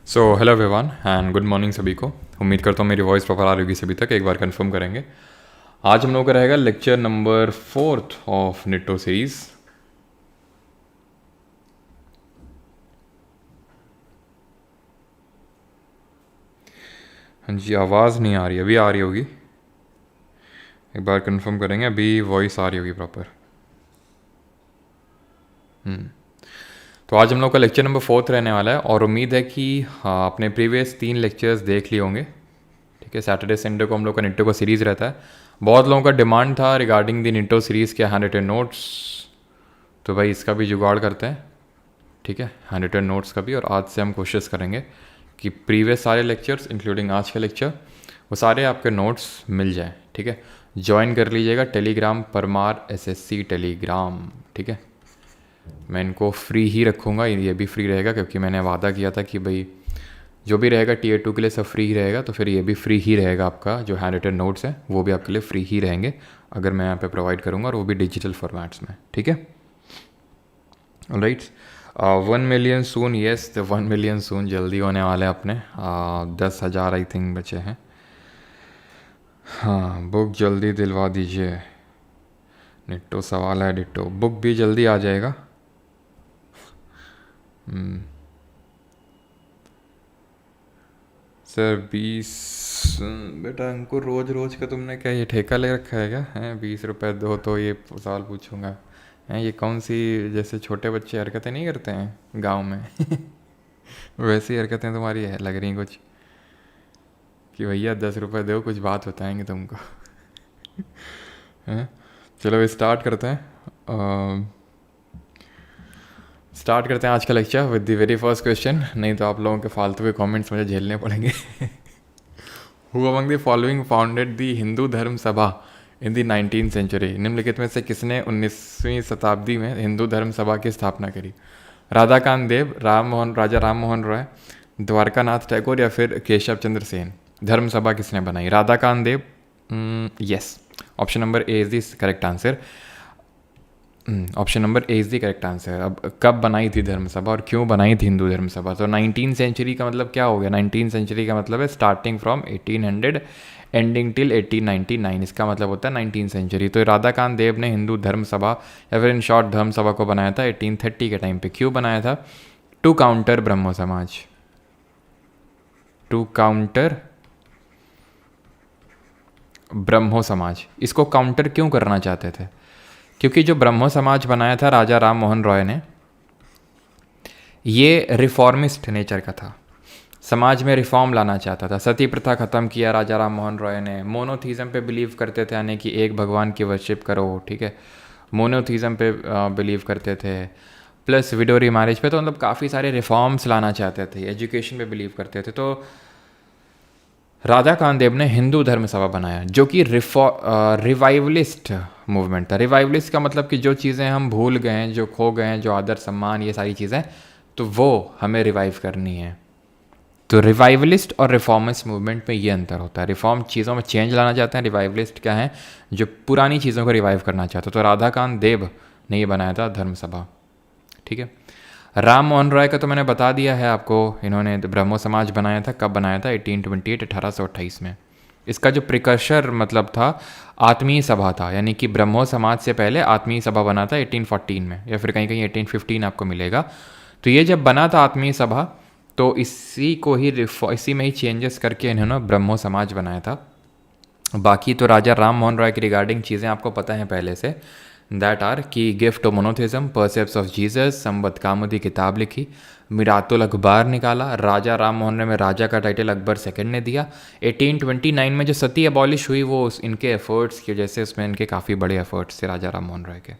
So hello everyone and good morning सभी को। उम्मीद करता हूँ मेरी वॉइस प्रॉपर आ रही होगी सभी तक। एक बार कंफर्म करेंगे। आज हम लोगों का रहेगा lecture number 4 of Nitto series. हाँ जी, आवाज़ नहीं आ रही, अभी आ रही होगी। एक बार कंफर्म करेंगे, अभी वॉइस आ रही होगी प्रॉपर। तो आज हम लोग का लेक्चर नंबर 4 रहने वाला है और उम्मीद है कि हाँ, आपने प्रीवियस 3 लेक्चर्स देख लिए होंगे। ठीक है, सैटरडे संडे को हम लोग का निट्टो का सीरीज़ रहता है। बहुत लोगों का डिमांड था रिगार्डिंग द निट्टो सीरीज़ के हैंड रिटन नोट्स, तो भाई इसका भी जुगाड़ करते हैं। ठीक है, हैंड रिटन नोट्स का भी। और आज से हम कोशिश करेंगे कि प्रीवियस सारे लेक्चर्स इंक्लूडिंग आज का लेक्चर वो सारे आपके नोट्स मिल जाएं। ठीक है, ज्वाइन कर लीजिएगा टेलीग्राम परमार एसएससी टेलीग्राम। ठीक है, मैं इनको फ्री ही रखूँगा, ये भी फ्री रहेगा क्योंकि मैंने वादा किया था कि भाई जो भी रहेगा टीयर 2 के लिए सब फ्री ही रहेगा, तो फिर ये भी फ्री ही रहेगा। आपका जो हैंड रिटन नोट्स है वो भी आपके लिए फ्री ही रहेंगे अगर मैं यहाँ पे प्रोवाइड करूँगा, और वो भी डिजिटल फॉर्मेट्स में। ठीक है, right. 1 million soon, yes the 1 million soon जल्दी होने वाले हैं अपने। 10,000 आई थिंक बचे हैं। हाँ, बुक जल्दी दिलवा दीजिए। निट्टो सवाल है डिट्टो, बुक भी जल्दी आ जाएगा। सर 20 बेटा हमको रोज रोज का तुमने क्या ये ठेका ले रखा है क्या? हैं 20 रुपए दो तो ये सवाल पूछूंगा? हैं ये कौन सी जैसे छोटे बच्चे हरकतें नहीं करते हैं गांव में वैसी हरकतें तुम्हारी है लग रही कुछ, कि भैया 10 रुपए दो कुछ बात बताएंगे तुमको हैं? चलो स्टार्ट करते हैं। स्टार्ट करते हैं आज का lecture with the very first question. नहीं तो आप लोगों के फालतू के कमेंट्स मुझे झेलने पड़ेंगे। Who among the following founded the Hindu धर्म सभा इन द 19th सेंचुरी? निम्नलिखित में से किसने 19वीं शताब्दी में हिंदू धर्म सभा की स्थापना करी? राधाकांत देव, राजा राम मोहन रॉय, द्वारकानाथ टैगोर या फिर केशव चंद्र सेन? धर्म सभा किसने बनाई? Radhakant Deb. Yes, option number A is the correct answer. Option number A is the correct answer. अब कब बनाई थी धर्म सभा और क्यों बनाई थी हिंदू धर्म सभा? तो 19th सेंचुरी का मतलब क्या हो गया? 19th सेंचुरी का मतलब है स्टार्टिंग फ्रॉम 1800 एंडिंग टिल 1899। इसका मतलब होता है 19th सेंचुरी। तो राधाकांत देव ने हिंदू धर्म सभा या फिर इन शॉर्ट धर्म सभा को बनाया था 1830 के टाइम पे। क्यों बनाया था? टू काउंटर ब्रह्मो समाज। टू काउंटर ब्रह्मो समाज। इसको काउंटर क्यों करना चाहते थे? क्योंकि जो ब्रह्मो समाज बनाया था राजा राम मोहन रॉय ने, ये रिफॉर्मिस्ट नेचर का था। समाज में रिफॉर्म लाना चाहता था। सती प्रथा ख़त्म किया राजा राम मोहन रॉय ने। मोनोथीज़म पे बिलीव करते थे, यानी कि एक भगवान की वर्शिप करो। ठीक है, मोनोथीज़म पे बिलीव करते थे। प्लस विडोरी मैरिज पे, तो मतलब काफ़ी सारे रिफॉर्म्स लाना चाहते थे। एजुकेशन पे बिलीव करते थे। तो राधाकांत देव ने हिंदू धर्म सभा बनाया, जो कि रिवाइवलिस्ट मूवमेंट था। रिवाइवलिस्ट का मतलब कि जो चीज़ें हम भूल गए हैं, जो खो गए हैं, जो आदर सम्मान, ये सारी चीज़ें, तो वो हमें रिवाइव करनी है। तो रिवाइवलिस्ट और रिफॉर्मिस्ट मूवमेंट में ये अंतर होता है। रिफॉर्म चीज़ों में चेंज लाना चाहते हैं, रिवाइवलिस्ट क्या है? जो पुरानी चीज़ों को रिवाइव करना चाहते हैं। तो राधाकांत देव ने ये बनाया था धर्म सभा। ठीक है, राम मोहन रॉय का तो मैंने बता दिया है आपको, इन्होंने ब्रह्मो समाज बनाया था। कब बनाया था? 1828, 1828 में। इसका जो प्रिकर्सर मतलब था आत्मीय सभा था, यानी कि ब्रह्मो समाज से पहले आत्मीय सभा बना था 1814 में, या फिर कहीं कहीं 1815 आपको मिलेगा। तो ये जब बना था आत्मीय सभा, तो इसी में ही चेंजेस करके इन्होंने ब्रह्मो समाज बनाया था। बाकी तो राजा राम मोहन रॉय की रिगार्डिंग चीज़ें आपको पता हैं पहले से। दैट आर कि gift of monotheism, precepts of Jesus, Sambad Kaumudi किताब लिखी, मिरातुल अखबार निकाला। राजा राम मोहन ने में राजा का टाइटल अकबर सेकंड ने दिया। 1829 में जो सती अबॉलिश हुई वो इनके एफर्ट्स की वजह से, उसमें इनके काफ़ी बड़े एफर्ट्स थे राजा राम मोहन रॉय के।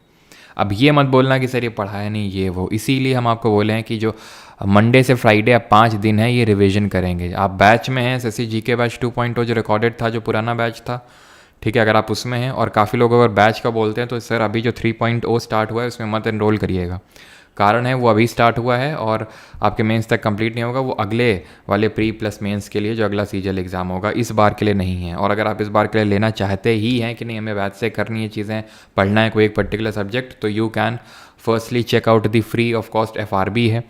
अब ये मत बोलना कि सर ये पढ़ाया नहीं ये वो, इसीलिए हम आपको बोले हैं कि जो मंडे से फ्राइडे अब 5 दिन है ये रिवीजन करेंगे। आप बैच में हैं एसएससी जीके बैच 2.0 जो रिकॉर्डेड था, जो पुराना बैच था। ठीक है, अगर आप उसमें हैं, और काफ़ी लोग अगर बैच का बोलते हैं तो सर अभी जो 3.0 स्टार्ट हुआ है उसमें मत एनरोल करिएगा। कारण है वो अभी स्टार्ट हुआ है और आपके मेंस तक कंप्लीट नहीं होगा। वो अगले वाले प्री प्लस मेंस के लिए जो अगला सीजल एग्ज़ाम होगा, इस बार के लिए नहीं है। और अगर आप इस बार के लिए लेना चाहते ही हैं कि नहीं हमें बैच से करनी है चीज़ें, पढ़ना है कोई एक पर्टिकुलर सब्जेक्ट, तो you can firstly check out the free of cost FRB है।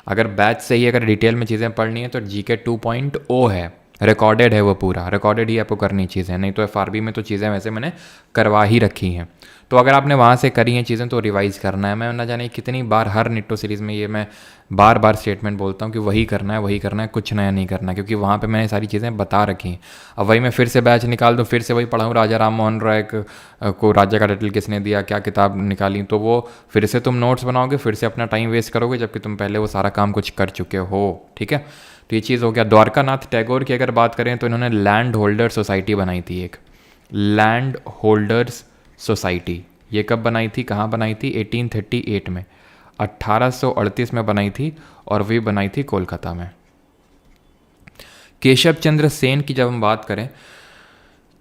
अगर बैच से ही अगर डिटेल में चीज़ें पढ़नी है तो GK 2.0 है, रिकॉर्डेड है वो पूरा, रिकॉर्डेड ही आपको करनी चीज़ें, नहीं तो FRB में तो चीज़ें वैसे मैंने करवा ही रखी हैं। तो अगर आपने वहाँ से करी हैं चीज़ें तो रिवाइज़ करना है। मैं ना जाने कितनी बार हर निट्टो सीरीज़ में ये मैं बार बार स्टेटमेंट बोलता हूँ कि वही करना है, वही करना है, कुछ नया नहीं करना, क्योंकि वहाँ पे मैंने सारी चीज़ें बता रखी हैं। अब वही मैं फिर से बैच निकाल दूँ, फिर से वही पढ़ाऊँ राजा राम मोहन राय को राजा का टाइटल किसने दिया, क्या किताब निकाली, तो वो फिर से तुम नोट्स बनाओगे, फिर से अपना टाइम वेस्ट करोगे, जबकि तुम पहले वो सारा काम कुछ कर चुके हो। ठीक है, तो ये चीज़ हो गया। द्वारका नाथ टैगोर की अगर बात करें तो इन्होंने लैंड होल्डर सोसाइटी बनाई थी, एक लैंड होल्डर्स सोसाइटी। ये कब बनाई थी, कहाँ बनाई थी? 1838 में, 1838 में बनाई थी, और वे बनाई थी कोलकाता में। केशव चंद्र सेन की जब हम बात करें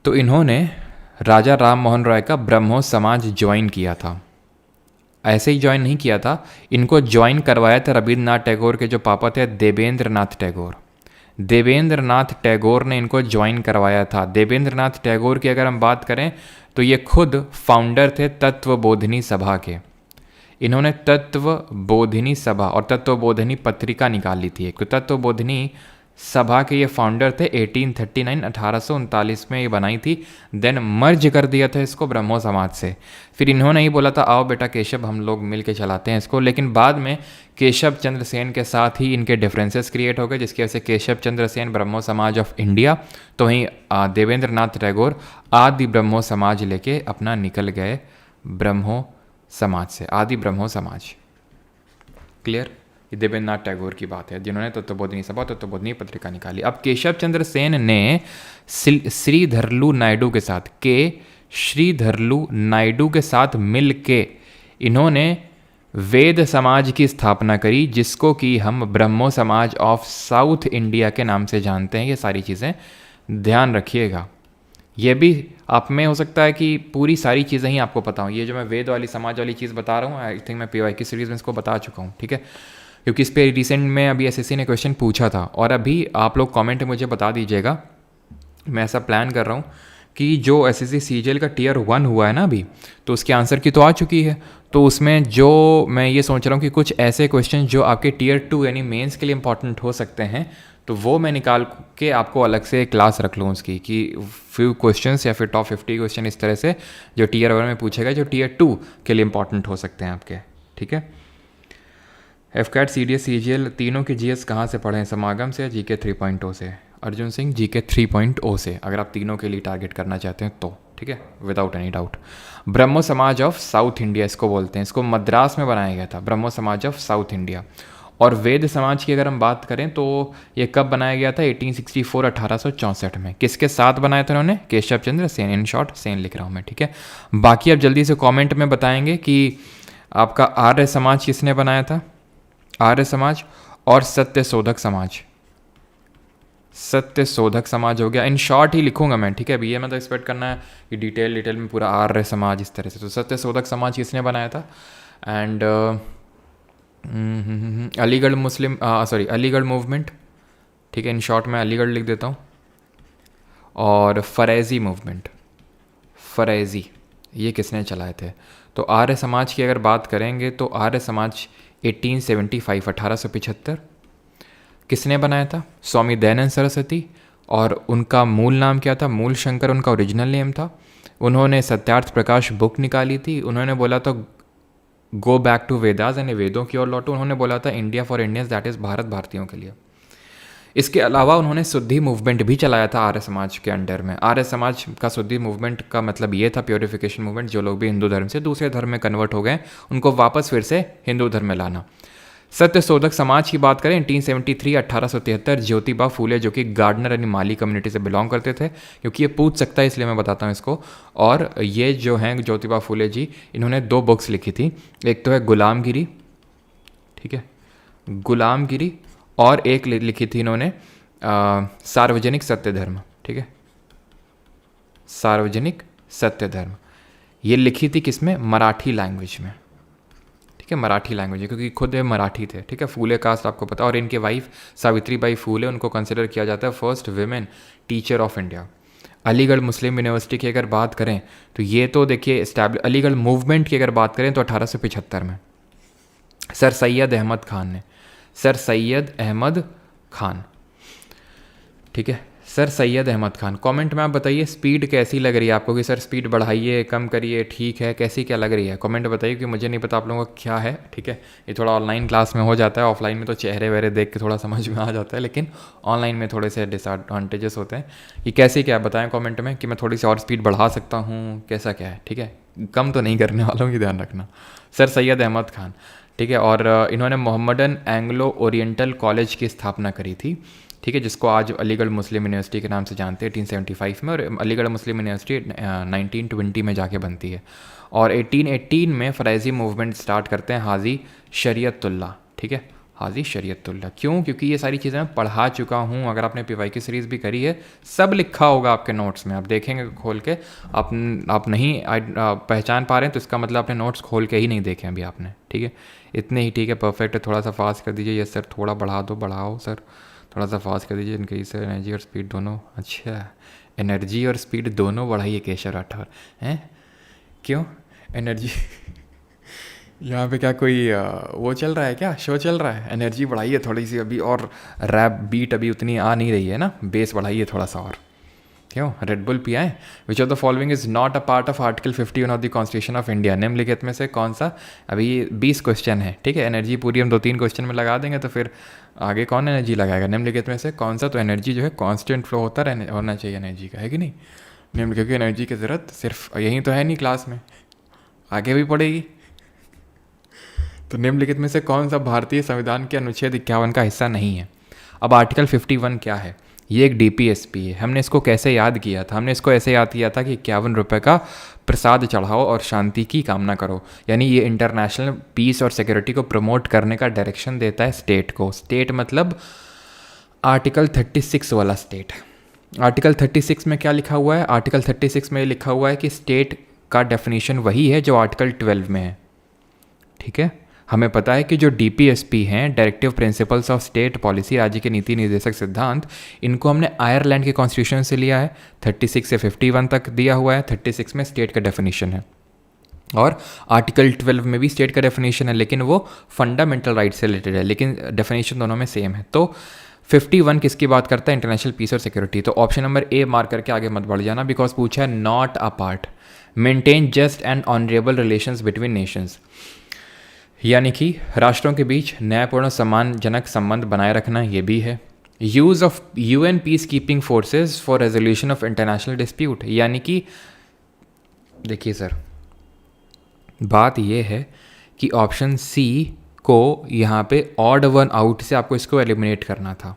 तो इन्होंने राजा राम मोहन राय का ब्रह्मो समाज ज्वाइन किया था। ऐसे ही ज्वाइन नहीं किया था, इनको ज्वाइन करवाया था रविन्द्रनाथ टैगोर के जो पापा थे देवेंद्र नाथ टैगोर। देवेंद्र नाथ टैगोर ने इनको ज्वाइन करवाया था। देवेंद्र नाथ टैगोर की अगर हम बात करें तो ये खुद फाउंडर थे तत्वबोधिनी सभा के। इन्होंने तत्वबोधिनी सभा और तत्वबोधिनी पत्रिका निकाली थी एक। तो तत्वबोधिनी सभा के ये फाउंडर थे। 1839 में ये बनाई थी। देन मर्ज कर दिया था इसको ब्रह्मो समाज से। फिर इन्होंने ही बोला था आओ बेटा केशव हम लोग मिल के चलाते हैं इसको, लेकिन बाद में केशव चंद्र सेन के साथ ही इनके डिफरेंसेस क्रिएट हो गए, जिसकी वजह से केशव चंद्र सेन ब्रह्मो समाज ऑफ इंडिया, तो वहीं देवेंद्र नाथ टैगोर आदि ब्रह्मो समाज लेके अपना निकल गए ब्रह्मो समाज से, आदि ब्रह्मो समाज। क्लियर? ये देवेंद्र नाथ टैगोर की बात है जिन्होंने तत्वबोधिनी सभा तत्वबोधिनी पत्रिका निकाली। अब केशव चंद्र सेन ने श्रीधरलू नायडू के साथ, श्रीधरलू नायडू के साथ मिल के इन्होंने वेद समाज की स्थापना करी, जिसको कि हम ब्रह्मो समाज ऑफ साउथ इंडिया के नाम से जानते हैं। ये सारी चीज़ें ध्यान रखिएगा। ये भी आप में हो सकता है कि पूरी सारी चीज़ें ही आपको पता हो। ये जो मैं वेद वाली समाज वाली चीज़ बता रहा हूँ, आई थिंक मैं PY की सीरीज़ में इसको बता चुका हूँ। ठीक है, क्योंकि इस पर रिसेंट में अभी SSC ने क्वेश्चन पूछा था, और अभी आप लोग कमेंट में मुझे बता दीजिएगा। मैं ऐसा प्लान कर रहा हूँ कि जो SSC CGL का Tier 1 हुआ है ना अभी, तो उसके आंसर की तो आ चुकी है, तो उसमें जो मैं ये सोच रहा हूँ कि कुछ ऐसे क्वेश्चन जो आपके Tier 2 यानी मेंस के लिए इंपॉर्टेंट हो सकते हैं, तो वो मैं निकाल के आपको अलग से क्लास रख लूँ उसकी, कि फ्यू क्वेश्चंस या फिर टॉप 50 क्वेश्चन इस तरह से जो Tier 1 में पूछे गए, जो Tier 2 के लिए इंपॉर्टेंट हो सकते हैं आपके। ठीक है, FCAT CDS CGL तीनों की GS कहाँ से पढ़ें? समागम से या GK 3.0 से? अर्जुन सिंह GK 3.0 से, अगर आप तीनों के लिए टारगेट करना चाहते हैं तो। ठीक है, विदाउट एनी डाउट। ब्रह्मो समाज ऑफ साउथ इंडिया इसको बोलते हैं। इसको मद्रास में बनाया गया था, ब्रह्मो समाज ऑफ साउथ इंडिया। और वेद समाज की अगर हम बात करें तो ये कब बनाया गया था? 1864 1864 में। किसके साथ बनाया था उन्होंने? केशव चंद्र सेन। इन शॉर्ट सेन लिख रहा हूँ मैं। ठीक है, बाकी आप जल्दी से कॉमेंट में बताएंगे कि आपका आर्य समाज किसने बनाया था? आर्य समाज और सत्य शोधक समाज। सत्य शोधक समाज हो गया। इन शॉर्ट ही लिखूंगा मैं। ठीक है, अभी ये मतलब एक्सपेक्ट करना है कि डिटेल में पूरा आर्य समाज इस तरह से। तो सत्य शोधक समाज किसने बनाया था? And Aligarh Muslim Aligarh movement. ठीक है, इन शॉर्ट मैं अलीगढ़ लिख देता हूँ। और फरेजी मूवमेंट, फरेजी, ये किसने चलाए थे? तो आर्य समाज की अगर बात करेंगे तो आर्य समाज 1875 1875 किसने बनाया था? स्वामी दयानंद सरस्वती। और उनका मूल नाम क्या था? मूल शंकर उनका ओरिजिनल नेम था। उन्होंने सत्यार्थ प्रकाश बुक निकाली थी। उन्होंने बोला था गो बैक टू वेदास, यानी वेदों की ओर लौटो। उन्होंने बोला था India for Indians, that is Bharat भारतीयों के लिए। इसके अलावा उन्होंने शुद्धि मूवमेंट भी चलाया था आर्य समाज के अंडर में। आर्य समाज का शुद्धि मूवमेंट का मतलब ये था प्योरिफिकेशन मूवमेंट, जो लोग भी हिंदू धर्म से दूसरे धर्म में कन्वर्ट हो गए उनको वापस फिर से हिंदू धर्म में लाना। सत्य शोधक समाज की बात करें 1873 1873 ज्योतिबा फूले, जो कि गार्डनर यानी माली कम्युनिटी से बिलोंग करते थे, क्योंकि ये पूछ सकता है इसलिए मैं बताता हूँ इसको। और ये जो हैं ज्योतिबा फूले जी, इन्होंने 2 बुक्स लिखी थी। एक तो है गुलामगिरी, ठीक है, गुलामगिरी, और एक लिखी थी इन्होंने सार्वजनिक सत्य धर्म। ठीक है, सार्वजनिक सत्य धर्म। ये लिखी थी किसमें? मराठी लैंग्वेज में। ठीक है, मराठी लैंग्वेज, क्योंकि खुद ये मराठी थे। ठीक है, फूले कास्ट आपको पता। और इनके वाइफ सावित्रीबाई फूले, उनको कंसिडर किया जाता है first women teacher of India. Aligarh Muslim university की अगर बात करें तो ये तो देखिए अलीगढ़ मूवमेंट की अगर बात करें तो 1875 में सर सैयद अहमद खान ने, सर सैयद अहमद खान, ठीक है, सर सैयद अहमद खान। कमेंट में आप बताइए स्पीड कैसी लग रही है आपको, कि सर स्पीड बढ़ाइए, कम करिए, ठीक है, कैसी क्या लग रही है, कमेंट बताइए, कि मुझे नहीं पता आप लोगों का क्या है, ठीक है। ये थोड़ा ऑनलाइन क्लास में हो जाता है, ऑफलाइन में तो चेहरे वहरे देख के थोड़ा समझ में आ जाता है, लेकिन ऑनलाइन में थोड़े से डिसएडवांटेजेस होते हैं। कि कैसी क्या बताएं कमेंट में, कि मैं थोड़ी सी और स्पीड बढ़ा सकता हूँ, कैसा क्या है, ठीक है। कम तो नहीं करने वालों की ध्यान रखना। सर सैयद अहमद खान, ठीक है। और इन्होंने मोहम्मदन एंग्लो ओरिएंटल कॉलेज की स्थापना करी थी, ठीक है, जिसको आज अलीगढ़ मुस्लिम यूनिवर्सिटी के नाम से जानते हैं 1875 में, और अलीगढ़ मुस्लिम यूनिवर्सिटी 1920 में जाके बनती है। और 1818 में फ़रैज़ी मूवमेंट स्टार्ट करते हैं हाजी शरीयतुल्लाह, ठीक है, हाजी शरीयतुल्लाह। क्यों? क्योंकि ये सारी चीज़ें मैं पढ़ा चुका हूँ। अगर आपने पीवाई की सीरीज़ भी करी है, सब लिखा होगा आपके नोट्स में, आप देखेंगे खोल के। आप नहीं पहचान पा रहे हैं तो इसका मतलब अपने नोट्स खोल के ही नहीं देखे अभी आपने, ठीक है। इतने ही ठीक है, परफेक्ट है। थोड़ा सा फास्ट कर दीजिए, यस सर, थोड़ा बढ़ा दो, बढ़ाओ सर, थोड़ा सा फास्ट कर दीजिए। इनक्रीज सर, एनर्जी और स्पीड दोनों, अच्छा एनर्जी और स्पीड दोनों बढ़ाइए केशव राठौर, हैं क्यों एनर्जी यहाँ पे क्या कोई वो चल रहा है क्या, शो चल रहा है? एनर्जी बढ़ाइए थोड़ी सी अभी, और रैप बीट अभी उतनी आ नहीं रही है ना, बेस बढ़ाइए थोड़ा सा और। क्यों? रेड बुल पिया है? Which of the following is not a part of article 51 of the constitution of India? निम्नलिखित में से कौन सा? अभी 20 क्वेश्चन है, ठीक है, एनर्जी पूरी हम 2-3 क्वेश्चन में लगा देंगे तो फिर आगे कौन एनर्जी लगाएगा? निम्नलिखित में से कौन सा? तो एनर्जी जो है कांस्टेंट फ्लो होना चाहिए एनर्जी का, है कि नहीं? निम्नलिखित की एनर्जी की ज़रूरत सिर्फ यही तो है नहीं, क्लास में आगे भी पड़ेगी। तो निम्नलिखित में से कौन सा भारतीय संविधान के अनुच्छेद 51 का हिस्सा नहीं है? अब आर्टिकल 51 क्या है? ये एक डीपीएसपी है। हमने इसको कैसे याद किया था? हमने इसको ऐसे याद किया था कि 51 रुपये का प्रसाद चढ़ाओ और शांति की कामना करो। यानी ये इंटरनेशनल पीस और सिक्योरिटी को प्रमोट करने का डायरेक्शन देता है स्टेट को। स्टेट मतलब आर्टिकल 36 वाला स्टेट। आर्टिकल 36 में क्या लिखा हुआ है? आर्टिकल 36 में लिखा हुआ है कि स्टेट का डेफिनेशन वही है जो आर्टिकल 12 में है, ठीक है। हमें पता है कि जो डीपीएसपी हैं, directive principles of state policy, राज्य के नीति निर्देशक सिद्धांत, इनको हमने आयरलैंड के कॉन्स्टिट्यूशन से लिया है। 36 से 51 तक दिया हुआ है। 36 में स्टेट का डेफिनेशन है और आर्टिकल 12 में भी स्टेट का डेफिनेशन है, लेकिन वो फंडामेंटल राइट से रिलेटेड है, लेकिन डेफिनेशन दोनों में सेम है। तो 51 किसकी बात करता है? इंटरनेशनल पीस और सिक्योरिटी। तो ऑप्शन नंबर ए मार्क करके आगे मत बढ़ जाना, बिकॉज पूछा है not a part. Maintain just and honourable relations between Nations, यानी कि राष्ट्रों के बीच न्यायपूर्ण सम्मानजनक संबंध बनाए रखना, ये भी है। Use of UN peace keeping forces for resolution of international dispute, यानी कि देखिए सर, बात ये है कि ऑप्शन सी को यहाँ पे ऑड वन आउट से आपको इसको एलिमिनेट करना था।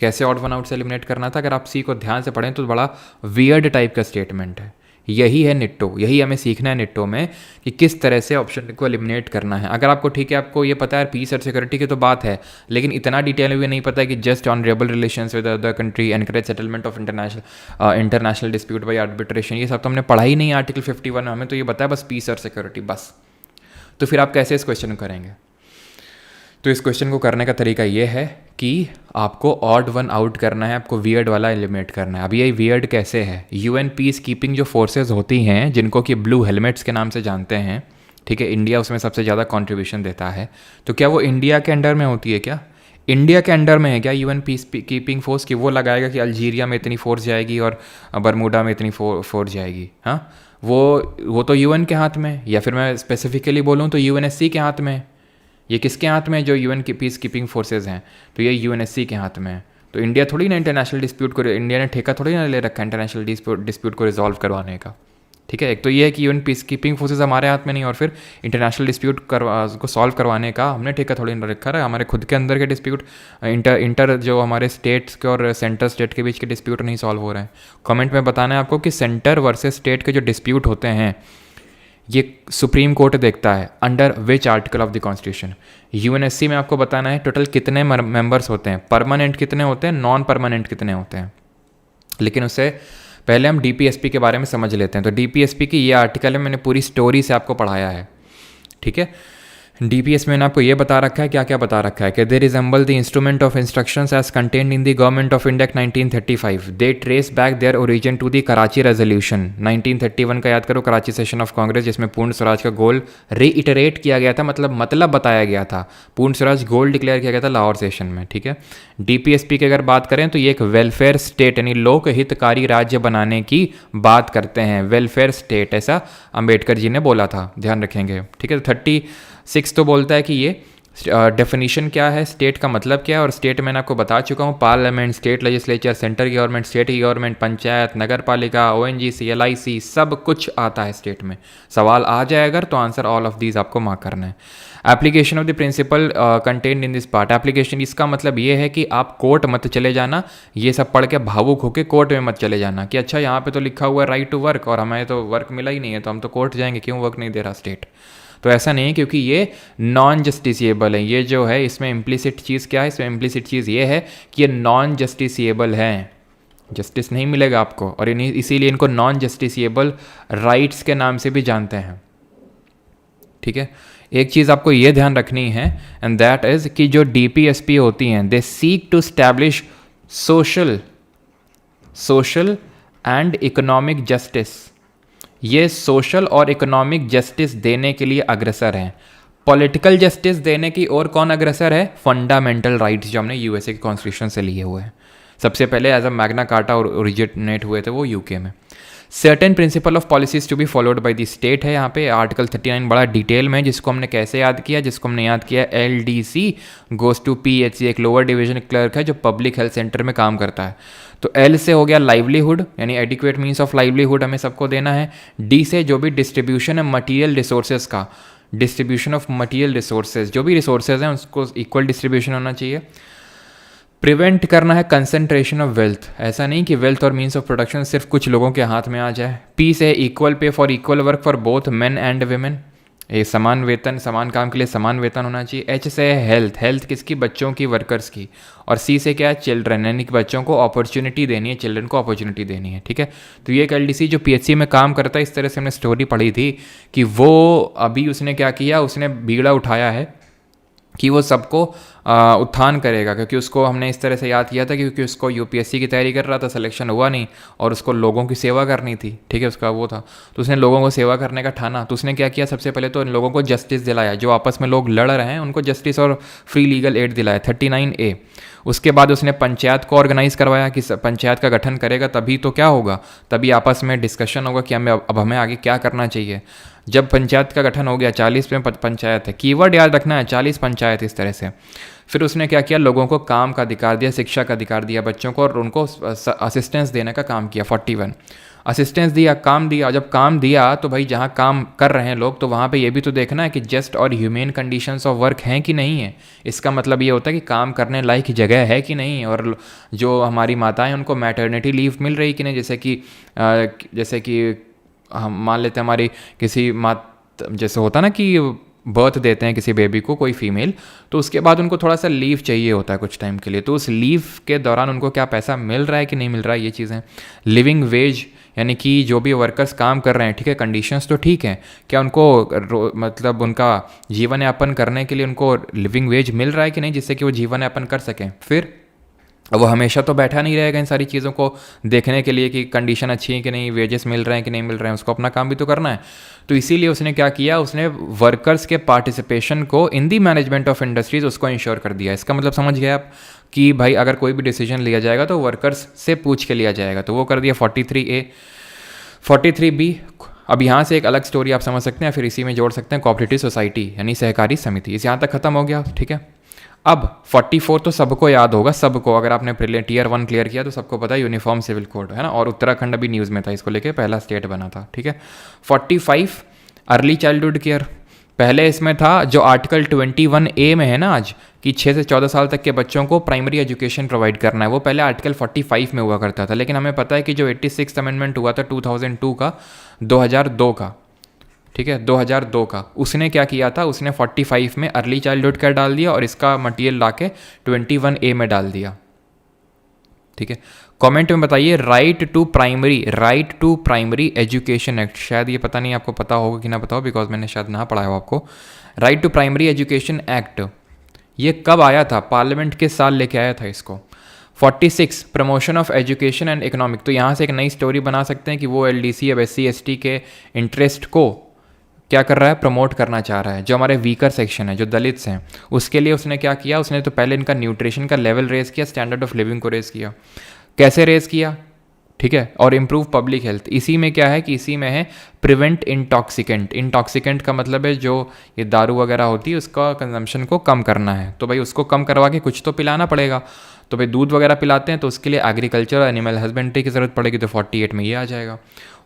कैसे ऑड वन आउट से एलिमिनेट करना था? अगर आप सी को ध्यान से पढ़ें तो बड़ा वियर्ड टाइप का स्टेटमेंट है। यही है निट्टो, यही हमें सीखना है निट्टो में, कि किस तरह से ऑप्शन को एलिमिनेट करना है। अगर आपको ठीक है, आपको ये पता है पीस और सिक्योरिटी की तो बात है, लेकिन इतना डिटेल में नहीं पता है कि just honourable relations with other country, encourage settlement of international dispute by arbitration, ये सब तो हमने पढ़ा ही नहीं है आर्टिकल 51 में। हमें तो ये पता है बस पीस और सिक्योरिटी, बस। तो फिर आप कैसे इस क्वेश्चन को करेंगे? तो इस क्वेश्चन को करने का तरीका ये है कि आपको ऑड वन आउट करना है, आपको वियर्ड वाला एलिमिनेट करना है। अब ये वियर्ड कैसे है? यूएन पीस कीपिंग जो फोर्सेज होती हैं, जिनको कि ब्लू हेलमेट्स के नाम से जानते हैं, ठीक है, इंडिया उसमें सबसे ज़्यादा कंट्रीब्यूशन देता है। तो क्या वो इंडिया के अंडर में होती है? क्या इंडिया के अंडर में है क्या यूएन पीस कीपिंग फोर्स? कि वो लगाएगा कि अल्जीरिया में इतनी फोर्स जाएगी और बरमूडा में इतनी फोर्स जाएगी? हाँ, वो तो यूएन के हाथ में, या फिर मैं स्पेसिफिकली बोलूँ तो यूएनएससी के हाथ में। ये किसके हाथ में? जो यूएन की पीस कीपिंग फोर्सेज हैं, तो ये यूएनएससी के हाथ में है। तो इंडिया थोड़ी ना इंटरनेशनल डिस्प्यूट को, इंडिया ने ठेका थोड़ी ना ले रखा है इंटरनेशनल डिस्प्यूट को रिजॉल्व करवाने का, ठीक है। एक तो ये है कि यूएन पीस कीपिंग फोर्सेज हमारे हाथ में नहीं, और फिर इंटरनेशनल डिस्प्यूट को सॉल्व करवाने का हमने ठेका थोड़ी ना रखा है। हमारे खुद के अंदर के डिस्प्यूट, इंटर जो हमारे स्टेट्स के और सेंटर स्टेट के बीच के डिस्प्यूट नहीं सॉल्व हो रहे हैं। कमेंट में बताना है आपको कि सेंटर वर्सेस स्टेट के जो डिस्प्यूट होते हैं, ये सुप्रीम कोर्ट देखता है under which article of the constitution. UNSC में आपको बताना है टोटल कितने मेंबर्स होते हैं, परमानेंट कितने होते हैं, नॉन परमानेंट कितने होते हैं। लेकिन उससे पहले हम डीपीएसपी के बारे में समझ लेते हैं। तो डीपीएसपी की ये आर्टिकल है, मैंने पूरी स्टोरी से आपको पढ़ाया है, ठीक है। डीपीएस में आपको ये बता रखा है, क्या क्या बता रखा है कि they resemble the instrument of instructions as contained in the government of India 1935, they trace back their origin to the Karachi resolution 1931 का याद करो, कराची सेशन ऑफ कांग्रेस, जिसमें पूर्ण स्वराज का गोल रीइटरेट किया गया था, मतलब बताया गया था, पूर्ण स्वराज गोल डिक्लेयर किया गया था लाहौर सेशन में। ठीक है, डीपीएसपी की अगर बात करें तो ये एक वेलफेयर स्टेट यानी लोक हितकारी राज्य बनाने की बात करते हैं, वेलफेयर स्टेट, ऐसा अंबेडकर जी ने बोला था, ध्यान रखेंगे। ठीक है, 36 तो बोलता है कि ये डेफिनेशन क्या है, स्टेट का मतलब क्या है, और स्टेट मैंने आपको बता चुका हूँ, parliament, state legislature, centre government, state government, panchayat, nagar palika, ONGC, LIC, सब कुछ आता है स्टेट में। सवाल आ जाए अगर तो आंसर ऑल ऑफ दीज आपको मार्क करना है। Application of the principle contained in this part, application इसका मतलब ये है कि आप कोर्ट मत चले जाना, ये सब पढ़ के भावुक होकर कोर्ट में मत चले जाना कि अच्छा यहाँ पे तो लिखा हुआ है राइट टू वर्क और हमें तो वर्क मिला ही नहीं है तो हम तो कोर्ट जाएंगे, क्यों वर्क नहीं दे रहा स्टेट। तो ऐसा नहीं है, क्योंकि ये नॉन जस्टिसिएबल है। ये जो है इसमें इम्प्लिसिट चीज़ क्या है, इसमें इम्प्लिसिट चीज़ ये है कि ये नॉन जस्टिसिएबल है, जस्टिस नहीं मिलेगा आपको, और इसीलिए इनको नॉन जस्टिसिएबल राइट्स के नाम से भी जानते हैं। ठीक है, एक चीज़ आपको ये ध्यान रखनी है एंड दैट इज़ कि जो डीपीएसपी होती हैं they seek to establish social and economic justice, ये सोशल और इकोनॉमिक जस्टिस देने के लिए अग्रसर हैं। पॉलिटिकल जस्टिस देने की और कौन अग्रसर है, फंडामेंटल राइट्स जो हमने यूएसए के कॉन्स्टिट्यूशन से लिए हुए हैं। सबसे पहले as a Magna Carta originate हुए थे वो यूके में। Certain principle of policies to be followed by the state है, यहाँ पे आर्टिकल 39 बड़ा डिटेल में, जिसको हमने कैसे याद किया, जिसको हमने याद किया LDC गोज टू PHC, एक लोअर डिवीजन क्लर्क है जो पब्लिक हेल्थ सेंटर में काम करता है। तो L से हो गया लाइवलीहुड यानी एडिक्वेट मीन्स ऑफ लाइवलीहुड हमें सबको देना है। D से जो भी डिस्ट्रीब्यूशन है मटीरियल रिसोर्सेज का, डिस्ट्रीब्यूशन ऑफ मटीरियल रिसोर्सेज, जो भी रिसोर्सेज हैं उसको इक्वल डिस्ट्रीब्यूशन होना चाहिए। प्रिवेंट करना है कंसंट्रेशन ऑफ वेल्थ, ऐसा नहीं कि वेल्थ और मीन्स ऑफ प्रोडक्शन सिर्फ कुछ लोगों के हाथ में आ जाए। P से equal pay for equal work for both men and women, ये समान वेतन, समान काम के लिए समान वेतन होना चाहिए। H से है हेल्थ, हेल्थ किसकी, बच्चों की, वर्कर्स की। और C से क्या है, चिल्ड्रन, यानी कि बच्चों को अपॉर्चुनिटी देनी है, चिल्ड्रन को अपॉर्चुनिटी देनी है। ठीक है, तो ये एक LDC जो PHC में काम करता है, इस तरह से हमने स्टोरी पढ़ी थी कि वो अभी उसने क्या किया, उसने बीड़ा उठाया है कि वो सबको उत्थान करेगा, क्योंकि उसको हमने इस तरह से याद किया था क्योंकि उसको UPSC की तैयारी कर रहा था, सिलेक्शन हुआ नहीं और उसको लोगों की सेवा करनी थी। ठीक है, उसका वो था, तो उसने लोगों को सेवा करने का ठाना। तो उसने क्या किया, सबसे पहले तो इन लोगों को जस्टिस दिलाया, जो आपस में लोग लड़ रहे हैं उनको जस्टिस और फ्री लीगल एड दिलाया, 39A। उसके बाद उसने पंचायत को ऑर्गेनाइज करवाया कि पंचायत का गठन करेगा तभी तो क्या होगा, तभी आपस में डिस्कशन होगा कि हमें आगे क्या करना चाहिए। जब पंचायत का गठन हो गया, 40 में पंचायत है, कीवर्ड याद रखना है, 40 पंचायत इस तरह से। फिर उसने क्या किया, लोगों को काम का अधिकार दिया, शिक्षा का अधिकार दिया बच्चों को, और उनको असिस्टेंस देने का काम किया। 41 असिस्टेंस दिया, काम दिया। जब काम दिया तो भाई जहाँ काम कर रहे हैं लोग, तो वहाँ पे ये भी तो देखना है कि जस्ट और ह्यूमेन कंडीशंस ऑफ वर्क हैं कि नहीं है। इसका मतलब ये होता है कि काम करने लायक जगह है कि नहीं, और जो हमारी माताएं उनको मैटरनिटी लीव मिल रही कि नहीं। जैसे कि हम मान लेते हैं हमारी किसी जैसे होता ना कि बर्थ देते हैं किसी बेबी को, कोई फीमेल, तो उसके बाद उनको थोड़ा सा लीव चाहिए होता है कुछ टाइम के लिए, तो उस लीव के दौरान उनको क्या पैसा मिल रहा है कि नहीं मिल रहा है, ये चीज़ें। लिविंग वेज यानी कि जो भी वर्कर्स काम कर रहे हैं, ठीक है, कंडीशंस तो ठीक हैं, क्या उनको मतलब उनका जीवन यापन करने के लिए उनको लिविंग वेज मिल रहा है कि नहीं, जिससे कि वो जीवन यापन कर सकें। फिर वो हमेशा तो बैठा नहीं रहेगा इन सारी चीज़ों को देखने के लिए कि कंडीशन अच्छी है कि नहीं, वेजेस मिल रहे हैं कि नहीं मिल रहे हैं, उसको अपना काम भी तो करना है। तो इसीलिए उसने क्या किया, उसने वर्कर्स के पार्टिसिपेशन को इन दी मैनेजमेंट ऑफ इंडस्ट्रीज उसको इंश्योर कर दिया। इसका मतलब समझ गए आप कि भाई अगर कोई भी डिसीजन लिया जाएगा तो वर्कर्स से पूछ के लिया जाएगा, तो वो कर दिया 43A। 43B, अब यहाँ से एक अलग स्टोरी आप समझ सकते हैं, फिर इसी में जोड़ सकते हैं कोऑपरेटिव सोसाइटी यानी सहकारी समिति। इस यहाँ तक खत्म हो गया, ठीक है। अब 44 तो सबको याद होगा, सबको, अगर आपने Tier 1 क्लियर किया तो सबको पता है, यूनिफॉर्म सिविल कोड है ना, और उत्तराखंड भी न्यूज़ में था, इसको लेके पहला स्टेट बना था, ठीक है। 45 अर्ली चाइल्डहुड केयर, पहले इसमें था जो आर्टिकल 21A में है ना आज, कि 6 से 14 साल तक के बच्चों को प्राइमरी एजुकेशन प्रोवाइड करना है, वो पहले आर्टिकल 45 में हुआ करता था। लेकिन हमें पता है कि जो 86 अमेंडमेंट हुआ था 2002 का, 2002 का, ठीक है, 2002 का, उसने क्या किया था, उसने 45 में अर्ली चाइल्डहुड केयर डाल दिया और इसका मटेरियल लाके 21A में डाल दिया, ठीक है। कमेंट में बताइए right to primary education act, शायद ये पता नहीं आपको पता होगा कि ना पता हो, बिकॉज मैंने शायद ना पढ़ाया हो आपको। Right to primary education act, ये कब आया था, पार्लियामेंट किस साल लेके आया था इसको। 46 promotion of education and economic, तो यहाँ से एक नई स्टोरी बना सकते हैं कि वो LDC अब SC ST के इंटरेस्ट को क्या कर रहा है, प्रमोट करना चाह रहा है। जो हमारे वीकर सेक्शन है, जो दलित्स हैं, उसके लिए उसने क्या किया, उसने तो पहले इनका न्यूट्रिशन का लेवल रेज़ किया, स्टैंडर्ड ऑफ लिविंग को रेज़ किया। कैसे रेज़ किया, ठीक है, और इम्प्रूव पब्लिक हेल्थ। इसी में क्या है कि इसी में है प्रिवेंट इंटॉक्सिकेंट। इंटॉक्सिकेंट का मतलब है जो ये दारू वगैरह होती है उसका कंजम्पशन को कम करना है, तो भाई उसको कम करवा के कुछ तो पिलाना पड़ेगा। तो भाई दूध वगैरह पिलाते हैं तो उसके लिए एग्रीकल्चर एनिमल हस्बेंड्री की ज़रूरत पड़ेगी, तो 48 में ये आ जाएगा।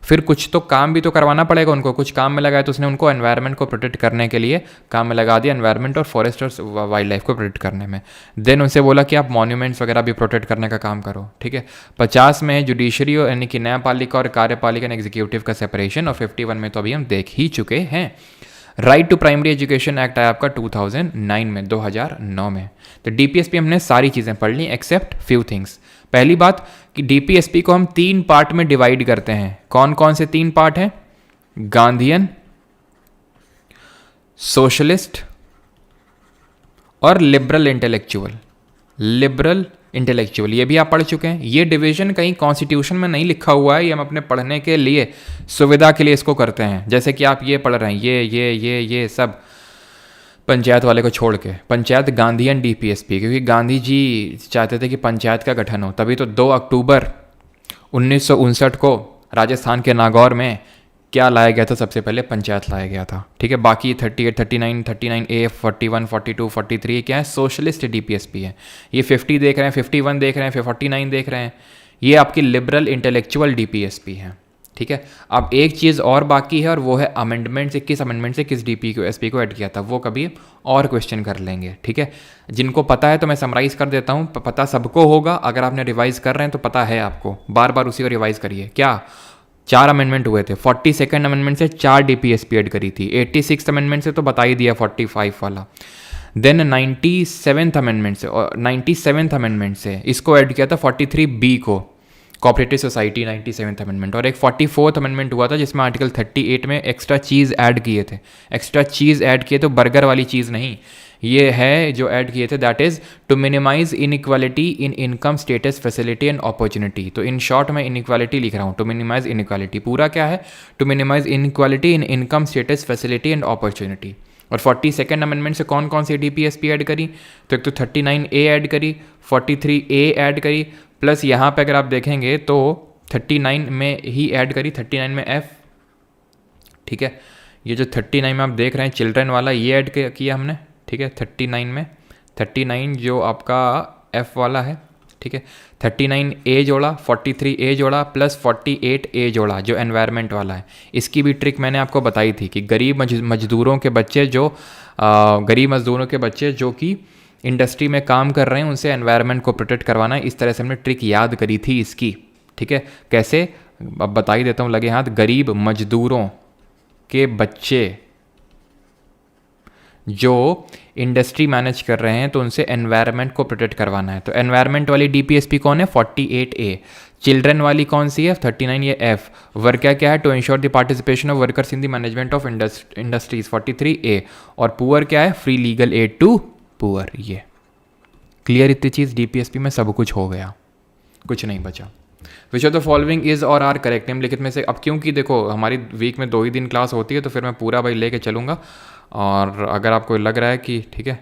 फिर कुछ तो काम भी तो करवाना पड़ेगा उनको, कुछ काम में लगाया तो उसने उनको एनवायरनमेंट को प्रोटेक्ट करने के लिए काम में लगा दिया, एनवायरनमेंट और फॉरेस्ट और वाइल्ड लाइफ को प्रोटेक्ट करने में। देन उनसे बोला कि आप मॉन्यूमेंट्स वगैरह भी प्रोटेक्ट करने का काम करो, ठीक है। 50 में जुडिशरी यानी कि न्यायपालिका और कार्यपालिका एंड एग्जीक्यूटिव का सेपरेशन, और 51 में तो अभी हम देख ही चुके हैं। Right to primary education act आया आपका 2009 में, 2009 में। तो DPSP हमने सारी चीज़ें पढ़ ली एक्सेप्ट फ्यू थिंग्स। पहली बात कि DPSP को हम 3 पार्ट में डिवाइड करते हैं। कौन कौन से 3 पार्ट हैं, गांधीयन, सोशलिस्ट और लिबरल इंटेलेक्चुअल। लिबरल इंटेलेक्चुअल ये भी आप पढ़ चुके हैं। ये डिवीजन कहीं कॉन्स्टिट्यूशन में नहीं लिखा हुआ है, ये हम अपने पढ़ने के लिए सुविधा के लिए इसको करते हैं। जैसे कि आप ये पढ़ रहे हैं, ये सब पंचायत वाले को छोड़ के, पंचायत गांधीयन DPSP, क्योंकि गांधी जी चाहते थे कि पंचायत का गठन हो। तभी तो 2 अक्टूबर 1959 को राजस्थान के नागौर में क्या लाया गया था, सबसे पहले पंचायत लाया गया था, ठीक है। बाकी 38, 39A, 41, 42, 43 क्या है, सोशलिस्ट DPSP है। ये 50 देख रहे हैं, 51 देख रहे हैं, 49 देख रहे हैं, ये आपकी लिबरल इंटेलेक्चुअल DPSP है, ठीक है। अब एक चीज़ और बाकी है और वो है अमेंडमेंट, किस अमेंडमेंट से किस DPSP को ऐड किया था, वो कभी और क्वेश्चन कर लेंगे, ठीक है। जिनको पता है तो मैं समराइज़ कर देता हूँ, पता सबको होगा। अगर आपने रिवाइज़ कर रहे हैं तो पता है आपको, बार बार उसी को रिवाइज़ करिए। क्या 4 अमेंडमेंट हुए थे, 42nd अमेंडमेंट से 4 DPSP ऐड करी थी, 86th अमेंडमेंट से तो बता ही दिया 45 वाला। देन 97th अमेंडमेंट से, और 97th अमेंडमेंट से इसको ऐड किया था 43B को, कोऑपरेटिव सोसाइटी 97th अमेंडमेंट। और एक 44th अमेंडमेंट हुआ था जिसमें आर्टिकल 38 में एक्स्ट्रा चीज़ ऐड किए थे। एक्स्ट्रा चीज़ ऐड किए तो बर्गर वाली चीज़ नहीं, ये है जो ऐड किए थे, that is to minimize inequality in income status facility and opportunity. तो इन शॉर्ट मैं इनइक्वालिटी लिख रहा हूँ, टू मिनिमाइज इनइक्वालिटी। पूरा क्या है, to minimize inequality in income status facility and opportunity. और 42nd अमेंडमेंट से कौन कौन सी DPSP ऐड करी, तो एक तो 39A ऐड करी, 43A ऐड करी, प्लस यहाँ पे अगर आप देखेंगे तो 39 में ही ऐड करी, 39 में F, ठीक है। ये जो 39 में आप देख रहे हैं चिल्ड्रन वाला, ये ऐड किया हमने, ठीक है। 39 में 39 जो आपका F वाला है, ठीक है। 39A जोड़ा, 43A जोड़ा, प्लस 48A जोड़ा जो एनवायरनमेंट वाला है। इसकी भी ट्रिक मैंने आपको बताई थी कि गरीब मजदूरों के बच्चे जो कि इंडस्ट्री में काम कर रहे हैं उनसे एनवायरनमेंट को प्रोटेक्ट करवाना है। इस तरह से हमने ट्रिक याद करी थी इसकी, ठीक है। कैसे, अब बता ही देता हूँ लगे हाथ। गरीब मजदूरों के बच्चे जो इंडस्ट्री मैनेज कर रहे हैं तो उनसे एनवायरनमेंट को प्रोटेक्ट करवाना है। तो एनवायरनमेंट वाली DPSP कौन है, 48A। चिल्ड्रन वाली कौन सी है, 39, ये F। वर्क क्या है, to ensure the participation of workers in the management of industries, 43A। और पुअर क्या है, free legal aid to poor. ये क्लियर, इतनी चीज़ DPSP में सब कुछ हो गया, कुछ नहीं बचा। विच of the following is or are correct, निम्नलिखित में से। अब क्योंकि देखो हमारी वीक में 2 ही दिन क्लास होती है तो फिर मैं पूरा भाई लेके चलूँगा। और अगर आपको लग रहा है कि ठीक है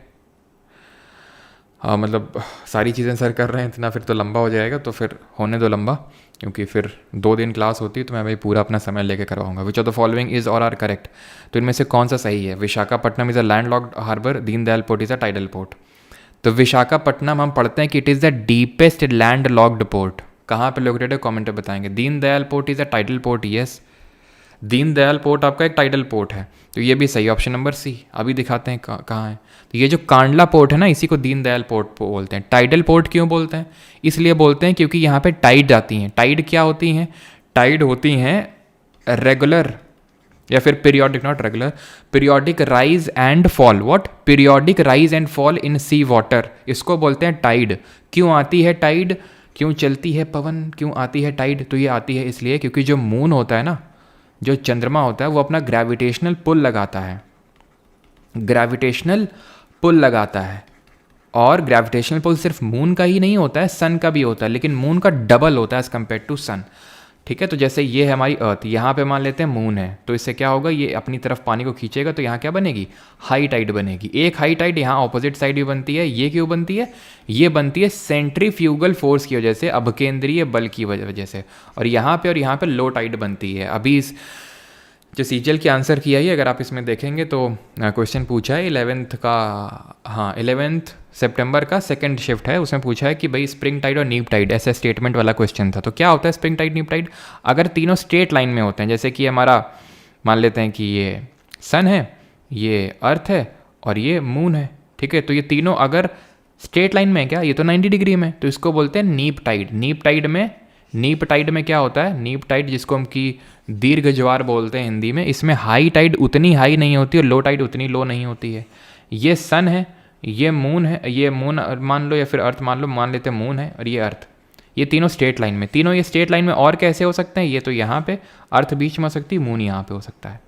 मतलब सारी चीज़ें सर कर रहे हैं इतना, फिर तो लंबा हो जाएगा, तो फिर होने दो लंबा, क्योंकि फिर 2 दिन क्लास होती है तो मैं भाई पूरा अपना समय लेके करवाऊंगा। Which of the following is or are correct, तो इनमें से कौन सा सही है। Visakhapatnam is a land locked harbour, Deendayal port is a tidal port. तो विशाखापट्टनम हम पढ़ते हैं कि it is the deepest land locked port. कहाँ पे लोकेटेड है, कॉमेंट में बताएंगे। Deendayal port is a tidal port, yes. Deendayal port आपका एक टाइडल पोर्ट है, तो ये भी सही, ऑप्शन नंबर सी। अभी दिखाते हैं कहाँ है। तो ये जो कांडला पोर्ट है ना, इसी को दीनदयाल पोर्ट बोलते हैं। टाइडल पोर्ट क्यों बोलते हैं, इसलिए बोलते हैं क्योंकि यहाँ पे टाइड आती हैं। टाइड क्या होती हैं, टाइड होती हैं रेगुलर या फिर periodic, not regular, periodic rise and fall. What, periodic rise and fall in sea water, इसको बोलते हैं टाइड। क्यों आती है टाइड, क्यों चलती है पवन, क्यों आती है टाइड, तो ये आती है इसलिए क्योंकि जो मून होता है ना, जो चंद्रमा होता है, वो अपना ग्रेविटेशनल पुल लगाता है ग्रेविटेशनल पुल लगाता है। और ग्रेविटेशनल पुल सिर्फ मून का ही नहीं होता है, सन का भी होता है, लेकिन मून का डबल होता है एज़ कम्पेयर टू सन। ठीक है, तो जैसे ये है हमारी अर्थ, यहाँ पे मान लेते हैं मून है, तो इससे क्या होगा, ये अपनी तरफ पानी को खींचेगा, तो यहाँ क्या बनेगी, हाई टाइड बनेगी। एक हाई टाइड यहाँ ऑपोजिट साइड भी बनती है। ये क्यों बनती है, ये बनती है सेंट्रीफ्यूगल फोर्स की वजह से, अभकेंद्रीय बल की वजह से। और यहाँ पे लो टाइड बनती है। अभी इस जो सीजल की आंसर किया ही, अगर आप इसमें देखेंगे तो क्वेश्चन पूछा है 11th का, हाँ 11 सितंबर का सेकंड शिफ्ट है, उसमें पूछा है कि भाई स्प्रिंग टाइड और नीप टाइड, ऐसा स्टेटमेंट वाला क्वेश्चन था। तो क्या होता है स्प्रिंग टाइड नीप टाइड, अगर तीनों स्ट्रेट लाइन में होते हैं, जैसे कि हमारा मान लेते हैं कि ये सन है, ये अर्थ है और ये मून है, ठीक है, तो ये तीनों अगर स्ट्रेट लाइन में है, क्या ये तो 90 डिग्री में, तो इसको बोलते हैं नीप टाइड। नीप टाइड में क्या होता है, नीप टाइड जिसको हम की दीर्घ ज्वार बोलते हैं हिंदी में, इसमें हाई टाइड उतनी हाई नहीं होती और लो टाइड उतनी लो नहीं होती है। ये सन है, ये मून है, ये मून मान लो या फिर अर्थ मान लो, मान लेते हैं मून है और ये अर्थ, ये तीनों स्ट्रेट लाइन में, तीनों ये स्ट्रेट लाइन में। और कैसे हो सकते हैं, ये तो यहाँ पे अर्थ बीच में हो सकती है, मून यहाँ पे हो सकता है।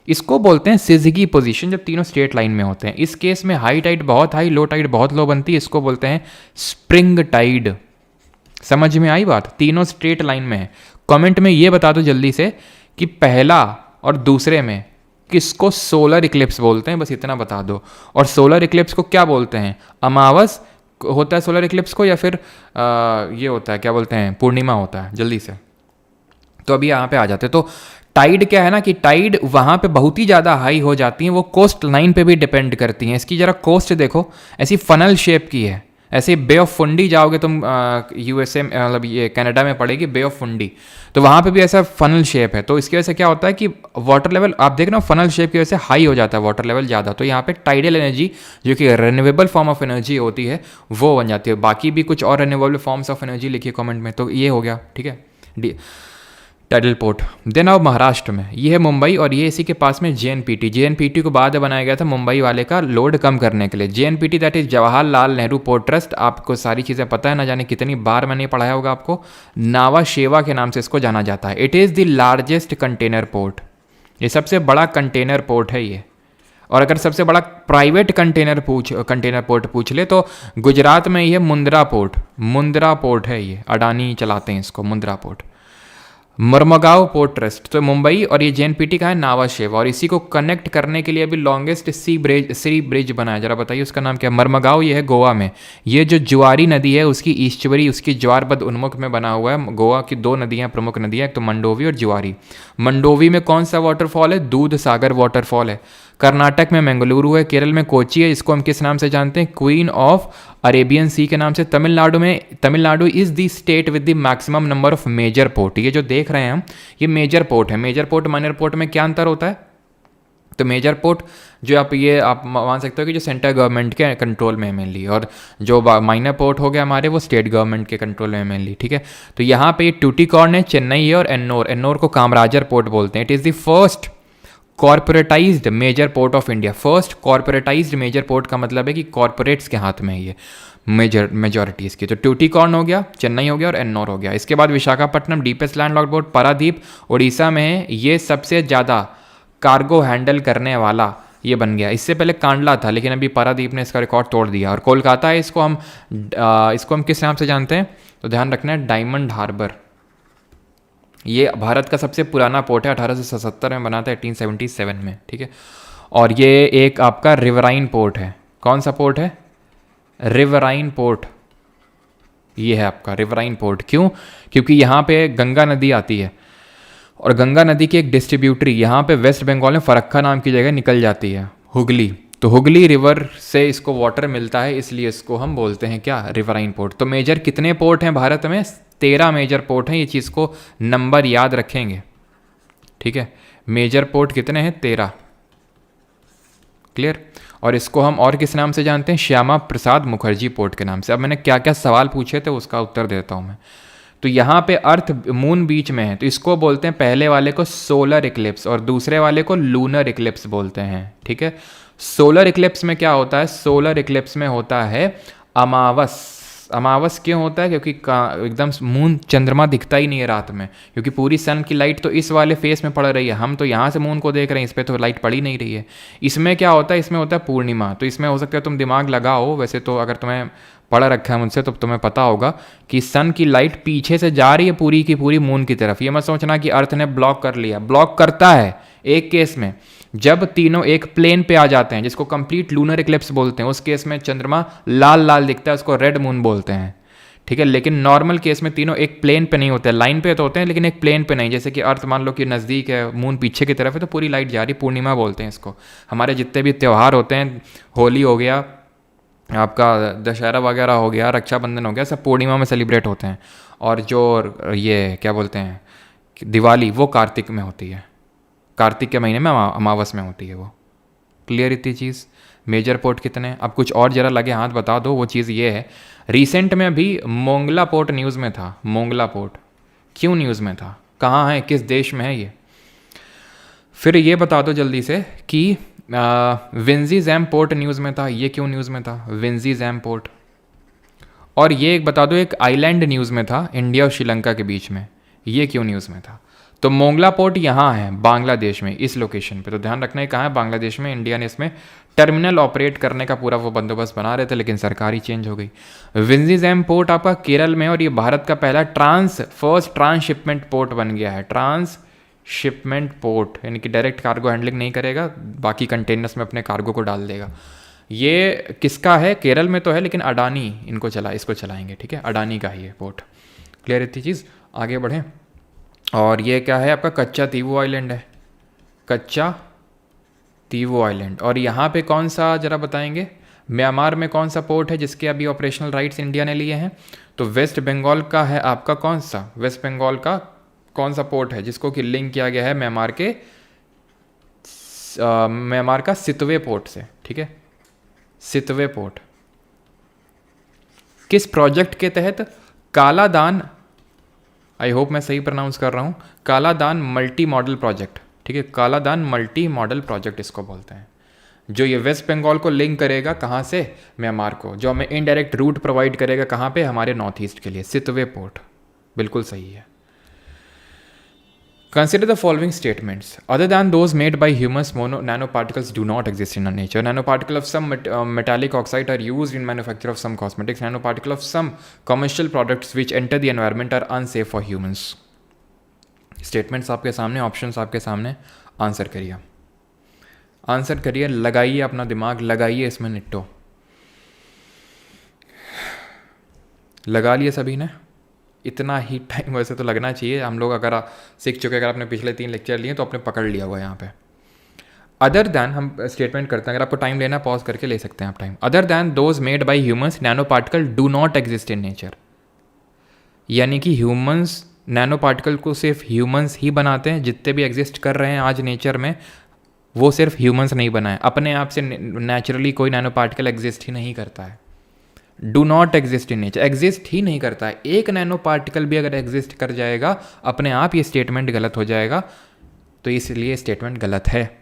इसको बोलते हैं सिज़िकी पोजीशन, जब तीनों स्ट्रेट लाइन में होते हैं। इस केस में हाई टाइड बहुत हाई, लो टाइड बहुत लो बनती है, इसको बोलते हैं स्प्रिंग टाइड। समझ में आई बात, तीनों स्ट्रेट लाइन में है। कमेंट में ये बता दो जल्दी से कि पहला और दूसरे में किसको सोलर इक्लिप्स बोलते हैं, बस इतना बता दो। और सोलर इक्लिप्स को क्या बोलते हैं, अमावस होता है सोलर इक्लिप्स को, या फिर ये होता है क्या बोलते हैं, पूर्णिमा होता है, जल्दी से। तो अभी यहाँ पे आ जाते हैं। तो टाइड क्या है ना कि टाइड वहाँ पे बहुत ही ज़्यादा हाई हो जाती हैं, वो कोस्ट लाइन पे भी डिपेंड करती हैं। इसकी ज़रा कोस्ट देखो, ऐसी फनल शेप की है, ऐसे बे ऑफ फुंडी जाओगे तुम, यूएसए मतलब ये कनाडा में पड़ेगी बे ऑफ फुंडी, तो वहाँ पे भी ऐसा फनल शेप है। तो इसकी वजह से क्या होता है कि वाटर लेवल आप देख रहे हो, फनल शेप की वजह से हाई हो जाता है वाटर लेवल ज़्यादा, तो यहाँ पे टाइडल एनर्जी जो कि रिन्यूएबल फॉर्म ऑफ एनर्जी होती है वो बन जाती है। बाकी भी कुछ और रिन्यूएबल फॉर्म्स ऑफ एनर्जी लिखिए कमेंट में। तो ये हो गया, ठीक है, टाइडल पोर्ट। देन आओ महाराष्ट्र में, ये है मुंबई और ये इसी के पास में जेएनपीटी। जेएनपीटी को बाद बनाया गया था मुंबई वाले का लोड कम करने के लिए। JNPT that is Jawaharlal Nehru port trust, आपको सारी चीज़ें पता है, ना जाने कितनी बार मैंने पढ़ाया होगा आपको। नावा शेवा के नाम से इसको जाना जाता है। It is the largest container port, ये सबसे बड़ा कंटेनर पोर्ट है ये। और अगर सबसे बड़ा प्राइवेट कंटेनर पोर्ट पूछ ले तो गुजरात में ये मुंद्रा पोर्ट है, ये अडानी चलाते हैं इसको, मुंद्रा पोर्ट। मरमगांव पोर्ट ट्रस्ट, तो मुंबई और ये जेएनपीटी का है नावा शेवा, और इसी को कनेक्ट करने के लिए अभी लॉन्गेस्ट सी ब्रिज बनाया। जरा बताइए उसका नाम क्या है। मरमगांव ये है गोवा में, ये जो ज्वारी नदी है उसकी ईस्टवरी, उसकी ज्वारबद्ध उन्मुख में बना हुआ है। गोवा की दो नदियाँ प्रमुख नदियाँ, एक तो मंडोवी और ज्वारी। मंडोवी में कौन सा वाटरफॉल है, दूध सागर वाटरफॉल है। कर्नाटक में मंगलुरु है, केरल में कोची है, इसको हम किस नाम से जानते हैं, क्वीन ऑफ अरेबियन सी के नाम से। Tamil Nadu is the state with the maximum number of major port. ये जो देख रहे हैं हम, ये मेजर पोर्ट है। मेजर पोर्ट माइनर पोर्ट में क्या अंतर होता है, तो मेजर पोर्ट जो आप मान सकते हो कि जो सेंट्रल गवर्नमेंट के कंट्रोल में है मेनली, और जो माइनर पोर्ट हो गया हमारे वो स्टेट गवर्नमेंट के कंट्रोल में मेनली, ठीक है। तो यहाँ पे टूटिकॉर्न है, चेन्नई है, और एन्नोर को कामराजर पोर्ट बोलते हैं। It is the first corporatized major port of India. First corporatized major port का मतलब है कि कॉर्पोरेट्स के हाथ में है ये मेजॉरिटीज़ की। तो टूटिकॉर्न हो गया, चेन्नई हो गया और एन्नोर हो गया। इसके बाद Visakhapatnam deepest landlocked port, Paradip Orissa में है, ये सबसे ज़्यादा कार्गो हैंडल करने वाला ये बन गया। इससे पहले कांडला था, लेकिन अभी पारादीप ने इसका रिकॉर्ड तोड़ दिया। और कोलकाता है, इसको हम किस नाम से जानते हैं, तो ध्यान रखना है डायमंड हार्बर। ये भारत का सबसे पुराना पोर्ट है, 1877 में बना था, 1877 में, ठीक है। और ये एक आपका रिवराइन पोर्ट है। कौन सा पोर्ट है, रिवराइन पोर्ट, ये है आपका रिवराइन पोर्ट। क्यों, क्योंकि यहाँ पे गंगा नदी आती है, और गंगा नदी की एक डिस्ट्रीब्यूटरी यहाँ पे वेस्ट बंगाल में फरक्का नाम की जगह निकल जाती है, हुगली। तो हुगली रिवर से इसको वाटर मिलता है, इसलिए इसको हम बोलते हैं क्या, रिवराइन पोर्ट। तो मेजर कितने पोर्ट हैं भारत में, 13 मेजर पोर्ट हैं। ये चीज़ को नंबर याद रखेंगे, ठीक है। मेजर पोर्ट कितने हैं, 13, क्लियर। और इसको हम और किस नाम से जानते हैं, श्यामा प्रसाद मुखर्जी पोर्ट के नाम से। अब मैंने क्या क्या सवाल पूछे थे उसका उत्तर देता हूँ मैं। तो यहाँ पे अर्थ मून बीच में है, तो इसको बोलते हैं, पहले वाले को सोलर इक्लिप्स और दूसरे वाले को लूनर इक्लिप्स बोलते हैं, ठीक है। सोलर इक्लिप्स में क्या होता है, सोलर इक्लिप्स में होता है अमावस अमावस क्यों होता है? क्योंकि एकदम मून चंद्रमा दिखता ही नहीं है रात में, क्योंकि पूरी सन की लाइट तो इस वाले फेस में पड़ रही है। हम तो यहाँ से मून को देख रहे हैं, इस पर तो लाइट पड़ ही नहीं रही है। इसमें क्या होता है? इसमें होता है पूर्णिमा। तो इसमें हो सकता है तुम दिमाग लगाओ, वैसे तो अगर तुम्हें पढ़ रखा है मुझसे तो तुम्हें पता होगा कि सन की लाइट पीछे से जा रही है पूरी की पूरी मून की तरफ। ये मत सोचना कि अर्थ ने ब्लॉक कर लिया, ब्लॉक करता है एक केस में, जब तीनों एक प्लेन पे आ जाते हैं, जिसको कंप्लीट लूनर इक्लिप्स बोलते हैं। उस केस में चंद्रमा लाल लाल दिखता है, उसको रेड मून बोलते हैं, ठीक है। लेकिन नॉर्मल केस में तीनों एक प्लेन पे नहीं होते, लाइन पे तो होते हैं लेकिन एक प्लेन पे नहीं। जैसे कि अर्थ मान लो कि नज़दीक है, मून पीछे की तरफ है, तो पूरी लाइट जा रही, पूर्णिमा बोलते हैं इसको। हमारे जितने भी त्यौहार होते हैं, होली हो गया, आपका दशहरा वगैरह हो गया, रक्षाबंधन हो गया, सब पूर्णिमा में सेलिब्रेट होते हैं। और जो ये क्या बोलते हैं, दिवाली, वो कार्तिक में होती है, कार्तिक के महीने में अमावस में होती है वो। क्लियर इतनी चीज़? मेजर पोर्ट कितने? अब कुछ और जरा लगे हाथ बता दो। वो चीज़ ये है, रिसेंट में अभी मोंगला पोर्ट न्यूज़ में था। मोंगला पोर्ट क्यों न्यूज़ में था? कहाँ है, किस देश में है ये? फिर ये बता दो जल्दी से कि विंजीज़ैम पोर्ट न्यूज़ में था, ये क्यों न्यूज़ में था विंजीज़ैम पोर्ट? और ये एक बता दो, एक आइलैंड न्यूज़ में था इंडिया और श्रीलंका के बीच में, ये क्यों न्यूज़ में था? तो मोंगला पोर्ट यहाँ है बांग्लादेश में, इस लोकेशन पे। तो ध्यान रखना है कहाँ है, बांग्लादेश में। इंडिया ने इसमें टर्मिनल ऑपरेट करने का पूरा वो बंदोबस्त बना रहे थे, लेकिन सरकार ही चेंज हो गई। विंजीज़ैम पोर्ट आपका केरल में, और ये भारत का पहला फर्स्ट ट्रांसशिपमेंट पोर्ट बन गया है। ट्रांसशिपमेंट पोर्ट यानी कि डायरेक्ट कार्गो हैंडलिंग नहीं करेगा, बाकी कंटेनर्स में अपने कार्गो को डाल देगा। ये किसका है? केरल में तो है, लेकिन अडानी इसको चलाएंगे, ठीक है। अडानी का ही है पोर्ट। क्लियर इतनी चीज़? आगे बढ़ें। और ये क्या है आपका? कच्चा तीवू आइलैंड है, कच्चा तीवू आइलैंड। और यहाँ पे कौन सा जरा बताएंगे? म्यांमार में कौन सा पोर्ट है जिसके अभी ऑपरेशनल राइट्स इंडिया ने लिए हैं? तो वेस्ट बंगाल का है आपका, कौन सा? वेस्ट बंगाल का कौन सा पोर्ट है जिसको कि लिंक किया गया है म्यांमार का सितवे पोर्ट से, ठीक है। सितवे पोर्ट किस प्रोजेक्ट के तहत? कालादान, आई होप मैं सही प्रोनाउंस कर रहा हूँ, कालादान मल्टी मॉडल प्रोजेक्ट, ठीक है। कालादान मल्टी मॉडल प्रोजेक्ट इसको बोलते हैं, जो ये वेस्ट बंगाल को लिंक करेगा कहाँ से? म्यांमार को, जो हमें इनडायरेक्ट रूट प्रोवाइड करेगा कहाँ पे? हमारे नॉर्थ ईस्ट के लिए। सितवे पोर्ट बिल्कुल सही है। Consider the following statements. Other than those made by humans, nanoparticles do not exist in our nature. Nanoparticle of some metallic oxide are used in manufacture of some cosmetics. Nanoparticle of some commercial products which enter the environment are unsafe for humans. Statements आपके सामने, options आपके सामने, answer करिए। Answer करिए, लगाइए अपना दिमाग, लगाइए इसमें निट्टो। लगा लिए सभी ने? इतना ही टाइम वैसे तो लगना चाहिए। हम लोग अगर सीख चुके, अगर आपने पिछले 3 लेक्चर लिए तो आपने पकड़ लिया हुआ है यहाँ पे। अदर दैन, हम स्टेटमेंट करते हैं, अगर आपको टाइम लेना पॉज करके ले सकते हैं आप time. Other than those made by humans, nano particle do not exist in nature. यानी कि ह्यूमंस, नैनो पार्टिकल को सिर्फ ह्यूमंस ही बनाते हैं। जितने भी एग्जिस्ट कर रहे हैं आज नेचर में, वो सिर्फ ह्यूमंस नहीं बनाए। अपने आप से नेचुरली कोई नैनो पार्टिकल एग्जिस्ट ही नहीं करता है। Do not exist in nature, exist ही नहीं करता है। एक नैनो पार्टिकल भी अगर एग्जिस्ट कर जाएगा अपने आप, ये स्टेटमेंट गलत हो जाएगा। तो इसलिए स्टेटमेंट गलत है।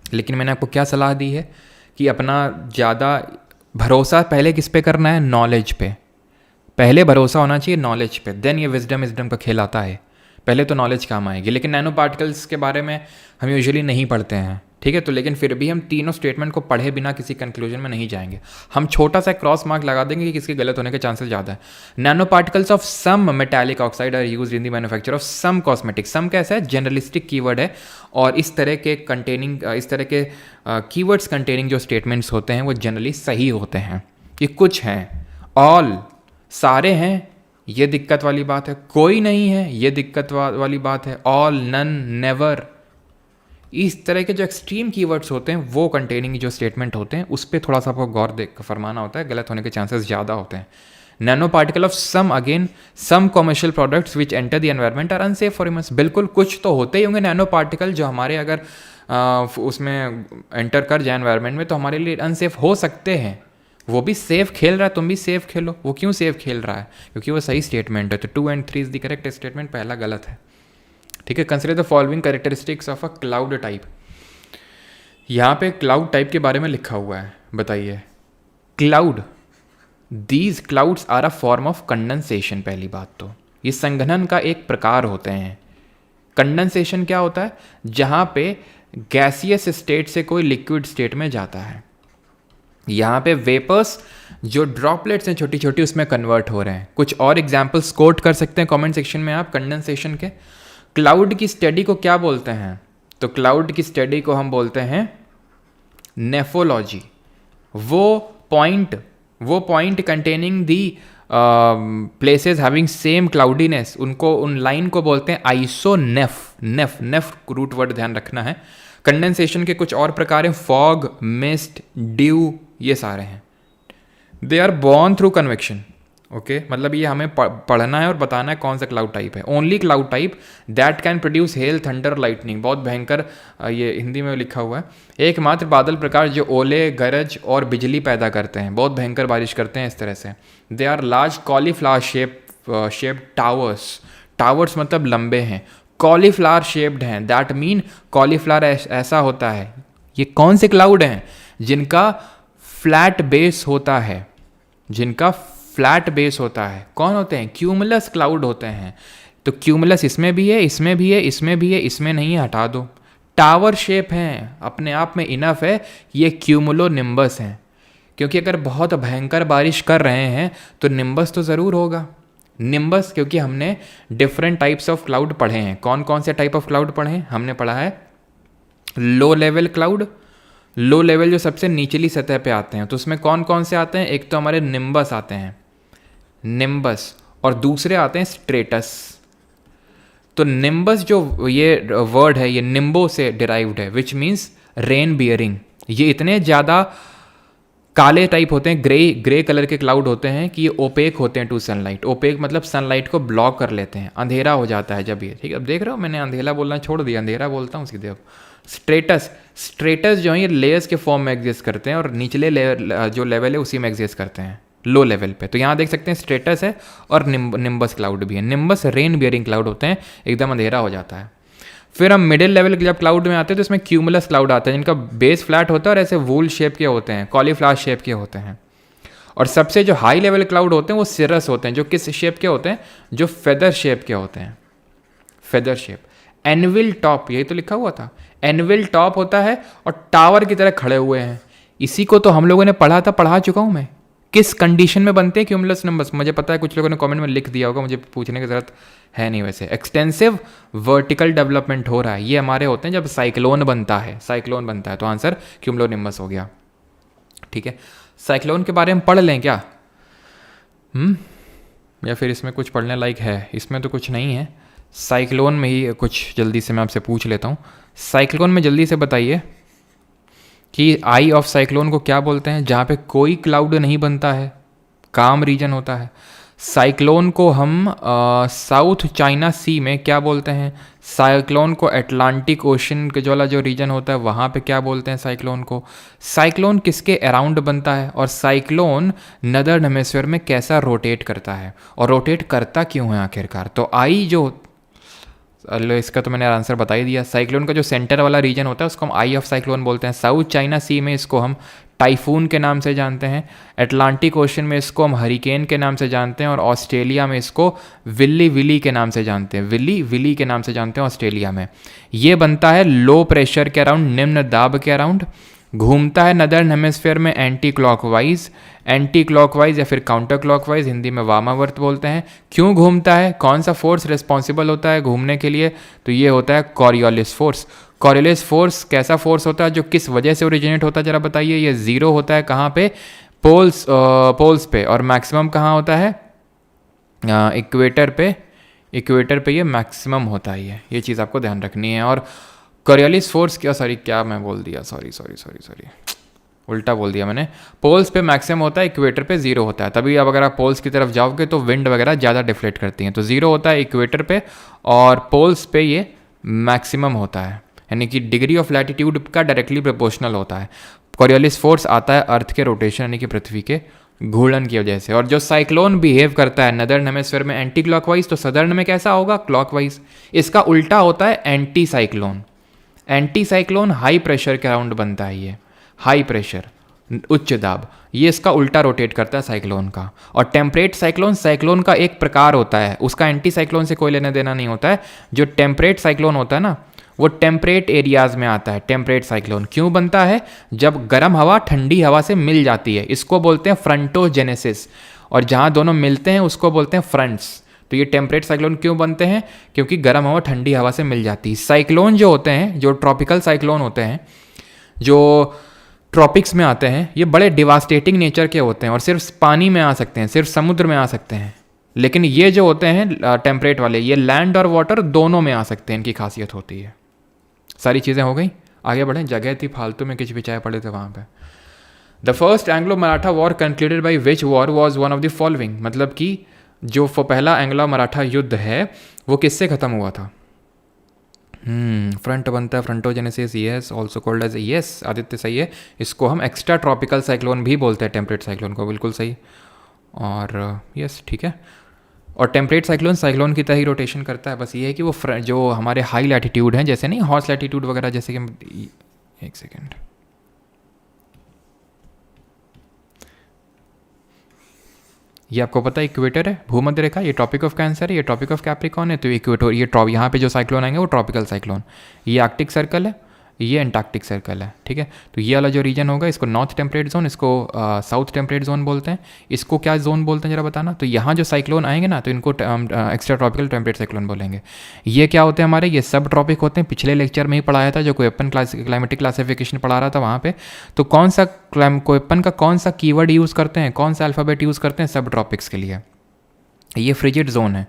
लेकिन मैंने आपको क्या सलाह दी है कि अपना ज़्यादा भरोसा पहले किस पे करना है? नॉलेज पे। पहले भरोसा होना चाहिए नॉलेज पे, देन ये विजडम का खेल आता है। पहले तो नॉलेज काम आएगी। लेकिन नैनो पार्टिकल्स के बारे में हम यूजुअली नहीं पढ़ते हैं, ठीक है। तो लेकिन फिर भी हम तीनों स्टेटमेंट को पढ़े बिना किसी कंक्लूजन में नहीं जाएंगे। हम छोटा सा क्रॉस मार्क लगा देंगे कि किसके गलत होने के चांसेस ज़्यादा है। Nano particles of some metallic oxide are used in the manufacture of some cosmetics. Some कैसा है? जनरलिस्टिक कीवर्ड है, और इस तरह के कीवर्ड्स कंटेनिंग जो स्टेटमेंट्स होते हैं वो जनरली सही होते हैं। ये कुछ हैं, ऑल सारे हैं, ये दिक्कत वाली बात है। कोई नहीं है, ये दिक्कत वाली बात है। ऑल, नन, नेवर, इस तरह के जो एक्सट्रीम कीवर्ड्स होते हैं वो कंटेनिंग जो स्टेटमेंट होते हैं उस पर थोड़ा सा आपको गौर फरमाना होता है, गलत होने के चांसेस ज़्यादा होते हैं। Nano particle of some commercial products which enter the environment are unsafe for humans. बिल्कुल, कुछ तो होते ही होंगे नैनो पार्टिकल जो हमारे अगर उसमें एंटर कर जाए एनवायरनमेंट में तो हमारे लिए अनसेफ हो सकते हैं। वो भी सेफ खेल रहा है, तुम भी सेफ खेलो। वो क्यों सेफ खेल रहा है? क्योंकि वो सही स्टेटमेंट है। तो 2 and 3 is the correct statement, पहला गलत है, ठीक है। Consider the following characteristics of a cloud type. यहाँ पे क्लाउड टाइप के बारे में लिखा हुआ है, बताइए। Cloud these clouds are a form of condensation. पहली बात तो ये संघनन का एक प्रकार होते हैं। कंडेंसेशन क्या होता है? जहाँ पे गैसियस स्टेट से कोई लिक्विड स्टेट में जाता है। यहाँ पे वेपर्स जो ड्रॉपलेट्स हैं छोटी छोटी उसमें कन्वर्ट हो रहे हैं। कुछ और एग्जाम्पल्स कोट कर सकते हैं कमेंट सेक्शन में आप कंडेंसेशन के। क्लाउड की स्टडी को क्या बोलते हैं? तो क्लाउड की स्टडी को हम बोलते हैं नेफोलॉजी। वो पॉइंट कंटेनिंग दी प्लेसेस हैविंग सेम क्लाउडीनेस, उनको उन लाइन को बोलते हैं आइसोनेफ। नेफ रूट वर्ड ध्यान रखना है। कंडेंसेशन के कुछ और प्रकार हैं फॉग, मिस्ट, ड्यू, ये सारे हैं। They are born through convection. Okay, मतलब ये हमें पढ़ना है और बताना है कौन सा क्लाउड टाइप है। Only cloud type that can produce hello, thunder, lightning. बहुत भयंकर ये हिंदी में लिखा हुआ है। एकमात्र बादल प्रकार जो ओले, गरज और बिजली पैदा करते हैं, बहुत भयंकर बारिश करते हैं इस तरह से। They are large cauliflower shape towers मतलब लंबे हैं। कॉलीफ्लावर शेप्ड हैं, दैट मीन कॉलीफ्लावर ऐसा होता है। ये कौन से क्लाउड हैं? जिनका फ्लैट बेस होता है, जिनका फ्लैट बेस होता है। कौन होते हैं? क्यूमुलस क्लाउड होते हैं। तो क्यूमुलस इसमें भी है, इसमें भी है, इसमें भी है, इसमें नहीं है, हटा दो। टावर शेप हैं, अपने आप में इनफ है, ये क्यूमुलो निम्बस हैं। क्योंकि अगर बहुत भयंकर बारिश कर रहे हैं तो निम्बस तो ज़रूर होगा। निम्बस, क्योंकि हमने डिफरेंट टाइप्स ऑफ क्लाउड पढ़े हैं। कौन कौन से टाइप ऑफ क्लाउड पढ़े हैं? हमने पढ़ा है low level cloud. Low level जो सबसे निचली सतह पे आते हैं, तो उसमें कौन कौन से आते हैं? एक तो हमारे निम्बस आते हैं, निम्बस, और दूसरे आते हैं स्ट्रेटस। तो निम्बस जो ये वर्ड है ये निम्बो से डिराइव्ड है, विच मीन्स रेन बियरिंग। ये इतने ज़्यादा काले टाइप होते हैं, ग्रे कलर के क्लाउड होते हैं कि ये ओपेक होते हैं टू सनलाइट। ओपेक मतलब सनलाइट को ब्लॉक कर लेते हैं, अंधेरा हो जाता है जब ये। ठीक है, अब देख रहे हो मैंने अंधेरा बोलना छोड़ दिया, अंधेरा बोलता हूँ सीधे अब। स्ट्रेटस जो है ये लेयर्स के फॉर्म में एग्जिस्ट करते हैं और निचले लेयर जो लेवल है उसी में एग्जिस्ट करते हैं, लो लेवल पे। तो यहाँ देख सकते हैं स्ट्रेटस है और निम्बस क्लाउड भी है। निम्बस रेन बियरिंग क्लाउड होते हैं, एकदम अंधेरा हो जाता है। फिर हम मिडिल लेवल जब क्लाउड में आते हैं तो इसमें क्यूमुलस क्लाउड आता है, जिनका बेस फ्लैट होता है और ऐसे वूल शेप के होते हैं, कॉलीफ्लावर शेप के होते हैं। और सबसे जो हाई लेवल क्लाउड होते हैं वो सिरस होते हैं, जो किस शेप के होते हैं? जो फेदर शेप के होते हैं, फेदर शेप। एनविल टॉप, यही तो लिखा हुआ था, एनविल टॉप होता है और टावर की तरह खड़े हुए हैं। इसी को तो हम लोगों ने पढ़ा चुका हूँ मैं। किस कंडीशन में बनते हैं क्यूमुलस निम्बस? मुझे पता है कुछ लोगों ने कमेंट में लिख दिया होगा, मुझे पूछने की ज़रूरत है नहीं। वैसे एक्सटेंसिव वर्टिकल डेवलपमेंट हो रहा है, ये हमारे होते हैं जब साइक्लोन बनता है। तो आंसर क्यूमुलो निम्बस हो गया। ठीक है, साइक्लोन के बारे में पढ़ लें क्या? या फिर इसमें कुछ पढ़ने लायक है? इसमें तो कुछ नहीं है। साइक्लोन में ही कुछ जल्दी से मैं आपसे पूछ लेता हूँ। साइक्लोन में जल्दी से बताइए कि आई ऑफ साइक्लोन को क्या बोलते हैं? जहाँ पे कोई क्लाउड नहीं बनता है, काम रीजन होता है। साइक्लोन को हम साउथ चाइना सी में क्या बोलते हैं? साइक्लोन को अटलांटिक ओशन के वाला जो रीजन होता है वहाँ पे क्या बोलते हैं साइक्लोन को? साइक्लोन किसके अराउंड बनता है? और साइक्लोन नदर्न हेमिस्फीयर में कैसा रोटेट करता है और रोटेट करता क्यों है आखिरकार? तो आई जो, इसका तो मैंने आंसर बता ही दिया। साइक्लोन का जो सेंटर वाला रीजन होता है उसको हम आई ऑफ साइक्लोन बोलते हैं। साउथ चाइना सी में इसको हम टाइफून के नाम से जानते हैं, अटलांटिक ओशन में इसको हम हरिकेन के नाम से जानते हैं, और ऑस्ट्रेलिया में इसको विली के नाम से जानते हैं। विली के नाम से जानते हैं ऑस्ट्रेलिया में। ये बनता है लो प्रेशर के अराउंड, निम्न दाब के अराउंड, घूमता है नदर्न हेमिस्फीयर में एंटी क्लॉकवाइज या फिर काउंटर क्लॉकवाइज, हिंदी में वामावर्त बोलते हैं। क्यों घूमता है? कौन सा फोर्स रिस्पॉन्सिबल होता है घूमने के लिए? तो ये होता है कॉरियोलिस फोर्स। कॉरियोलिस फोर्स कैसा फोर्स होता है, जो किस वजह से ओरिजिनेट होता है जरा बताइए। ये जीरो होता है कहाँ पे? पोल्स पे। और मैक्सिमम कहाँ होता है? इक्वेटर पे ये मैक्सिमम होता है। ये चीज़ आपको ध्यान रखनी है। और कॉरियोलिस फोर्स क्या मैं बोल दिया, सॉरी उल्टा बोल दिया मैंने। पोल्स पे मैक्सिमम होता है, इक्वेटर पे जीरो होता है। तभी अब अगर आप पोल्स की तरफ जाओगे तो विंड वगैरह ज़्यादा डिफ्लेक्ट करती हैं। तो जीरो होता है इक्वेटर पे और पोल्स पे ये मैक्सिमम होता है, यानी कि डिग्री ऑफ लैटिट्यूड का डायरेक्टली प्रोपोर्शनल होता है। कॉरियोलिस फोर्स आता है अर्थ के रोटेशन यानी कि पृथ्वी के घूर्णन की वजह से। और जो साइक्लोन बिहेव करता है नदर्न हेमिस्फीयर में एंटी क्लॉकवाइज, तो सदर्न में कैसा होगा? क्लॉकवाइज। इसका उल्टा होता है एंटी साइक्लोन हाई प्रेशर के अराउंड बनता है। ये हाई प्रेशर उच्च दाब, ये इसका उल्टा रोटेट करता है साइक्लोन का। और टेम्परेट साइक्लोन साइक्लोन का एक प्रकार होता है, उसका एंटी साइक्लोन से कोई लेना देना नहीं होता है। जो टेम्परेट साइक्लोन होता है ना, वो टेम्परेट एरियाज में आता है। टेम्परेट साइक्लोन क्यों बनता है? जब गर्म हवा ठंडी हवा से मिल जाती है, इसको बोलते हैं फ्रंटोजेनेसिस, और जहाँ दोनों मिलते हैं उसको बोलते हैं फ्रंट्स। तो ये टेम्परेट साइक्लोन क्यों बनते हैं? क्योंकि गर्म हवा ठंडी हवा से मिल जाती है। साइक्लोन जो होते हैं, जो ट्रॉपिकल साइक्लोन होते हैं, जो ट्रॉपिक्स में आते हैं, ये बड़े डिवास्टेटिंग नेचर के होते हैं और सिर्फ पानी में आ सकते हैं, सिर्फ समुद्र में आ सकते हैं। लेकिन ये जो होते हैं टेम्परेट वाले, ये लैंड और वाटर दोनों में आ सकते हैं, इनकी खासियत होती है। सारी चीज़ें हो गई, आगे बढ़ें। जगह थी फालतू में किचबिचाए पड़े थे वहाँ पे। The first Anglo Maratha war concluded by which war was one of the following, मतलब कि जो पहला एंग्लो मराठा युद्ध है वो किससे ख़त्म हुआ था? फ्रंट बनता है frontogenesis, yes, also called as, yes Aditya सही है। इसको हम एक्स्ट्रा ट्रॉपिकल साइक्लोन भी बोलते हैं, टेम्परेट साइक्लोन को, बिल्कुल सही। और यस ठीक है। और टेम्परेट साइक्लोन साइक्लोन की तरह ही रोटेशन करता है, बस ये है कि वो जो हमारे हाई लैटिट्यूड हैं, जैसे नहीं हॉर्स लैटिट्यूड वगैरह, जैसे कि एक सेकेंड, ये आपको पता है इक्वेटर है, भूमध्य रेखा, ये ट्रॉपिक ऑफ कैंसर है, ये ट्रॉपिक ऑफ कैप्रिकॉर्न है। तो इक्वेटर, ये यहाँ पे जो साइक्लोन आएंगे वो ट्रॉपिकल साइक्लोन, ये आर्कटिक सर्कल है, ये एंटार्क्टिक सर्कल है, ठीक है। तो ये वाला जो रीजन होगा इसको नॉर्थ टेम्परेट जोन, इसको साउथ टेम्परेट जोन बोलते हैं। इसको क्या जोन बोलते हैं जरा बताना। तो यहाँ जो साइक्लोन आएंगे ना, तो इनको एक्स्ट्रा ट्रॉपिकल टेम्परेट साइक्लोन बोलेंगे। ये क्या होते हैं हमारे, ये सब ट्रॉपिक होते हैं। पिछले लेक्चर में ही पढ़ाया था, जो कोएप्पन क्लाइमेटिक क्लासिफिकेशन पढ़ा रहा था वहाँ पे। तो कौन सा कोएप्पन का कौन सा कीवर्ड यूज़ करते हैं, कौन सा अल्फ़ाबेट यूज़ करते हैं सब ट्रॉपिक्स के लिए? ये फ्रिजिड जोन है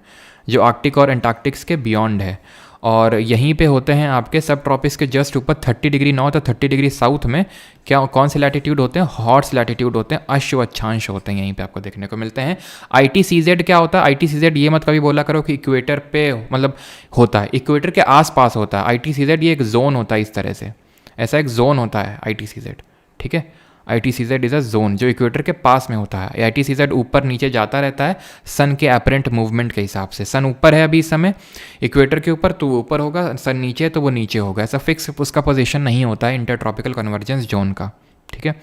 जो आर्कटिक और एंटार्क्टिक्स के बियॉन्ड है। और यहीं पे होते हैं आपके सब ट्रॉपिक्स के जस्ट ऊपर 30 डिग्री नॉर्थ और 30 डिग्री साउथ में क्या कौन से लैटिट्यूड होते हैं? हॉट्स लैटिट्यूड होते हैं, अश्व अक्षांश होते हैं, यहीं पे आपको देखने को मिलते हैं। ITCZ क्या होता है? ITCZ ये मत कभी बोला करो कि इक्वेटर पे मतलब होता है, इक्वेटर के आसपास होता है। ITCZ ये एक जोन होता है, इस तरह से ऐसा एक जोन होता है ITCZ, ठीक है। ITCZ इज़ अ जोन जो इक्वेटर के पास में होता है। ITCZ ऊपर नीचे जाता रहता है सन के अपरेंट मूवमेंट के हिसाब से। सन ऊपर है अभी इस समय इक्वेटर के ऊपर, तो ऊपर होगा, सन नीचे तो वो नीचे होगा। ऐसा फिक्स उसका पोजीशन नहीं होता है इंटरट्रॉपिकल कन्वर्जेंस जोन का, ठीक है।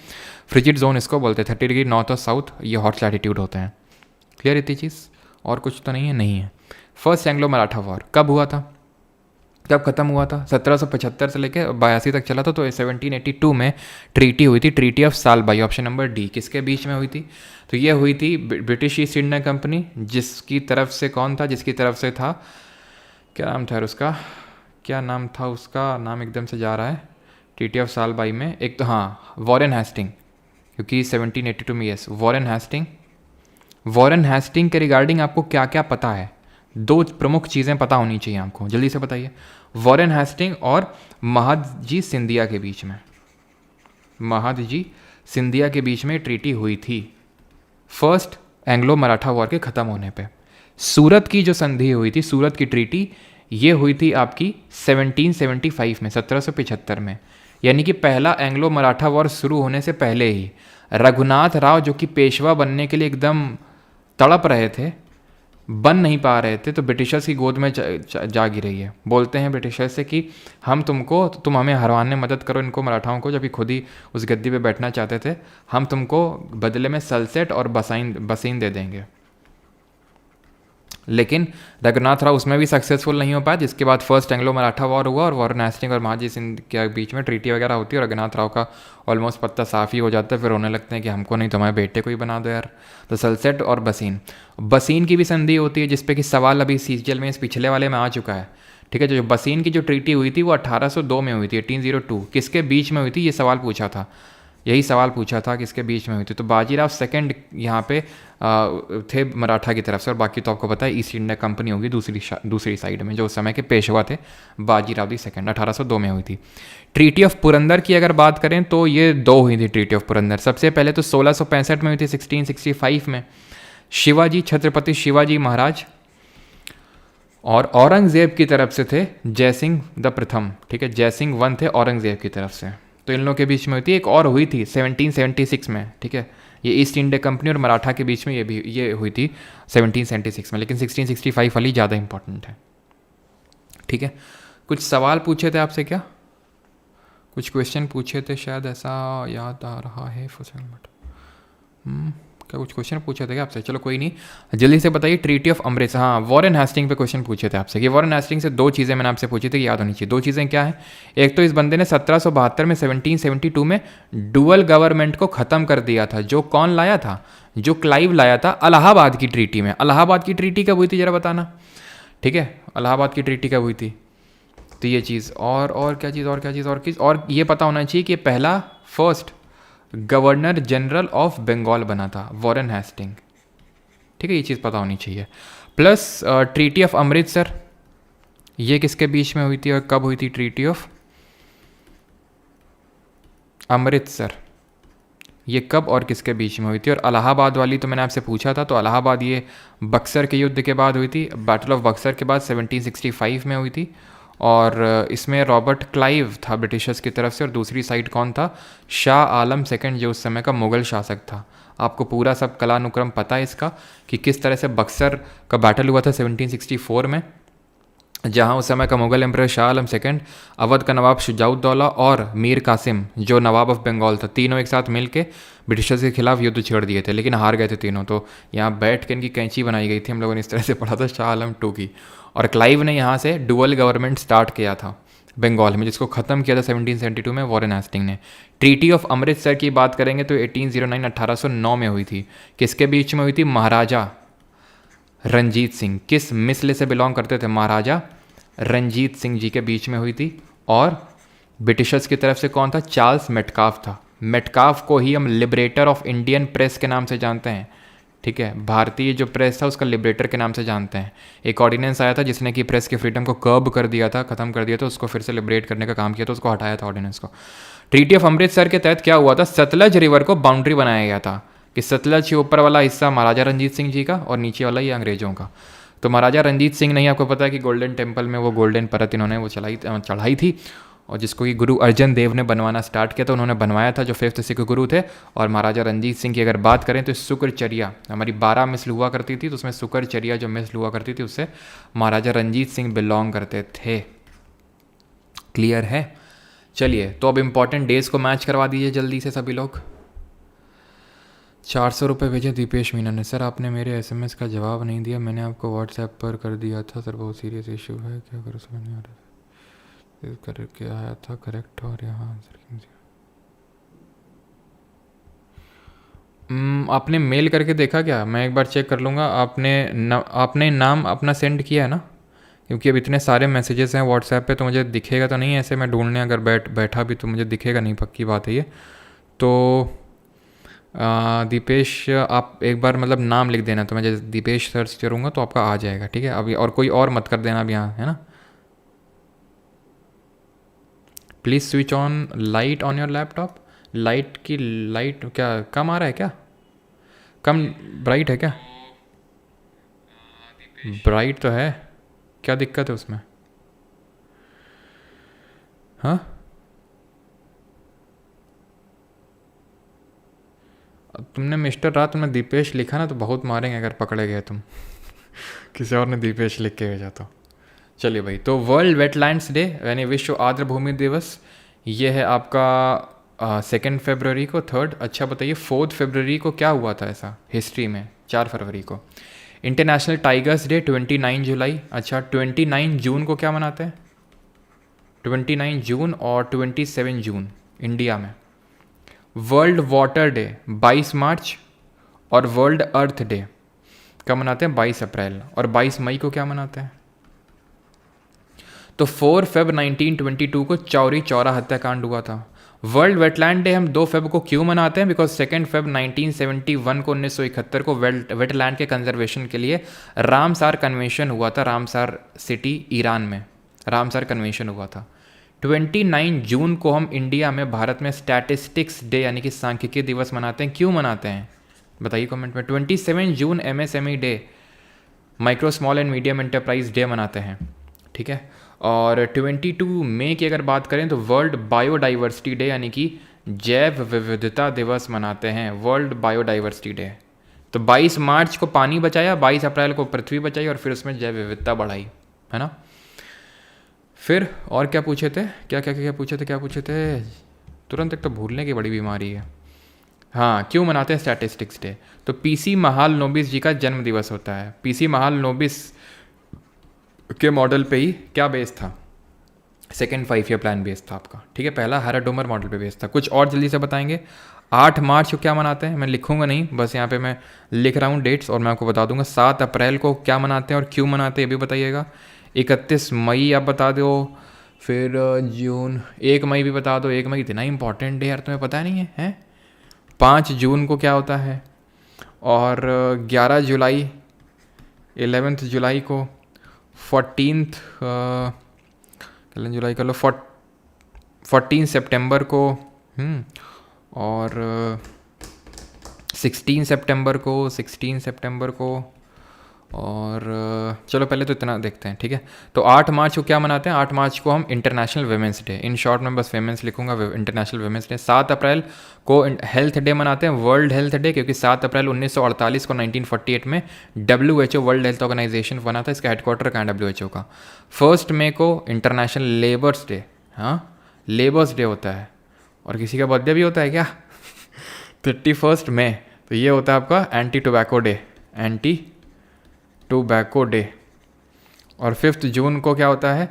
फ्रिजिड जोन इसको बोलते हैं। 30 डिग्री नॉर्थ और साउथ ये हॉट लैटिट्यूड होते हैं। क्लियर इतनी चीज़? और कुछ तो नहीं है? नहीं है। फर्स्ट एंग्लो मराठा वॉर कब हुआ था, कब ख़त्म हुआ था? 1775 से लेकर 82 तक चला था। तो 1782 में ट्रीटी हुई थी, treaty of Salbai, option number D. किसके बीच में हुई थी? तो ये हुई थी ब्रिटिश ईस्ट इंडिया कंपनी, जिसकी तरफ से कौन था? जिसकी तरफ से था, क्या नाम था उसका, क्या नाम था उसका, नाम एकदम से जा रहा है। ट्रीटी ऑफ सालबाई में एक तो हाँ वॉरेन हेस्टिंग, क्योंकि 1782 में yes Warren Hastings. Warren Hastings के रिगार्डिंग आपको क्या क्या पता है? दो प्रमुख चीज़ें पता होनी चाहिए आपको, जल्दी से बताइए। वॉरेन हेस्टिंग और महादजी सिंधिया के बीच में, महादजी सिंधिया के बीच में ट्रीटी हुई थी फर्स्ट एंग्लो मराठा वॉर के ख़त्म होने पे। सूरत की जो संधि हुई थी, सूरत की ट्रीटी, ये हुई थी आपकी 1775 में, 1775 में। यानी कि पहला एंग्लो मराठा वॉर शुरू होने से पहले ही रघुनाथ राव, जो कि पेशवा बनने के लिए एकदम तड़प रहे थे, बन नहीं पा रहे थे, तो ब्रिटिशर्स की गोद में जा गिरी है। बोलते हैं ब्रिटिशर्स से कि तुम हमें हरवाने मदद करो इनको मराठाओं को, जबकि खुद ही उस गद्दी पे बैठना चाहते थे। हम तुमको बदले में सलसेट और बसीन दे देंगे। लेकिन रघुनाथ राव उसमें भी सक्सेसफुल नहीं हो पाया, जिसके बाद फर्स्ट एंग्लो मराठा वॉर हुआ और वॉरेन हेस्टिंग और महादजी सिंह के बीच में ट्रीटी वगैरह होती है। और रघुनाथ राव का ऑलमोस्ट पत्ता साफ ही हो जाता है, फिर रोने लगते हैं कि हमको नहीं तुम्हारे बेटे को ही बना दो यार। तो सलसेट और बसीन की भी संधि होती है, जिसपे कि सवाल अभी सीजीएल में इस पिछले वाले में आ चुका है, ठीक है। जो बसीन की जो ट्रीटी हुई थी वो 1802 में हुई थी, 1802। किसके बीच में हुई थी ये सवाल पूछा था, यही सवाल पूछा था किसके बीच में हुई थी। तो बाजीराव सेकंड यहाँ पे थे मराठा की तरफ से, और बाकी तो आपको पता है ईस्ट इंडिया कंपनी होगी दूसरी साइड में, जो उस समय के पेशवा थे बाजीराव दी सेकंड, 1802 में हुई थी। ट्रीटी ऑफ पुरंदर की अगर बात करें तो ये दो हुई थी ट्रीटी ऑफ पुरंदर। सबसे पहले तो 1665 में हुई थी, 1665 में शिवाजी, छत्रपति शिवाजी महाराज और औरंगजेब की तरफ से थे जयसिंह द प्रथम, ठीक है। जयसिंह वन थे औरंगजेब की तरफ से, तो इन लोगों के बीच में हुई थी। एक और हुई थी 1776 में, ठीक है। ये ईस्ट इंडिया कंपनी और मराठा के बीच में ये हुई थी 1776 में, लेकिन 1665 वाली ज़्यादा इंपॉर्टेंट है, ठीक है। कुछ सवाल पूछे थे आपसे क्या? कुछ क्वेश्चन पूछे थे शायद, ऐसा याद आ रहा है फॉर मिनट। क्या कुछ क्वेश्चन पूछे थे क्या आपसे? चलो कोई नहीं, जल्दी से बताइए। ट्रीटी ऑफ अमृतसर, हाँ वॉरेन हेस्टिंग पे क्वेश्चन पूछे थे आपसे कि वॉरेन हेस्टिंग से दो चीज़ें मैंने आपसे पूछी थी कि याद होनी चाहिए। दो चीज़ें क्या है? एक तो इस बंदे ने 1772 में 1772 में डुअल गवर्नमेंट को ख़त्म कर दिया था। जो कौन लाया था? जो क्लाइव लाया था इलाहाबाद की ट्रीटी में। इलाहाबाद की ट्रीटी कब हुई थी ज़रा बताना, ठीक है? इलाहाबाद की ट्रीटी कब हुई थी? तो ये चीज़ और क्या चीज़, और क्या चीज़, और ये पता होना चाहिए कि पहला first governor general of Bengal बना था वॉरेन हेस्टिंग, ठीक है? ये चीज़ पता होनी चाहिए। प्लस ट्रीटी ऑफ अमृतसर, ये किसके बीच में हुई थी और कब हुई थी? ट्रीटी ऑफ अमृतसर ये कब और किसके बीच में हुई थी? और इलाहाबाद वाली तो मैंने आपसे पूछा था, तो इलाहाबाद ये बक्सर के युद्ध के बाद हुई थी, बैटल ऑफ बक्सर के बाद 1765 में हुई थी। और इसमें रॉबर्ट क्लाइव था ब्रिटिशर्स की तरफ से, और दूसरी साइड कौन था? शाह आलम सेकंड, जो उस समय का मुग़ल शासक था। आपको पूरा सब कलानुक्रम पता है इसका कि किस तरह से बक्सर का बैटल हुआ था 1764 में, जहां उस समय का मुगल एम्परर शाह आलम सेकंड, अवध का नवाब शुजाउद्दौला और मीर कासिम जो नवाब ऑफ बंगाल था, तीनों एक साथ मिलके ब्रिटिशर्स के खिलाफ युद्ध छेड़ दिए थे, लेकिन हार गए थे तीनों। तो यहाँ बैठ के इनकी कैंची बनाई गई थी, हम लोगों ने इस तरह से पढ़ा था शाह आलम टू की। और क्लाइव ने यहाँ से डुअल गवर्नमेंट स्टार्ट किया था बंगाल में, जिसको ख़त्म किया था 1772 में वॉरेन हेस्टिंग ने। ट्रीटी ऑफ अमृतसर की बात करेंगे तो 1809 1809 में हुई थी। किसके बीच में हुई थी? महाराजा रंजीत सिंह। किस मिसल से बिलोंग करते थे? महाराजा रंजीत सिंह जी के बीच में हुई थी। और ब्रिटिशर्स की तरफ से कौन था? चार्ल्स मेटकाफ था। मेटकाफ को ही हम लिबरेटर ऑफ इंडियन प्रेस के नाम से जानते हैं, ठीक है? भारतीय जो प्रेस था उसका लिबरेटर के नाम से जानते हैं। एक ऑर्डिनेंस आया था जिसने कि प्रेस की फ्रीडम को कर्ब कर दिया था, ख़त्म कर दिया था, उसको फिर से लिबरेट करने का काम किया था, उसको हटाया था ऑर्डिनेंस को। ट्रीटी ऑफ अमृतसर के तहत क्या हुआ था? सतलज रिवर को बाउंड्री बनाया गया था कि सतलज के ऊपर वाला हिस्सा महाराजा रंजीत सिंह जी का और नीचे वाला ये अंग्रेज़ों का। तो महाराजा रंजीत सिंह नहीं, आपको पता है कि गोल्डन टेम्पल में वो गोल्डन परत इन्होंने वो चढ़ाई थी, और जिसको कि गुरु अर्जन देव ने बनवाना स्टार्ट किया था, उन्होंने बनवाया था, जो 5th सिख गुरु थे। और महाराजा रंजीत सिंह की अगर बात करें तो शुक्रचर्या हमारी 12 मिसल हुआ करती थी, तो उसमें शुक्रचर्या जो मिसल हुआ करती थी उससे महाराजा रंजीत सिंह बिलोंग करते थे। क्लियर है? चलिए, तो अब इम्पॉर्टेंट डेज को मैच करवा दीजिए जल्दी से सभी लोग। 400 रुपये भेजे दीपेश मीना ने। सर आपने मेरे SMS का जवाब नहीं दिया, मैंने आपको व्हाट्सएप पर कर दिया था सर, बहुत सीरियस इशू है, क्या करूँ समझ नहीं आ रहा करके आया था करेक्ट, और यहाँ आंसर आपने मेल करके देखा क्या? मैं एक बार चेक कर लूँगा। आपने नाम अपना सेंड किया है ना? क्योंकि अब इतने सारे मैसेजेस हैं व्हाट्सएप पे, तो मुझे दिखेगा तो नहीं, ऐसे मैं ढूंढने अगर बैठा भी तो मुझे दिखेगा नहीं, पक्की बात है ये। तो दीपेश आप एक बार मतलब नाम लिख देना, तो मैं जैसे दीपेश सर्च करूँगा तो आपका आ जाएगा, ठीक है? अभी और कोई और मत कर देना अब यहाँ, है ना? Please switch on light on your laptop. Light की लाइट क्या कम आ रहा है क्या? कम ब्राइट है क्या? ब्राइट तो है, क्या दिक्कत है उसमें? हाँ, तुमने मिस्टर रात तुमने दीपेश लिखा ना, तो बहुत मारेंगे अगर पकड़े गए तुम। किसी और ने दीपेश लिख के भेजा तो। चलिए भाई, तो वर्ल्ड वेटलैंड्स डे यानी विश्व आर्द्र भूमि दिवस, ये है आपका 2 फरवरी को। 3rd, अच्छा बताइए 4 फरवरी को क्या हुआ था ऐसा हिस्ट्री में? 4 फरवरी को इंटरनेशनल टाइगर्स डे। 29 जुलाई, अच्छा 29 जून को क्या मनाते हैं? 29 जून और 27 जून इंडिया में। वर्ल्ड वाटर डे 22 मार्च, और वर्ल्ड अर्थ डे कब मनाते हैं? 22 अप्रैल। और 22 मई को क्या मनाते हैं? तो 4 फेब 1922 को चौरी चौरा हत्याकांड हुआ था। वर्ल्ड वेटलैंड डे हम 2 फेब को क्यों मनाते हैं? बिकॉज 2 फेब 1971 को 1971 को वेटलैंड के कंजर्वेशन के लिए रामसार कन्वेंशन हुआ था, रामसार सिटी ईरान में रामसार कन्वेंशन हुआ था। 29 जून को हम इंडिया में भारत में स्टैटिस्टिक्स डे यानी कि सांख्यिकी दिवस मनाते हैं। क्यों मनाते हैं बताइए कमेंट में। 27 जून MSME day, micro small and medium enterprise day मनाते हैं, ठीक है? और 22 मई की अगर बात करें तो वर्ल्ड बायोडाइवर्सिटी डे यानी कि जैव विविधता दिवस मनाते हैं, वर्ल्ड बायोडाइवर्सिटी डे। तो 22 मार्च को पानी बचाया, 22 अप्रैल को पृथ्वी बचाई, और फिर उसमें जैव विविधता बढ़ाई, है ना? फिर और क्या पूछे थे, क्या पूछे थे, तुरंत एक तो भूलने की बड़ी बीमारी है। हाँ, क्यों मनाते हैं स्टैटिस्टिक्स डे? तो पीसी महालनोबिस जी का जन्म दिवस होता है। पीसी महालनोबिस के मॉडल पे ही क्या बेस था, सेकेंड 5 ईयर प्लान बेस था आपका, ठीक है। पहला हैराडोमर मॉडल पे बेस था। कुछ और जल्दी से बताएंगे। 8 मार्च को क्या मनाते हैं, मैं लिखूंगा नहीं, बस यहाँ पे मैं लिख रहा हूँ डेट्स और मैं आपको बता दूंगा। 7 अप्रैल को क्या मनाते हैं और क्यों मनाते हैं ये भी बताइएगा। 31 मई आप बता दो। फिर जून, 1 मई भी बता दो। 1 मई इतना इंपॉर्टेंट डे यार, तुम्हें पता नहीं है, हैं? 5 जून को क्या होता है, और 11 जुलाई, 11 जुलाई को, 14 11 जुलाई का लो, 14 सितंबर को, और 16 सितंबर को, और चलो पहले तो इतना देखते हैं, ठीक है। तो 8 मार्च को क्या मनाते हैं? 8 मार्च को हम international women's day, in short में बस वुमेंस लिखूंगा, इंटरनेशनल वुमेंस डे। 7 अप्रैल को हेल्थ डे मनाते हैं, वर्ल्ड हेल्थ डे, क्योंकि 7 अप्रैल 1948 को 1948 में WHO वर्ल्ड हेल्थ ऑर्गेनाइजेशन बना था। इसका हेडक्वार्टर कहाँ है WHO का। 1 मई को इंटरनेशनल लेबर्स डे, हाँ लेबर्स डे होता है। और किसी का बर्थडे भी होता है क्या? 31 मई, तो ये होता है आपका anti tobacco day, anti tobacco day. और 5 जून को क्या होता है,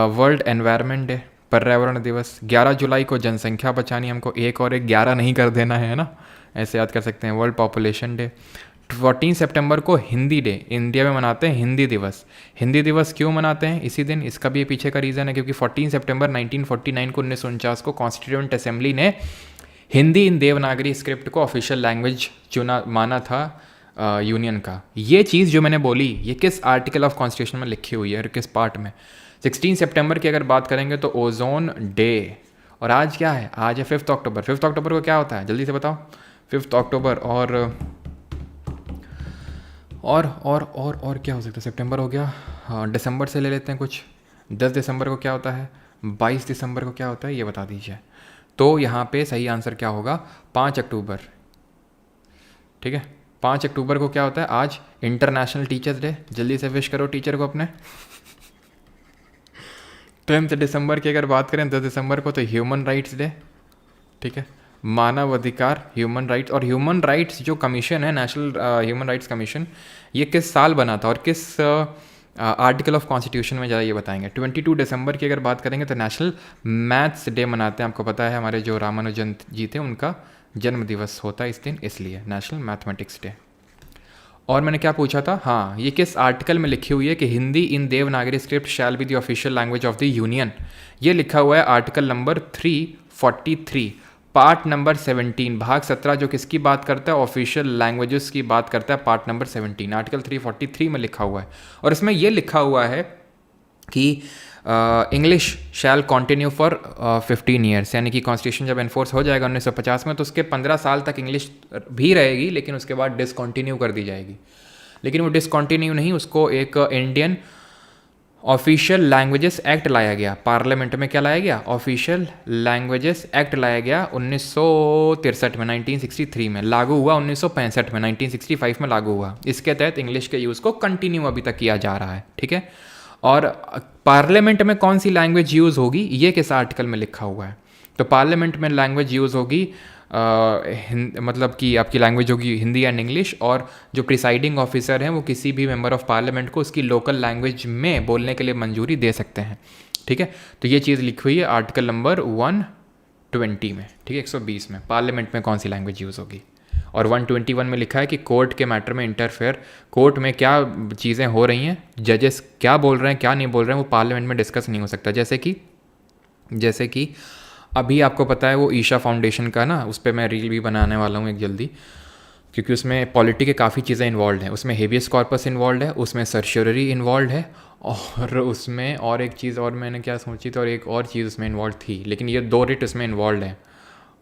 वर्ल्ड एनवायरनमेंट डे, पर्यावरण दिवस। 11 जुलाई को जनसंख्या बचानी, हमको एक और एक 11 नहीं कर देना है ना, ऐसे याद कर सकते हैं, वर्ल्ड पॉपुलेशन डे। 14 सितंबर को हिंदी डे, इंडिया में मनाते हैं हिंदी दिवस। हिंदी दिवस क्यों मनाते हैं इसी दिन, इसका भी पीछे का रीज़न है, क्योंकि 14 सितंबर 1949 को 1949 को कॉन्स्टिट्यूएंट असेंबली ने हिंदी इन देवनागरी स्क्रिप्ट को ऑफिशियल लैंग्वेज माना था यूनियन का। ये चीज़ जो मैंने बोली, ये किस आर्टिकल ऑफ कॉन्स्टिट्यूशन में लिखी हुई है और किस पार्ट में? 16 सितंबर की अगर बात करेंगे तो ओजोन डे। और आज क्या है, आज है 5 अक्टूबर। 5 अक्टूबर को क्या होता है जल्दी से बताओ। 5 अक्टूबर और क्या हो सकता है? सितंबर हो गया, हाँ दिसंबर से ले लेते हैं कुछ। 10 दिसंबर को क्या होता है, 22 दिसंबर को क्या होता है, ये बता दीजिए। तो यहाँ पे सही आंसर क्या होगा, 5 अक्टूबर, ठीक है। 5 अक्टूबर को क्या होता है, आज इंटरनेशनल टीचर्स डे। जल्दी से विश करो टीचर को अपने। 10 दिसंबर की अगर बात करें, 10 दिसंबर को, तो ह्यूमन राइट्स डे, ठीक है। मानव अधिकार, ह्यूमन राइट्स। और ह्यूमन राइट्स जो कमीशन है, नेशनल ह्यूमन राइट्स कमीशन, ये किस साल बना था और किस आर्टिकल ऑफ कॉन्स्टिट्यूशन में ज़्यादा ये बताएंगे। 22 दिसंबर की अगर बात करेंगे तो नेशनल मैथ्स डे मनाते हैं। आपको पता है हमारे जो रामानुजन जी थे उनका जन्म दिवस होता है इस दिन, इसलिए नेशनल मैथमेटिक्स डे। और मैंने क्या पूछा था, हाँ ये किस आर्टिकल में लिखी हुई है कि Hindi in Devanagari script shall be the official language of the union. ये लिखा हुआ है आर्टिकल नंबर 343 पार्ट नंबर 17 भाग 17, जो किसकी बात करता है, ऑफिशियल लैंग्वेजेस की बात करता है। पार्ट नंबर 17 आर्टिकल 343 में लिखा हुआ है। और इसमें यह लिखा हुआ है कि English shall continue for 15 years, यानी कि कॉन्स्टिट्यूशन जब एनफोर्स हो जाएगा 1950 में, तो उसके 15 साल तक इंग्लिश भी रहेगी, लेकिन उसके बाद डिसकंटिन्यू कर दी जाएगी। लेकिन वो डिसकंटिन्यू नहीं, उसको एक इंडियन ऑफिशियल लैंग्वेजेस एक्ट लाया गया। पार्लियामेंट में क्या लाया गया, ऑफिशियल लैंग्वेजेस एक्ट लाया गया 1963 में, 1963 में लागू हुआ, 1965 में, 1965 में लागू हुआ। इसके तहत इंग्लिश के यूज़ को कंटिन्यू अभी तक किया जा रहा है, ठीक है। और पार्लियामेंट में कौन सी लैंग्वेज यूज़ होगी, ये किस आर्टिकल में लिखा हुआ है। तो पार्लियामेंट में लैंग्वेज यूज़ होगी मतलब कि आपकी लैंग्वेज होगी हिंदी एंड इंग्लिश, और जो प्रिसाइडिंग ऑफिसर हैं वो किसी भी मेंबर ऑफ पार्लियामेंट को उसकी लोकल लैंग्वेज में बोलने के लिए मंजूरी दे सकते हैं, ठीक है। तो ये चीज़ लिखी हुई है आर्टिकल नंबर 120 में, ठीक है, 120 में पार्लियामेंट में कौन सी लैंग्वेज यूज़ होगी। और 121 में लिखा है कि कोर्ट के मैटर में इंटरफेयर, कोर्ट में क्या चीज़ें हो रही हैं, जजेस क्या बोल रहे हैं क्या नहीं बोल रहे हैं, वो पार्लियामेंट में डिस्कस नहीं हो सकता। जैसे कि अभी आपको पता है वो ईशा फाउंडेशन का ना, उस पर मैं रील भी बनाने वाला हूँ एक जल्दी, क्योंकि उसमें पॉलिटी के काफ़ी चीज़ें इन्वॉल्व हैं। उसमें हेबियस कॉर्पस इन्वॉल्व है, उसमें सर्शियरी इन्वॉल्व है, और उसमें और एक चीज़ और मैंने क्या सोची थी, और एक और चीज़ उसमें इन्वॉल्व थी, लेकिन ये 2 रिट उसमें इन्वॉल्व है।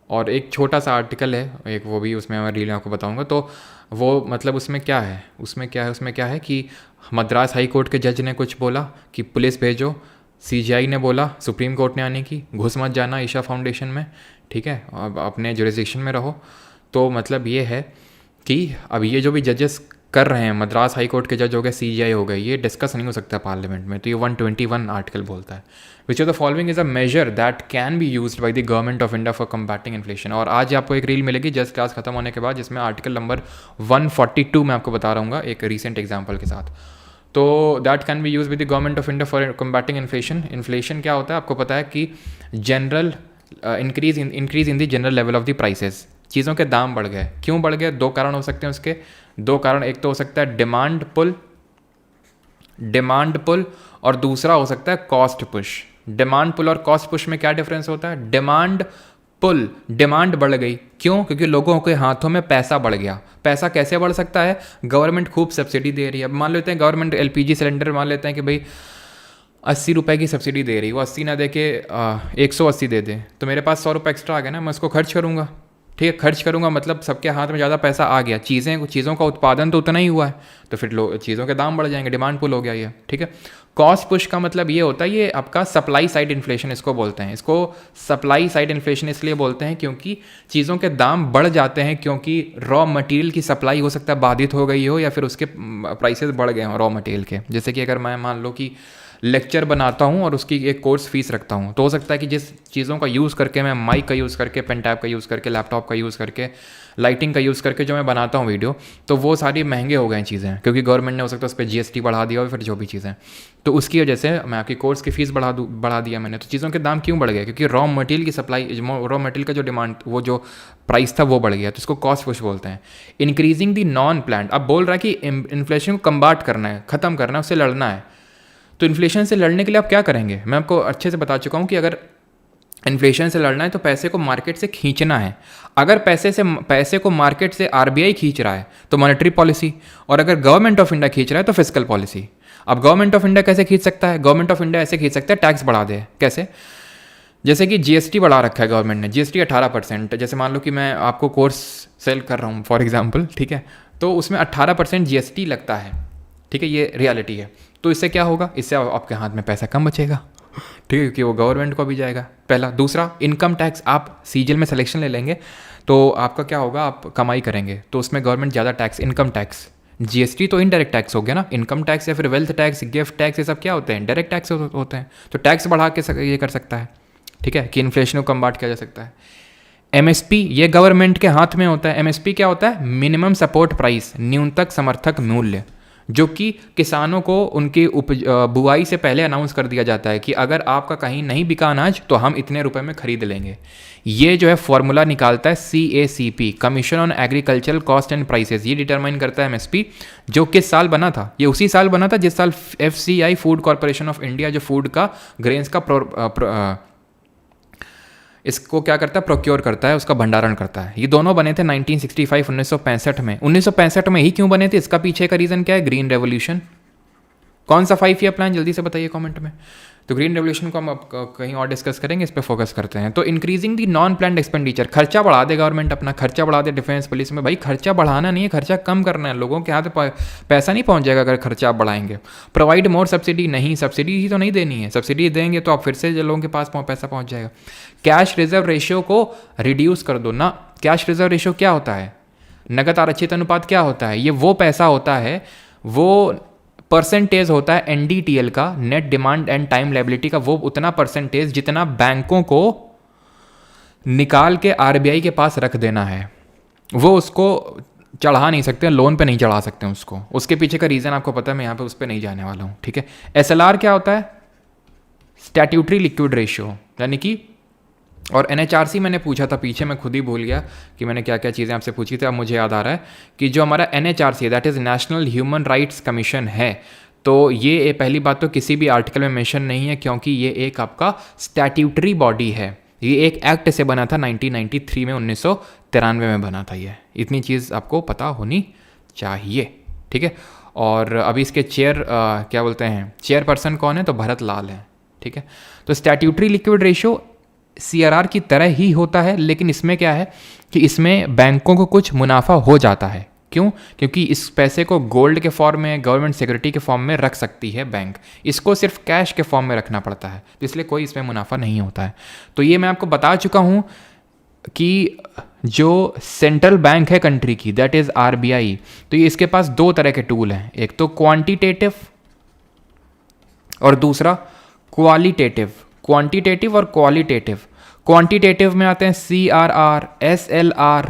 और एक छोटा सा आर्टिकल है एक, वो भी उसमें मैं रील आपको बताऊंगा। तो वो मतलब उसमें क्या है कि मद्रास हाई कोर्ट के जज ने कुछ बोला कि पुलिस भेजो, CGI ने बोला सुप्रीम कोर्ट ने आने की, घुस मत जाना ईशा फाउंडेशन में, ठीक है, अब अपने जुरिस्डिक्शन में रहो। तो मतलब ये है कि अब ये जो भी जजेस कर रहे हैं, मद्रास हाई कोर्ट के जज हो गए, CJI हो गए, ये डिस्कस नहीं हो सकता पार्लियामेंट में। तो ये 121 आर्टिकल बोलता है, which of the following is a measure that can be used by the government of India for combating inflation. और आज आपको एक रील मिलेगी जस्ट क्लास खत्म होने के बाद, जिसमें आर्टिकल नंबर 142 मैं आपको बता रहा हूँ एक रीसेंट एग्जाम्पल के साथ। तो that can B use with the government of India for combating inflation. Inflation क्या होता है आपको पता है कि general increase in the general level of the prices, चीज़ों के दाम बढ़ गए। क्यों बढ़ गए? दो कारण हो सकते हैं उसके, दो कारण। एक तो हो सकता है डिमांड पुल और दूसरा हो सकता है कॉस्ट पुश। डिमांड पुल और कॉस्ट पुश में क्या डिफरेंस होता है? डिमांड पुल, डिमांड बढ़ गई, क्यों? क्योंकि लोगों के हाथों में पैसा बढ़ गया। पैसा कैसे बढ़ सकता है? गवर्नमेंट खूब सब्सिडी दे रही है। अब मान लेते हैं गवर्नमेंट LPG सिलेंडर मान लेते हैं कि भाई 80 रुपये की सब्सिडी दे रही है, वो 80 ना दे के 180 दे दे, तो मेरे पास 100 रुपये एक्स्ट्रा आ गया ना, मैं उसको खर्च करूँगा। ठीक है, खर्च करूँगा मतलब सबके हाथ में ज़्यादा पैसा आ गया, चीज़ों का उत्पादन तो उतना ही हुआ है, तो फिर चीज़ों के दाम बढ़ जाएंगे, डिमांड पुल हो गया ये। ठीक है, कॉस्ट पुश का मतलब ये होता है, ये आपका सप्लाई साइड इन्फ्लेशन इसको बोलते हैं। इसको सप्लाई साइड इन्फ्लेशन इसलिए बोलते हैं क्योंकि चीज़ों के दाम बढ़ जाते हैं, क्योंकि रॉ मटेरियल की सप्लाई हो सकता है बाधित हो गई हो, या फिर उसके प्राइसेस बढ़ गए हों रॉ मटेरियल के। जैसे कि अगर मैं मान लो कि लेक्चर बनाता हूँ और उसकी एक कोर्स फीस रखता हूँ, तो हो सकता है कि जिस चीज़ों का यूज़ करके मैं माइक का यूज़ करके, पेन टैब का यूज़ करके, लैपटॉप का यूज़ करके, लाइटिंग का यूज़ करके जो मैं बनाता हूँ वीडियो, तो वो सारी महंगे हो गए चीज़ें, क्योंकि गवर्नमेंट ने हो सकता है उस पर GST बढ़ा दिया और फिर जो भी चीज़ें, तो उसकी वजह से मैं आपकी कोर्स की फ़ीस बढ़ा दिया मैंने। तो चीज़ों के दाम क्यों बढ़ गए? क्योंकि रॉ मटेरियल की सप्लाई, रॉ मटेरियल का जो डिमांड, वो जो प्राइस था वो बढ़ गया, तो इसको कॉस्ट पुश बोलते हैं। इंक्रीजिंग द नॉन प्लान्ड, अब बोल रहा है कि इन्फ्लेशन को कम्बाट करना है, ख़त्म करना है, उससे लड़ना है। तो इन्फ्लेशन से लड़ने के लिए आप क्या करेंगे? मैं आपको अच्छे से बता चुका हूँ कि अगर इन्फ्लेशन से लड़ना है तो पैसे को मार्केट से खींचना है। अगर पैसे को मार्केट से RBI खींच रहा है तो मॉनेटरी पॉलिसी, और अगर गवर्नमेंट ऑफ इंडिया खींच रहा है तो फिस्कल पॉलिसी। अब गवर्नमेंट ऑफ इंडिया कैसे खींच सकता है? गवर्नमेंट ऑफ इंडिया ऐसे खींच सकता है, टैक्स बढ़ा दे। कैसे? जैसे कि GST बढ़ा रखा है गवर्नमेंट ने, GST 18%। जैसे मान लो कि मैं आपको कोर्स सेल कर रहा हूँ फॉर एग्जाम्पल, ठीक है, तो उसमें 18% GST लगता है। ठीक है, ये रियलिटी है। तो इससे क्या होगा? इससे आपके हाथ में पैसा कम बचेगा, ठीक है, क्योंकि वो गवर्नमेंट को भी जाएगा, पहला। दूसरा, इनकम टैक्स, आप CGL में सिलेक्शन ले लेंगे तो आपका क्या होगा? आप कमाई करेंगे तो उसमें गवर्नमेंट ज़्यादा टैक्स, इनकम टैक्स, GST तो इनडायरेक्ट टैक्स हो गया ना। इनकम टैक्स या फिर वेल्थ टैक्स, गिफ्ट टैक्स, ये सब क्या होते हैं? डायरेक्ट टैक्स होते हैं। तो टैक्स बढ़ा के ये कर सकता है, ठीक है, कि इन्फ्लेशन को कम्बाट किया जा सकता है। MSP, ये गवर्नमेंट के हाथ में होता है। MSP क्या होता है? मिनिमम सपोर्ट प्राइस, न्यूनतम समर्थक मूल्य, जो कि किसानों को उनकी बुआई से पहले अनाउंस कर दिया जाता है कि अगर आपका कहीं नहीं बिका अनाज तो हम इतने रुपए में खरीद लेंगे। ये जो है फॉर्मूला निकालता है CACP, commission on agricultural cost and prices. ये डिटरमाइन करता है MSP, जो किस साल बना था? ये उसी साल बना था जिस साल FCI, food corporation of India, जो फूड का, ग्रेन्स का इसको क्या करता है? प्रोक्योर करता है, उसका भंडारण करता है। ये दोनों बने थे 1965, 1965 में। 1965 में ही क्यों बने थे? इसका पीछे का रीज़न क्या है? Green revolution. कौन सा 5 ईयर प्लान? जल्दी से बताइए कमेंट में। तो ग्रीन रेवोल्यूशन को हम अब कहीं और डिस्कस करेंगे, इस पर फोकस करते हैं। तो increasing the non planned expenditure, खर्चा बढ़ा दे गवर्नमेंट, अपना खर्चा बढ़ा दे डिफेंस पुलिस में। भाई खर्चा बढ़ाना नहीं है, खर्चा कम करना है। लोगों के हाथ पैसा नहीं पहुंच जाएगा अगर खर्चा आप बढ़ाएंगे। प्रोवाइड मोर सब्सिडी, नहीं, सब्सिडी ही तो नहीं देनी है। सब्सिडी देंगे तो आप फिर से लोगों के पास पैसा पहुंच जाएगा। कैश रिजर्व रेशियो को रिड्यूस कर दो ना। कैश रिजर्व रेशियो क्या होता है? नगद आरक्षित अनुपात क्या होता है? ये वो पैसा होता है, वो परसेंटेज होता है NDTL का, net demand and time liability का, वो उतना परसेंटेज जितना बैंकों को निकाल के RBI के पास रख देना है। वो उसको चढ़ा नहीं सकते, लोन पे नहीं चढ़ा सकते उसको। उसके पीछे का रीज़न आपको पता है, मैं यहाँ पे उस पर नहीं जाने वाला हूँ, ठीक है। SLR क्या होता है? स्टैट्यूटरी लिक्विड रेशियो, यानी कि, और NHRC मैंने पूछा था पीछे, मैं खुद ही भूल गया कि मैंने क्या क्या चीज़ें आपसे पूछी थी। अब मुझे याद आ रहा है कि जो हमारा NHRC, that is national human rights commission है, तो ये पहली बात तो किसी भी आर्टिकल में मेंशन नहीं है, क्योंकि ये एक आपका स्टैट्यूटरी बॉडी है। ये एक एक्ट से बना था 1993 में, 1993 में बना था ये। इतनी चीज़ आपको पता होनी चाहिए, ठीक है। और अभी इसके क्या बोलते हैं, चेयरपर्सन कौन है? तो भरत लाल है, ठीक है। तो स्टैट्यूटरी लिक्विड रेशियो CRR की तरह ही होता है, लेकिन इसमें क्या है कि इसमें बैंकों को कुछ मुनाफा हो जाता है। क्यों? क्योंकि इस पैसे को गोल्ड के फॉर्म में, गवर्नमेंट सिक्योरिटी के फॉर्म में रख सकती है बैंक, इसको सिर्फ कैश के फॉर्म में रखना पड़ता है, तो इसलिए कोई इसमें मुनाफा नहीं होता है। तो ये मैं आपको बता चुका हूँ कि जो सेंट्रल बैंक है कंट्री की, दैट इज़ आरबीआई, तो ये इसके पास दो तरह के टूल हैं, एक तो क्वांटिटेटिव और दूसरा क्वालिटेटिव। क्वांटिटेटिव और क्वालिटेटिव। क्वांटिटेटिव में आते हैं CRR, SLR,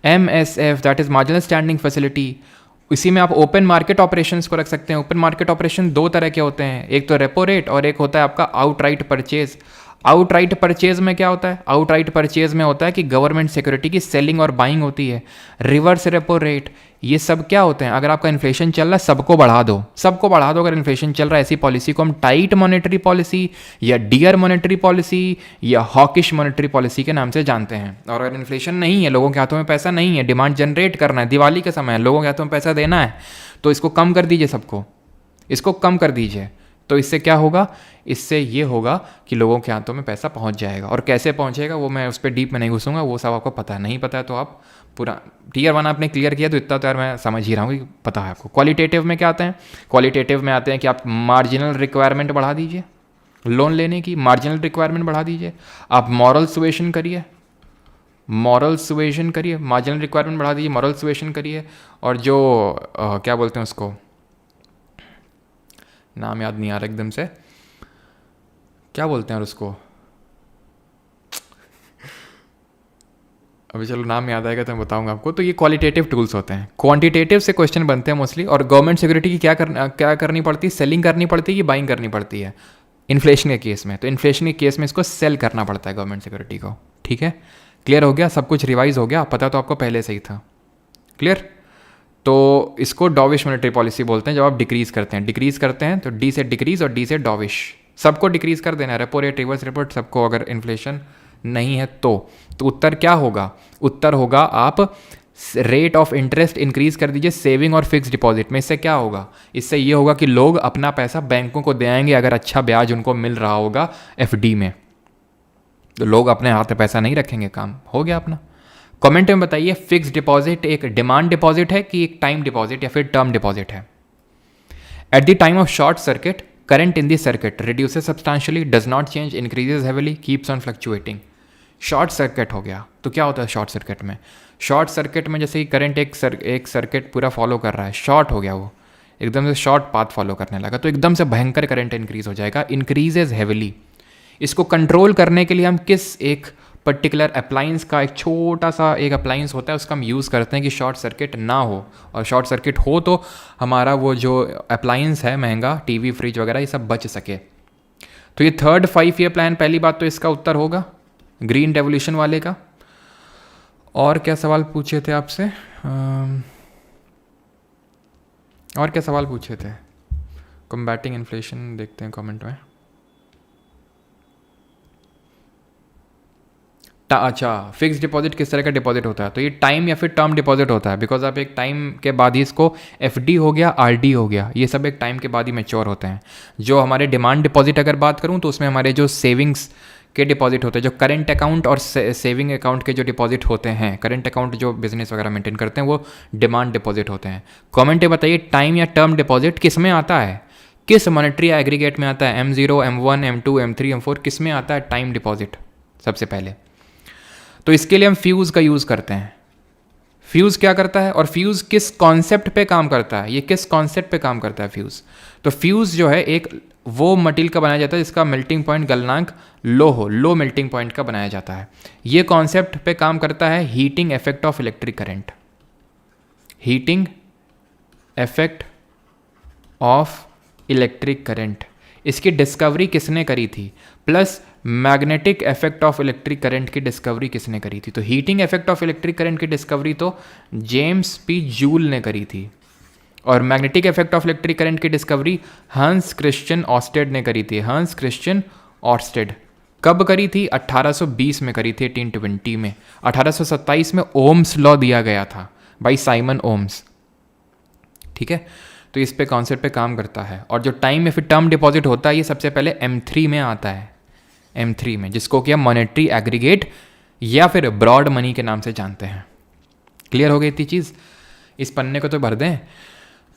MSF, that is marginal standing facility. इसी में आप ओपन मार्केट ऑपरेशंस को रख सकते हैं। ओपन मार्केट ऑपरेशन दो तरह के होते हैं, एक तो रेपो रेट और एक होता है आपका आउटराइट परचेज। आउटराइट परचेज में क्या होता है? आउटराइट परचेज में होता है कि गवर्नमेंट सिक्योरिटी की सेलिंग और बाइंग होती है। रिवर्स रेपो रेट, ये सब क्या होते हैं? अगर आपका इन्फ्लेशन चल रहा है, सबको बढ़ा दो, सबको बढ़ा दो। अगर इन्फ्लेशन चल रहा है, ऐसी पॉलिसी को हम टाइट मॉनेटरी पॉलिसी या डियर मॉनेटरी पॉलिसी या हॉकिश मॉनेटरी पॉलिसी के नाम से जानते हैं। और अगर इन्फ्लेशन नहीं है, लोगों के हाथों में पैसा नहीं है, डिमांड जनरेट करना है, दिवाली का समय है, लोगों के हाथों में पैसा देना है, तो इसको कम कर दीजिए, सबको इसको कम कर दीजिए। तो इससे क्या होगा? इससे ये होगा कि लोगों के हाथों में पैसा पहुंच जाएगा। और कैसे पहुंचेगा वो मैं उस पर डीप में नहीं घुसूंगा, वो सब आपको पता है। नहीं पता है तो आप पूरा टियर 1 आपने क्लियर किया तो इतना तो यार मैं समझ ही रहा हूँ कि पता है आपको। क्वालिटेटिव में क्या आते हैं? क्वालिटेटिव में आते हैं कि आप मार्जिनल रिक्वायरमेंट बढ़ा दीजिए, लोन लेने की मार्जिनल रिक्वायरमेंट बढ़ा दीजिए। आप मॉरल सुएशन करिए, मॉरल सुएशन करिए, मार्जिनल रिक्वायरमेंट बढ़ा दीजिए, मॉरल सुएशन करिए। और जो क्या बोलते हैं उसको, नाम याद नहीं आ रहा एकदम से, क्या बोलते हैं और उसको, अभी चलो नाम याद आएगा तो मैं बताऊंगा आपको। तो ये क्वालिटेटिव टूल्स होते हैं। क्वांटिटेटिव से क्वेश्चन बनते हैं मोस्टली। और गवर्नमेंट सिक्योरिटी की क्या करनी पड़ती है? सेलिंग करनी पड़ती है कि बाइंग करनी पड़ती है इन्फ्लेशन के केस में? तो इन्फ्लेशन के केस में इसको सेल करना पड़ता है गवर्नमेंट सिक्योरिटी को। ठीक है, क्लियर हो गया? सब कुछ रिवाइज हो गया? पता तो आपको पहले से ही था। क्लियर? तो इसको डॉविश मॉनेटरी पॉलिसी बोलते हैं। जब आप डिक्रीज करते हैं, डिक्रीज करते हैं तो डी से डिक्रीज और डी से डॉविश, सबको डिक्रीज कर देना है, repo rate, reverse repo rate, सबको, अगर इन्फ्लेशन नहीं है तो उत्तर क्या होगा? उत्तर होगा आप रेट ऑफ इंटरेस्ट इंक्रीज कर दीजिए सेविंग और फिक्स डिपॉजिट में। इससे क्या होगा? इससे ये होगा कि लोग अपना पैसा बैंकों को दे आएंगे अगर अच्छा ब्याज उनको मिल रहा होगा FD में। तो लोग अपने हाथ में पैसा नहीं रखेंगे, काम हो गया अपना। कमेंट में बताइए, फिक्स डिपॉजिट एक डिमांड डिपॉजिट है कि एक टाइम डिपॉजिट या फिर टर्म डिपॉजिट है? At the time of short circuit, current in the circuit reduces substantially, does not change, increases heavily, keeps on fluctuating. Short circuit हो गया तो क्या होता है शॉर्ट सर्किट में? शॉर्ट सर्किट में जैसे कि करंट एक सर्किट पूरा फॉलो कर रहा है, शॉर्ट हो गया, वो एकदम से शॉर्ट पाथ फॉलो करने लगा, तो एकदम से भयंकर करंट इंक्रीज हो जाएगा, इंक्रीजेज हेविली। इसको कंट्रोल करने के लिए हम किस एक पर्टिकुलर अप्लाइंस का, एक छोटा सा एक अप्लाइंस होता है उसका हम यूज़ करते हैं कि शॉर्ट सर्किट ना हो। और शॉर्ट सर्किट हो तो हमारा वो जो अप्लाइंस है महंगा, टीवी, फ्रिज वगैरह, ये सब बच सके। तो ये 3rd 5 ईयर प्लान, पहली बात तो इसका उत्तर होगा ग्रीन रेवोल्यूशन वाले का। और क्या सवाल पूछे थे आपसे? और क्या सवाल पूछे थे? कम्बैटिंग इन्फ्लेशन देखते हैं कमेंट में। अच्छा, फिक्स डिपॉजिट किस तरह का डिपॉजिट होता है? तो ये टाइम या फिर टर्म डिपॉजिट होता है, बिकॉज आप एक टाइम के बाद ही इसको FD हो गया, RD हो गया, ये सब एक टाइम के बाद ही मैच्योर होते हैं। जो हमारे डिमांड डिपॉजिट अगर बात करूँ तो उसमें हमारे जो सेविंग्स के डिपॉजिट होते हैं, जो करंट अकाउंट और सेविंग अकाउंट के जो डिपॉजिट होते हैं, करंट अकाउंट जो बिजनेस वगैरह मेंटेन करते हैं, वो डिमांड डिपॉजिट होते हैं। कमेंट में बताइए, टाइम या टर्म डिपॉजिट किस में आता है? किस मॉनेटरी एग्रीगेट में आता है? M0, M1, M2, M3, M4, किस में आता है टाइम डिपॉजिट सबसे पहले? तो इसके लिए हम फ्यूज़ का यूज़ करते हैं। फ्यूज़ क्या करता है और फ्यूज़ किस कॉन्सेप्ट पे काम करता है? ये किस कॉन्सेप्ट पे काम करता है फ्यूज़? तो फ्यूज़ जो है एक वो मटेरियल का बनाया जाता है जिसका मेल्टिंग पॉइंट गलनांक लो हो, लो मेल्टिंग पॉइंट का बनाया जाता है। ये कॉन्सेप्ट पे काम करता है heating effect of electric current. Heating effect of electric current, इसकी डिस्कवरी किसने करी थी? Plus magnetic effect of electric current की डिस्कवरी किसने करी थी? तो heating effect of electric current की डिस्कवरी तो जेम्स P. जूल ने करी थी। और magnetic effect of electric current की डिस्कवरी हंस क्रिश्चियन ऑर्स्टेड ने करी थी। हंस क्रिश्चियन ऑर्स्टेड कब करी थी? 1820 में करी थी, 1820 में। 1827 में ओम्स लॉ दिया गया था बाई साइमन ओम्स। ठीक है, तो इस पे कॉन्सेप्ट पे काम करता है। और जो टाइम या फिर टर्म डिपॉजिट होता है, ये सबसे पहले M3 में आता है, M3 में, जिसको कि हम मॉनेटरी एग्रीगेट या फिर ब्रॉड मनी के नाम से जानते हैं। क्लियर हो गई इतनी चीज़? इस पन्ने को तो भर दें।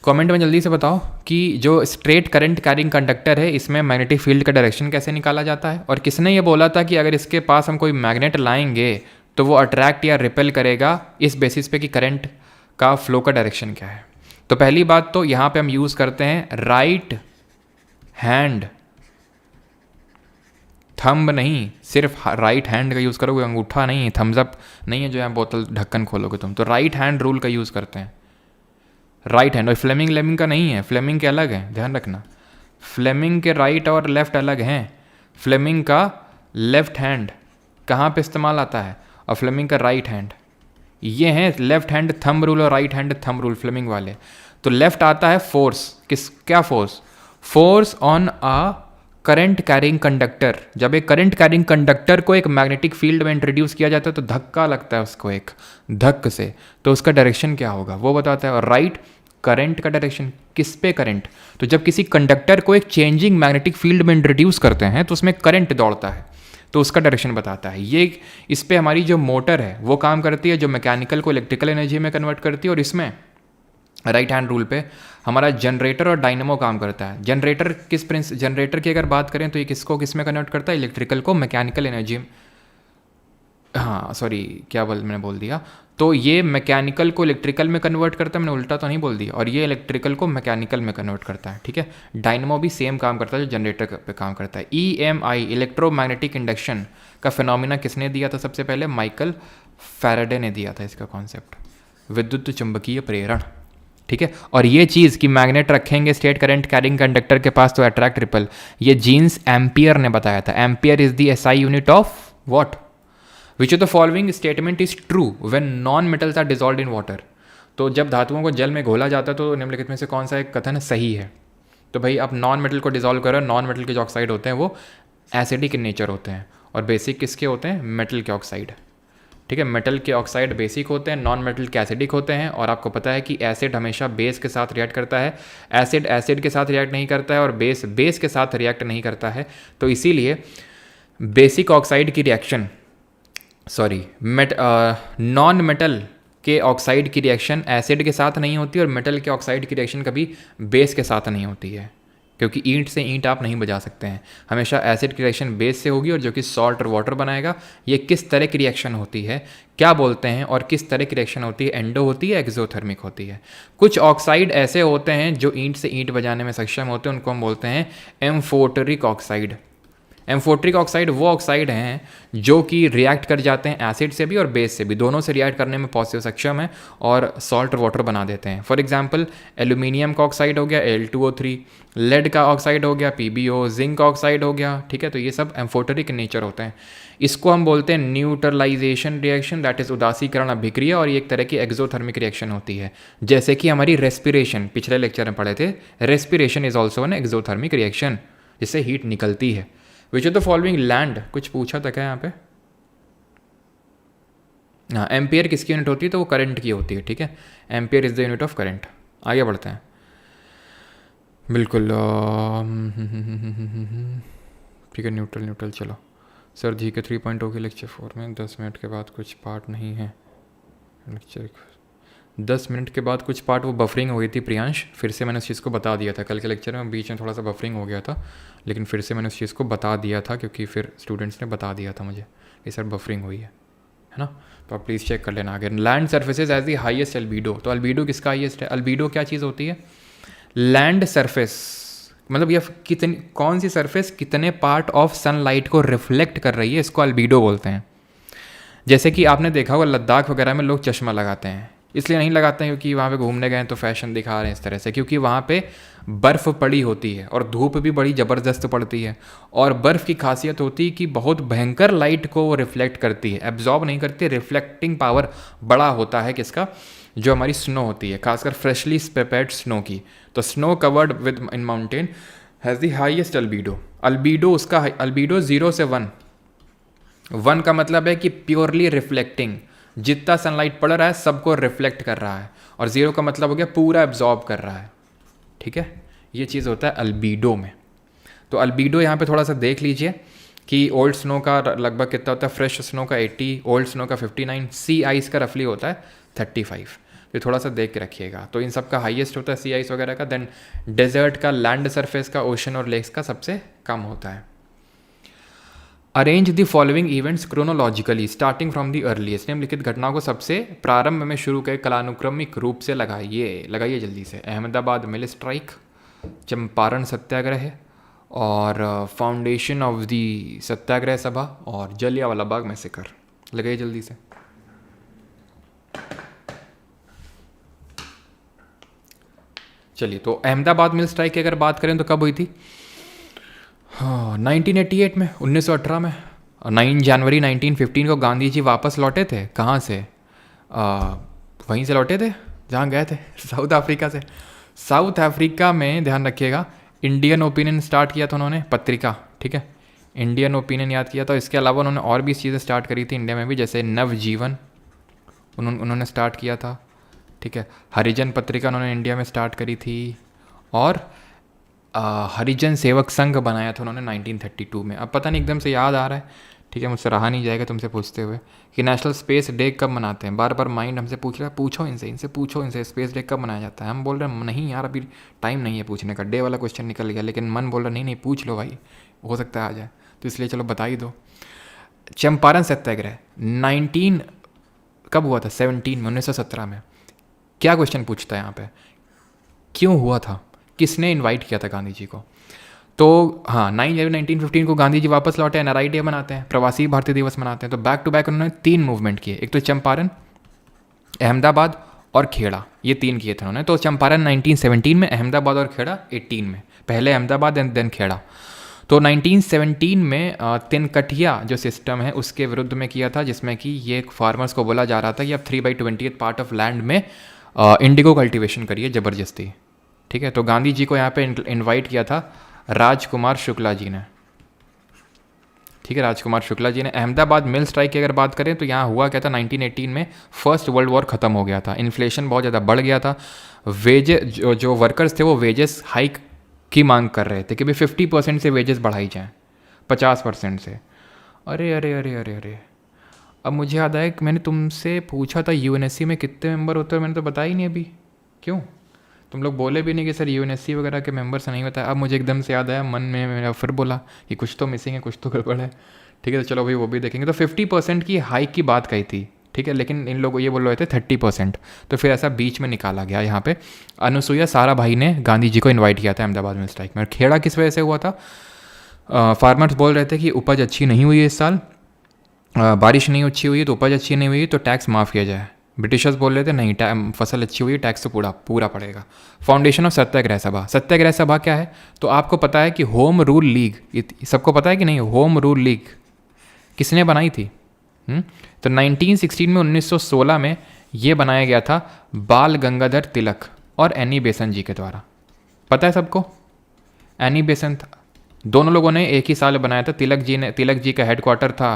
कमेंट में जल्दी से बताओ कि जो स्ट्रेट करंट कैरिंग कंडक्टर है, इसमें मैग्नेटिक फील्ड का डायरेक्शन कैसे निकाला जाता है? और किसने ये बोला था कि अगर इसके पास हम कोई मैग्नेट लाएंगे तो वो अट्रैक्ट या रिपेल करेगा इस बेसिस पे कि करंट का फ्लो का डायरेक्शन क्या है। तो पहली बात तो यहाँ पे हम यूज़ करते हैं राइट हैंड, थंब नहीं, सिर्फ राइट हैंड का यूज़ करोगे, अंगूठा नहीं, थम्स अप नहीं है जो है बोतल ढक्कन खोलोगे तुम, तो राइट हैंड रूल का यूज़ करते हैं, राइट हैंड। और फ्लेमिंग लेमिंग का नहीं है, फ्लेमिंग के अलग है, ध्यान रखना, फ्लेमिंग के राइट और लेफ्ट अलग हैं। फ्लेमिंग का लेफ्ट हैंड कहाँ पे इस्तेमाल आता है और फ्लेमिंग का राइट हैंड, ये हैं लेफ्ट हैंड थंब रूल और right hand thumb rule Fleming वाले। तो लेफ्ट आता है फोर्स, किस क्या force, force on a current carrying conductor. जब एक करंट कैरिंग कंडक्टर को एक मैग्नेटिक फील्ड में इंट्रोड्यूस किया जाता है तो धक्का लगता है उसको एक धक्क से, तो उसका डायरेक्शन क्या होगा वो बताता है। और राइट करंट का डायरेक्शन, किस पे करंट, तो जब किसी कंडक्टर को एक चेंजिंग मैग्नेटिक फील्ड में इंट्रोड्यूस करते हैं तो उसमें करंट दौड़ता है, तो उसका डायरेक्शन बताता है। ये इस पे हमारी जो मोटर है वो काम करती है, जो मैकेनिकल को इलेक्ट्रिकल एनर्जी में कन्वर्ट करती है। और इसमें राइट हैंड रूल पे हमारा जनरेटर और डायनेमो काम करता है। जनरेटर जनरेटर की अगर बात करें तो ये किसको किस में कन्वर्ट करता है, इलेक्ट्रिकल को मैकेनिकल एनर्जी, हाँ सॉरी क्या मैंने बोल दिया, तो ये मैकेनिकल को इलेक्ट्रिकल में कन्वर्ट करता है, मैंने उल्टा तो नहीं बोल दिया, और ये इलेक्ट्रिकल को मैकेनिकल में कन्वर्ट करता है, ठीक है। डायनेमो भी सेम काम करता है जो जनरेटर पे काम करता है। EMI इलेक्ट्रोमैग्नेटिक इंडक्शन का फिनोमिना किसने दिया था सबसे पहले, माइकल फैराडे ने दिया था इसका कॉन्सेप्ट, विद्युत चुंबकीय प्रेरण, ठीक है। और ये चीज़ कि मैग्नेट रखेंगे स्टेट करंट कैरिंग कंडक्टर के पास तो अट्रैक्ट रिपल, ये जीन्स एम्पियर ने बताया था। Ampere is the SI unit of what, which of the following statement is true when non metals are dissolved in water. तो जब धातुओं को जल में घोला जाता है तो निम्नलिखित में से कौन सा एक कथन सही है। तो भाई आप नॉन मेटल को डिजॉल्व करो, नॉन मेटल के जो ऑक्साइड होते हैं वो एसिडिक इन नेचर होते हैं, और बेसिक किसके होते हैं, मेटल के ऑक्साइड, ठीक है। मेटल के ऑक्साइड बेसिक होते हैं, नॉन मेटल के एसिडिक होते हैं। और आपको पता है कि एसिड हमेशा बेस के साथ रिएक्ट करता है, एसिड एसिड के साथ रिएक्ट नहीं करता है, और बेस बेस के साथ रिएक्ट नहीं करता है। तो इसीलिए बेसिक ऑक्साइड की रिएक्शन नॉन मेटल के ऑक्साइड की रिएक्शन एसिड के साथ नहीं होती, और मेटल के ऑक्साइड की रिएक्शन कभी बेस के साथ नहीं होती है, क्योंकि ईंट से ईंट आप नहीं बजा सकते हैं, हमेशा एसिड की रिएक्शन बेस से होगी, और जो कि सॉल्ट और वाटर बनाएगा। ये किस तरह की रिएक्शन होती है, क्या बोलते हैं, और किस तरह की रिएक्शन होती है, एंडो होती है, एक्सोथर्मिक होती है। कुछ ऑक्साइड ऐसे होते हैं जो ईंट से ईंट बजाने में सक्षम होते हैं, उनको हम बोलते हैं एम्फोटरिक ऑक्साइड। एम्फोटरिक ऑक्साइड वो ऑक्साइड हैं जो कि रिएक्ट कर जाते हैं एसिड से भी और बेस से भी, दोनों से रिएक्ट करने में पॉसिबल सक्षम है और सॉल्ट और वाटर बना देते हैं। फॉर एग्जांपल एल्यूमिनियम का ऑक्साइड हो गया Al2O3, लेड का ऑक्साइड हो गया PbO, जिंक का ऑक्साइड हो गया, ठीक है। तो ये सब एम्फोटरिक नेचर होते हैं। इसको हम बोलते हैं न्यूट्रलाइजेशन रिएक्शन, दैट इज उदासीकरण अभिक्रिया, और ये एक तरह की एक्सोथर्मिक रिएक्शन होती है। जैसे कि हमारी रेस्पिरेशन, पिछले लेक्चर में पढ़े थे, respiration is also an exothermic reaction, जिससे हीट निकलती है। Which of the following land, कुछ पूछा था क्या यहाँ पे, हाँ एम्पियर किसकी यूनिट होती है, तो वो करंट की होती है, ठीक है। Ampere is the unit of current. आगे बढ़ते हैं, बिल्कुल ठीक है। न्यूट्रल चलो सर जी के 3.0 के लेक्चर 4 में 10 मिनट के बाद कुछ पार्ट नहीं है, लेक्चर 10 मिनट के बाद कुछ पार्ट वो बफरिंग हो गई थी प्रियांश, फिर से मैंने उस चीज़ को बता दिया था कल के लेक्चर में, बीच में थोड़ा सा बफरिंग हो गया था, लेकिन फिर से मैंने उस चीज़ को बता दिया था क्योंकि फिर स्टूडेंट्स ने बता दिया था मुझे कि सर बफरिंग हुई है ना। तो आप प्लीज़ चेक कर लेना आगे। Land surfaces as the highest albedo, तो अल्बीडो किसका हाईएस्ट है, अल्बीडो क्या चीज़ होती है, लैंड सरफेस, मतलब ये कितनी कौन सी सरफेस कितने पार्ट ऑफ सनलाइट को रिफ्लेक्ट कर रही है, इसको अल्बीडो बोलते हैं। जैसे कि आपने देखा होगा लद्दाख वगैरह में लोग चश्मा लगाते हैं, इसलिए नहीं लगाते हैं क्योंकि वहाँ पे घूमने गए तो फैशन दिखा रहे हैं इस तरह से, क्योंकि वहाँ पे बर्फ़ पड़ी होती है और धूप भी बड़ी ज़बरदस्त पड़ती है, और बर्फ़ की खासियत होती है कि बहुत भयंकर लाइट को वो रिफ्लेक्ट करती है, एब्जॉर्ब नहीं करती, रिफ्लेक्टिंग पावर बड़ा होता है किसका, जो हमारी स्नो होती है, खासकर फ्रेशली प्रिपेयर्ड स्नो की। तो snow covered with in mountain has the highest albedo. Albedo उसका अल्बीडो 0 से 1 का मतलब है कि प्योरली रिफ्लेक्टिंग, जितना सनलाइट पड़ रहा है सबको रिफ्लेक्ट कर रहा है, और 0 का मतलब हो गया पूरा एब्जॉर्ब कर रहा है, ठीक है। ये चीज़ होता है अल्बीडो में। तो अल्बीडो यहाँ पे थोड़ा सा देख लीजिए कि ओल्ड स्नो का लगभग कितना होता है, फ्रेश स्नो का 80, ओल्ड स्नो का 59, सी आइस का रफली होता है 35। तो थोड़ा सा देख के रखिएगा। तो इन सब का हाईएस्ट होता है सी आइस वगैरह का, देन डेजर्ट का, लैंड सरफेस का, ओशन और लेक्स का सबसे कम होता है। Arrange the following events chronologically starting from the earliest. निम्नलिखित घटनाओं को सबसे प्रारंभ में शुरू के कालानुक्रमिक रूप से लगाइए जल्दी से। अहमदाबाद मिल स्ट्राइक, चंपारण सत्याग्रह, और फाउंडेशन ऑफ द सत्याग्रह सभा, और जलियांवाला बाग मैसेकर। लगाइए जल्दी से। चलिए, तो अहमदाबाद मिल स्ट्राइक की अगर बात करें तो कब हुई थी? 1988 में, 1918 में। 9 जनवरी 1915 को गांधी जी वापस लौटे थे। कहाँ से? वहीं से लौटे थे जहाँ गए थे, साउथ अफ्रीका से। साउथ अफ्रीका में ध्यान रखिएगा, इंडियन ओपिनियन स्टार्ट किया था उन्होंने, पत्रिका, ठीक है, इंडियन ओपिनियन याद किया था। इसके अलावा उन्होंने और भी चीज़ें स्टार्ट करी थी इंडिया में भी, जैसे नवजीवन उन्होंने स्टार्ट किया था, ठीक है। हरिजन पत्रिका उन्होंने इंडिया में स्टार्ट करी थी, और हरिजन सेवक संघ बनाया था उन्होंने 1932 में। अब पता नहीं एकदम से याद आ रहा है, ठीक है, मुझसे रहा नहीं जाएगा तुमसे पूछते हुए कि नेशनल स्पेस डे कब मनाते हैं। बार बार माइंड हमसे पूछ रहा है, पूछो इनसे स्पेस डे कब मनाया जाता है। हम बोल रहे हैं नहीं यार, अभी टाइम नहीं है पूछने का, डे वाला क्वेश्चन निकल गया, लेकिन मन बोल रहा नहीं पूछ लो भाई, हो सकता है आ जाए, तो इसलिए चलो बता ही दो। चंपारण सत्याग्रह 19 कब हुआ था? 1917 में। क्या क्वेश्चन पूछता है यहाँ पे, क्यों हुआ था, किसने इनवाइट किया था गांधी जी को? तो हाँ, 9 जनवरी 1915 को गांधी जी वापस लौटे, एनआरआई डे मनाते हैं, प्रवासी भारतीय दिवस मनाते हैं। तो बैक टू बैक उन्होंने 3 मूवमेंट किए, एक तो चंपारण, अहमदाबाद और खेड़ा, ये 3 किए थे उन्होंने। तो चंपारण 1917 में, अहमदाबाद और खेड़ा 18 में, पहले अहमदाबाद एंड देन खेड़ा। तो 1917 में तिनकटिया जो सिस्टम है उसके विरुद्ध में किया था, जिसमें कि ये फार्मर्स को बोला जा रहा था कि अब 3/20 पार्ट ऑफ लैंड में इंडिगो कल्टिवेशन करिए ज़बरदस्ती, ठीक है। तो गांधी जी को यहाँ पे इनवाइट किया था राजकुमार शुक्ला जी ने, ठीक है, राजकुमार शुक्ला जी ने। अहमदाबाद मिल स्ट्राइक की अगर बात करें तो यहाँ हुआ क्या था, 1918 में फर्स्ट वर्ल्ड वॉर ख़त्म हो गया था, इन्फ्लेशन बहुत ज़्यादा बढ़ गया था, जो वर्कर्स थे वो वेजेस हाइक की मांग कर रहे थे कि भाई 50% से वेजेस बढ़ाई जाएँ 50% से। अरे अरे अरे अरे अरे, अब मुझे याद आया कि मैंने तुमसे पूछा था यूएनएससी में कितने मेंबर होते हैं, मैंने तो बताया ही नहीं अभी। क्यों? तुम लोग बोले भी नहीं कि सर यूएनएससी वगैरह के मेंबर्स नहीं बताया। अब मुझे एकदम से याद आया, मन में मेरा फिर बोला कि कुछ तो मिसिंग है, कुछ तो गड़बड़ है, ठीक है। तो चलो भाई वो भी देखेंगे। तो 50% की हाइक की बात कही थी, ठीक है, लेकिन इन लोगों ये बोल रहे थे 30%। तो फिर ऐसा बीच में निकाला गया। यहाँ पे अनुसुईया सारा भाई ने गांधी जी को इन्वाइट किया था अहमदाबाद में स्ट्राइक में। खेड़ा किस वजह से हुआ था? फार्मर्स बोल रहे थे कि उपज अच्छी नहीं हुई है इस साल, बारिश नहीं अच्छी हुई है तो उपज अच्छी नहीं हुई तो टैक्स माफ़ किया जाए। ब्रिटिशर्स बोल रहे थे नहीं, फसल अच्छी हुई है, टैक्स तो पूरा पड़ेगा। फाउंडेशन ऑफ सत्याग्रह सभा। सत्याग्रह सभा क्या है? तो आपको पता है कि होम रूल लीग, सबको पता है कि नहीं, होम रूल लीग किसने बनाई थी? तो 1916 में 1916 में ये बनाया गया था बाल गंगाधर तिलक और एनी बेसेंट जी के द्वारा। पता है सबको? एनी बेसेंट, दोनों लोगों ने एक ही साल बनाया था। तिलक जी का हेडक्वार्टर था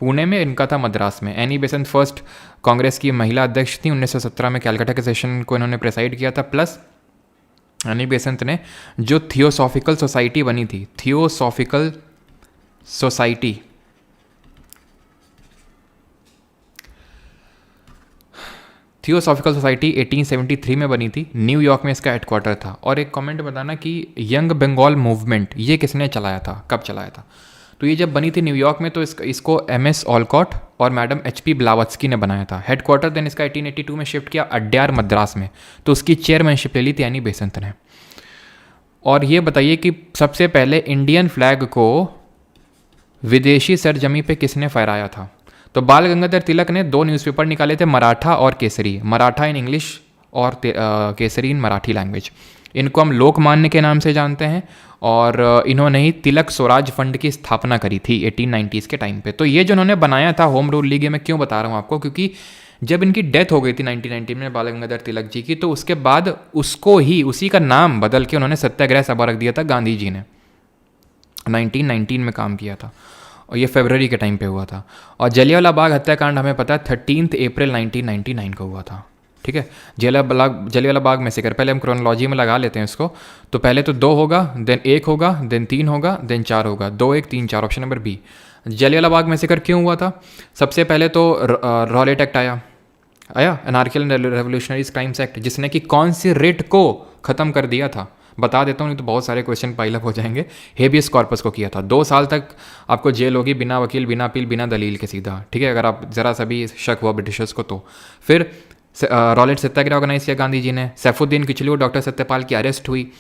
पुणे में, इनका था मद्रास में। एनी बेसेंट फर्स्ट कांग्रेस की महिला अध्यक्ष थी। 1917 में कैलकाटा के सेशन को इन्होंने प्रेसाइड किया था। प्लस एनी बेसेंट ने जो थियोसॉफिकल सोसाइटी बनी थी, थियोसॉफिकल सोसाइटी, थियोसॉफिकल सोसाइटी 1873 में बनी थी, न्यूयॉर्क में इसका हेडक्वार्टर था। और एक कमेंट बताना कि यंग बंगाल मूवमेंट ये किसने चलाया था, कब चलाया था? तो ये जब बनी थी न्यूयॉर्क में तो इसको MS ऑलकॉट और मैडम HP ब्लावत्स्की ने बनाया था। हेडक्वार्टर देन इसका 1882 में शिफ्ट किया अड्यार मद्रास में, तो उसकी चेयरमैनशिप ले ली थी एनी बेसेंट ने। और ये बताइए कि सबसे पहले इंडियन फ्लैग को विदेशी सरजमी पे किसने फहराया था? तो बाल गंगाधर तिलक ने 2 न्यूज़पेपर निकाले थे, मराठा और केसरी, मराठा इन इंग्लिश और केसरी इन मराठी लैंग्वेज। इनको हम लोकमान्य के नाम से जानते हैं। और इन्होंने ही तिलक स्वराज फंड की स्थापना करी थी 1890s के टाइम पे। तो ये जो उन्होंने बनाया था होम रूल लीग, मैं क्यों बता रहा हूँ आपको, क्योंकि जब इनकी डेथ हो गई थी 1990 में बाल गंगाधर तिलक जी की, तो उसके बाद उसको ही उसी का नाम बदल के उन्होंने सत्याग्रह सभा रख दिया था। गांधी जी ने 1919 में काम किया था और ये फरवरी के टाइम पे हुआ था। और जलियांवाला बाग हत्याकांड हमें पता है 13 अप्रैल 1999 को हुआ था, ठीक है। जलियांवाला बाग में से कर पहले हम क्रोनोलॉजी में लगा लेते हैं इसको। तो पहले तो 2 होगा, देन 1 होगा, देन 3 होगा, देन 4 होगा। 2 1 3 4, option number B. Jallianwala Bagh में से कर क्यों हुआ था? सबसे पहले तो रॉलेट एक्ट आया अनार्कियल रेवोल्यूशनरीज क्राइम्स एक्ट, जिसने कि कौन सी रेट को ख़त्म कर दिया था? बता देता हूँ, नहीं तो बहुत सारे क्वेश्चन पाइल अप हो जाएंगे। हेबियस कॉर्पस को किया था, 2 साल तक आपको जेल होगी, बिना वकील, बिना अपील, बिना दलील के सीधा, ठीक है, अगर आप ज़रा सा भी शक हुआ ब्रिटिशर्स को तो। फिर रॉलेट सत्याग्रह ऑर्गेनाइज किया गांधी जी ने। सैफुद्दीन किचलू और डॉक्टर सत्यपाल की अरेस्ट हुई।